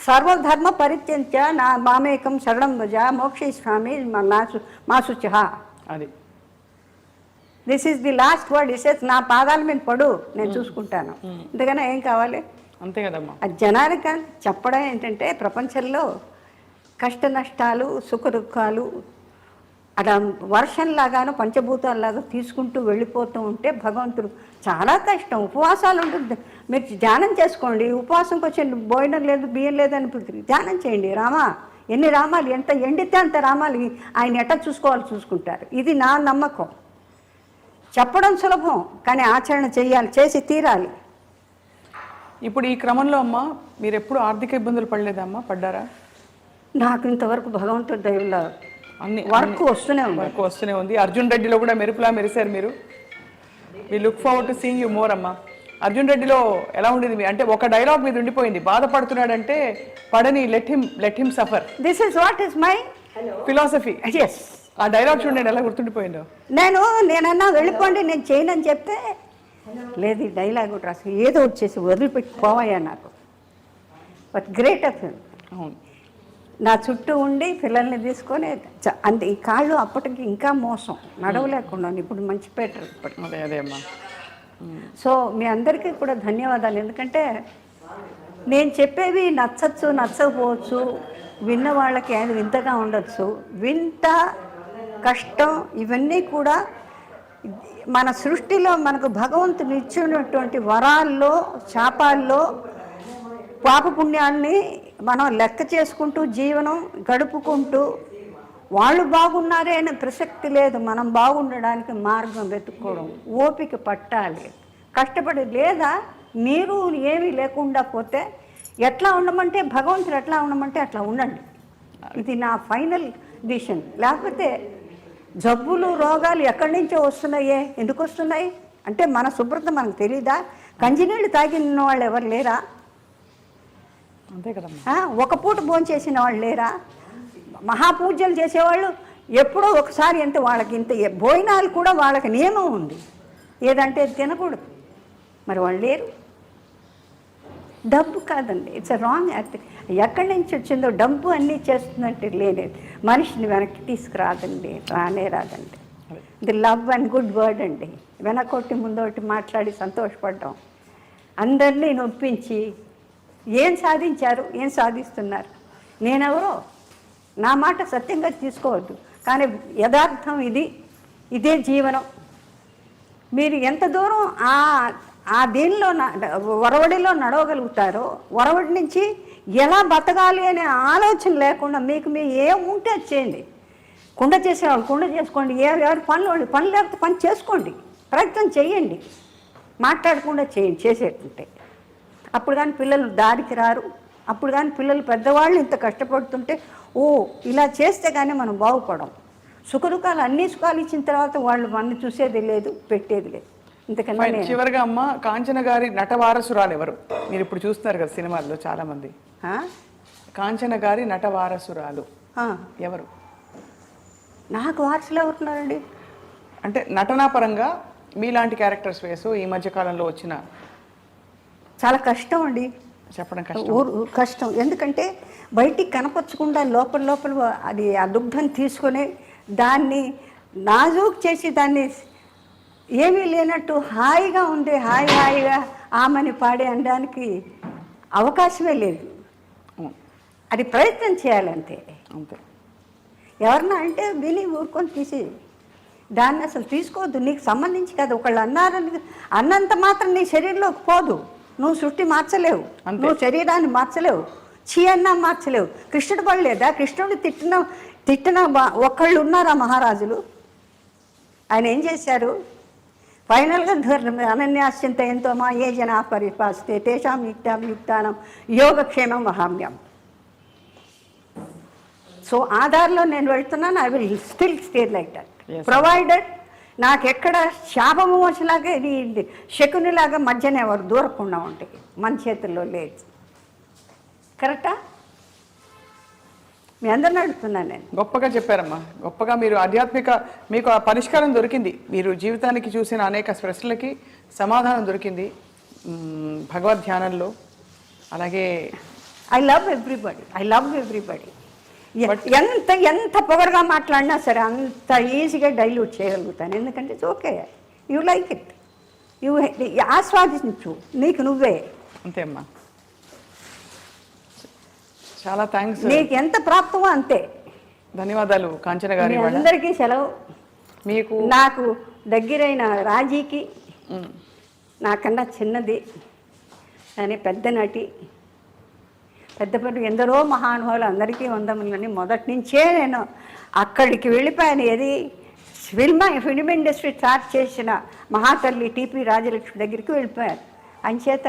సర్వధర్మ పరిత్యంత్య నా మామేకం శరణం భజ మోక్షయిష్యామి మా శుచిః. అది this is the last word. ఇసేస్ నా పాదాల మీద పడు, నేను చూసుకుంటాను. ఇంతకన్నా ఏం కావాలి? అంతే కదమ్మా. ఆ జనానికి చెప్పడం ఏంటంటే ప్రపంచంలో కష్ట నష్టాలు సుఖ దుఃఖాలు అలా వర్షంలాగాను పంచభూతాల్లాగా తీసుకుంటూ వెళ్ళిపోతూ ఉంటే భగవంతుడు చాలా కష్టం. ఉపవాసాలు ఉంటుంది, మీరు ధ్యానం చేసుకోండి. ఉపవాసంకి వచ్చే భోజనం లేదు బియ్యం లేదని ధ్యానం చేయండి. రామా ఎన్ని రామాలు, ఎంత ఎండితే అంత రామాలు ఆయన ఎట్లా చూసుకోవాలి చూసుకుంటారు. ఇది నా నమ్మకం. చెప్పడం సులభం, కానీ ఆచరణ చేయాలి, చేసి తీరాలి. ఇప్పుడు ఈ క్రమంలో అమ్మ మీరు ఎప్పుడు ఆర్థిక ఇబ్బందులు పడలేదమ్మా? పడ్డారా? నాకు ఇంతవరకు భగవంతుడి దయవల్ల అన్ని వర్క్ వస్తూనే ఉంది. అర్జున్ రెడ్డిలో కూడా మెరుపులా మెరిశారు మీరు. We look forward to seeing you more అమ్మా. అర్జున్ రెడ్డిలో ఎలా ఉండేది అంటే ఒక డైలాగ్ మీద ఉండిపోయింది, బాధపడుతున్నాడంటే పడని let him suffer. This is what is my philosophy. Yes, ఆ డైలాగ్ చూడండి ఎలా గుర్తుండిపోయిందో. నేనన్నా వెళ్ళిపోండి నేను చేయనని చెప్తే లేదు ఈ డైలాగ్ రాసి ఏదో వచ్చేసి వదిలిపెట్టి పోవాయా నాకు. But great of him. అవును, నా చుట్టూ ఉండి పిల్లల్ని తీసుకొని అంతే. ఈ కాళ్ళు అప్పటికి ఇంకా మోసం, నడవలేకుండా ఇప్పుడు మంచి పెట్టరు ఇప్పుడు. అదే అమ్మా. సో మీ అందరికీ కూడా ధన్యవాదాలు. ఎందుకంటే నేను చెప్పేవి నచ్చచ్చు నచ్చకపోవచ్చు, విన్న వాళ్ళకి అది వింతగా ఉండొచ్చు. వింత కష్టం ఇవన్నీ కూడా మన సృష్టిలో మనకు భగవంతుని ఇచ్చినటువంటి వరాల్లో శాపాల్లో పాపపుణ్యాల్ని మనం లెక్క చేసుకుంటూ జీవనం గడుపుకుంటూ వాళ్ళు బాగున్నారే అనే ప్రసక్తి లేదు. మనం బాగుండడానికి మార్గం వెతుక్కోవడం, ఓపిక పట్టాలి, కష్టపడి. లేదా మీరు ఏమీ లేకుండా పోతే ఎట్లా ఉండమంటే భగవంతుడు ఎట్లా ఉండమంటే అట్లా ఉండండి. ఇది నా ఫైనల్ డిసిషన్. లేకపోతే జబ్బులు రోగాలు ఎక్కడి నుంచో వస్తున్నాయే. ఎందుకు వస్తున్నాయి అంటే మన శుభ్రత మనకు తెలీదా? కంచినీళ్ళు తాగిన వాళ్ళు ఎవరు లేరా? అంతే కదమ్మా. ఒక పూట భోజనం చేసిన వాళ్ళు లేరా? మహాపూజలు చేసేవాళ్ళు ఎప్పుడో ఒకసారి ఎంత వాళ్ళకి ఇంత భోజనాలు కూడా వాళ్ళకి నియమం ఉంది, ఏదంటే తినకూడదు. మరి వాళ్ళు లేరు. డబ్బు కాదండి, ఇట్స్ రాంగ్ యాక్ట్. ఎక్కడి నుంచి వచ్చిందో డబ్బు అన్నీ చేస్తుందంటే లేదు, మనిషిని వెనక్కి తీసుకురాదండి, రాదండి. The love and good word అండి. వెనకొట్టి ముందొకటి మాట్లాడి సంతోషపడ్డాం, అందరినీ నొప్పించి ఏం సాధించారు, ఏం సాధిస్తున్నారు? నేనెవరో నా మాట సత్యంగా తీసుకోవద్దు, కానీ యథార్థం ఇదే జీవనం. మీరు ఎంత దూరం ఆ దీనిలో ఒరవడిలో నడవగలుగుతారో, ఒరవడి నుంచి ఎలా బతకాలి అనే ఆలోచన లేకుండా మీకు ఏముంటే అది చేయండి. కుండ చేసేవాళ్ళు కుండ చేసుకోండి, ఎవరి పనులు పని లేకపోతే పని చేసుకోండి, ప్రయత్నం చేయండి, మాట్లాడకుండా చేయండి చేసేటుంటే. అప్పుడు కానీ పిల్లలు దారికి రారు. అప్పుడు కానీ పిల్లలు పెద్దవాళ్ళు ఇంత కష్టపడుతుంటే ఇలా చేస్తే కానీ మనం బాగుపడం. సుఖదుఖాలు అన్ని సుఖాలు ఇచ్చిన తర్వాత వాళ్ళు మన చూసేది లేదు, పెట్టేది లేదు. ఇంతకన్నా చివరిగా అమ్మ, కాంచన గారి నట వారసురాలు ఎవరు? మీరు ఇప్పుడు చూస్తున్నారు కదా సినిమాల్లో చాలా మంది. కాంచన గారి నట వారసురాలు ఎవరు? నాకు వారసులు ఎవరున్నారండి? అంటే నటనా పరంగా మీలాంటి క్యారెక్టర్స్ వేసు ఈ మధ్య కాలంలో వచ్చిన. చాలా కష్టం అండి చెప్పడం, కష్టం. ఎందుకంటే బయటికి కనపరచకుండా లోపల అది ఆ దుగ్ధం తీసుకొని దాన్ని నాజూక్ చేసి దాన్ని ఏమీ లేనట్టు హాయిగా ఉంది, హాయిగా ఆమెని పాడే అనడానికి అవకాశమే లేదు. అది ప్రయత్నం చేయాలంతే. అంతే. ఎవరన్నా అంటే విని ఊరుకొని తీసి దాన్ని అసలు తీసుకోవద్దు. నీకు సంబంధించి కదా, ఒకళ్ళు అన్నంత మాత్రం నీ శరీరంలోకి పోదు. నువ్వు సృష్టి మార్చలేవు, నువ్వు శరీరాన్ని మార్చలేవు, అన్నా మార్చలేవు. కృష్ణుడు పడలేదా? కృష్ణుడు తిట్టిన ఒకళ్ళు ఉన్నారా మహారాజులు? ఆయన ఏం చేశారు? ఫైనల్గా అనన్యాశ్చింత ఎంతో మా ఏ జనా పరిపాస్తే తేషాం యుక్తానం యోగక్షేమం వహామ్యం. సో ఆధార్లో నేను వెళ్తున్నాను. I will still stay like that provided నాకెక్కడ శాపము వచ్చేలాగా ఇది శకునిలాగా మధ్యన ఎవరు దూరకుండా ఉంటాయి, మన చేతుల్లో లేదు. కరెక్టా? మీ అందరిని అడుగుతున్నాను నేను. గొప్పగా చెప్పారమ్మా, గొప్పగా మీరు ఆధ్యాత్మిక మీకు ఆ పరిష్కారం దొరికింది. మీరు జీవితానికి చూసిన అనేక ప్రశ్నలకి సమాధానం దొరికింది భగవద్ ధ్యానంలో. అలాగే ఐ లవ్ ఎవ్రీబడి. ఎంత పొగరుగా మాట్లాడినా సరే అంత ఈజీగా డైల్యూట్ చేయగలుగుతాను. ఎందుకంటే it's okay, you like it, you ఆస్వాదించు నీకు నువ్వే. అంతే అమ్మా. చాలా థ్యాంక్స్. నీకు ఎంత ప్రాప్తమో అంతే. ధన్యవాదాలు కాంచన గారి. అందరికీ సెలవు. మీకు నాకు దగ్గరైన రాజీకి నాకన్నా చిన్నది అని పెద్ద నటి, పెద్ద ఎందరో మహానుభావులు అందరికీ ఉందామని మొదటి నుంచే నేను అక్కడికి వెళ్ళిపోయాను. ఏది ఫిల్మ్ ఇండస్ట్రీ స్టార్ట్ చేసిన మహాతల్లి టీపీ రాజలక్ష్మి దగ్గరికి వెళ్ళిపోయాను. అంచేత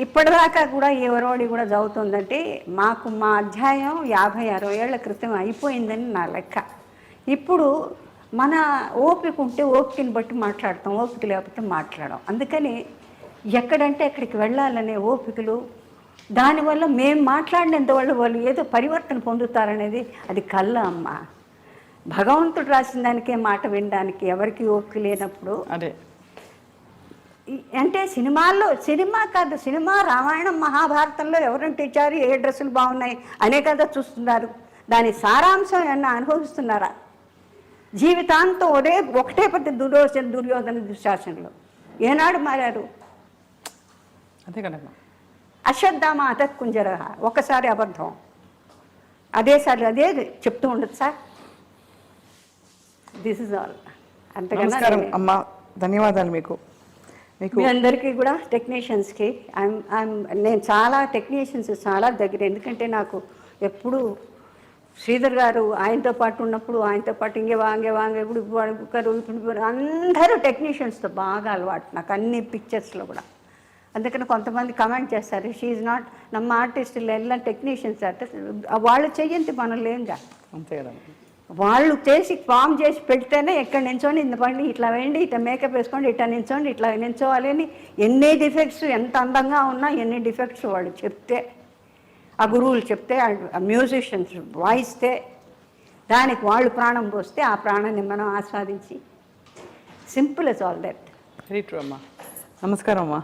ఇప్పటిదాకా కూడా ఎవరోడి కూడా చదువుతుందంటే మాకు మా అధ్యాయం 50-60 ఏళ్ల క్రితం అయిపోయిందని నా లెక్క. ఇప్పుడు మన ఓపిక ఉంటే ఓపికని బట్టి మాట్లాడతాం, ఓపిక లేకపోతే మాట్లాడడం. అందుకని ఎక్కడంటే అక్కడికి వెళ్ళాలనే ఓపికలు, దానివల్ల మేము మాట్లాడినంత వాళ్ళు ఏదో పరివర్తన పొందుతారనేది అది కళ్ళ అమ్మ. భగవంతుడు రాసిన దానికే మాట వినడానికి ఎవరికి ఓపిక లేనప్పుడు అదే అంటే సినిమా కాదు, సినిమా రామాయణం మహాభారతంలో ఎవరంటే ఇచ్చారు, ఏ డ్రెస్సులు బాగున్నాయి అనే కదా చూస్తున్నారు. దాని సారాంశం ఏమన్నా అనుభవిస్తున్నారా? జీవితాంతం ఒకటే పద్ధతి దుర్యోధన దుశ్శాసనలు ఏనాడు మారారు? అంతే కదమ్మా. అశ్వత్థామ అతత్కుంజర ఒకసారి అబద్ధం, అదేసారి అదే చెప్తూ ఉండదు సార్. This is all. అంతకన్నా అమ్మా ధన్యవాదాలు మీకు. మీ అందరికీ కూడా టెక్నీషియన్స్కి నేను చాలా టెక్నీషియన్స్ చాలా దగ్గర. ఎందుకంటే నాకు ఎప్పుడు శ్రీధర్ గారు ఆయనతో పాటు ఉన్నప్పుడు ఆయనతో పాటు ఇంకే వాంగే ఇప్పుడు అందరూ టెక్నీషియన్స్తో బాగా అలవాటు నాకు అన్ని పిక్చర్స్లో కూడా. అందుకని కొంతమంది కమెంట్ చేస్తారు, షీఈ్ నాట్ నమ్మ ఆర్టిస్టులు ఎలా టెక్నీషియన్స్ ఆర్టిస్ట్ వాళ్ళు చెయ్యంతి మనం లేంగా. అంతే కదా, వాళ్ళు ఫామ్ చేసి పెడితేనే ఎక్కడ నించోండి ఇంత పండి ఇట్లా వేయండి, ఇట్లా మేకప్ వేసుకోండి, ఇట్లా నించోండి, ఇట్లా నించోవాలి అని ఎన్ని డిఫెక్ట్స్ ఎంత అందంగా ఉన్నా ఎన్ని డిఫెక్ట్స్ వాళ్ళు చెప్తే, ఆ గురువులు చెప్తే, ఆ మ్యూజిషియన్స్ వాయిస్తే దానికి వాళ్ళు ప్రాణం పోస్తే ఆ ప్రాణాన్ని మనం ఆస్వాదించి simple is all that. Very true అమ్మా. నమస్కారం అమ్మా.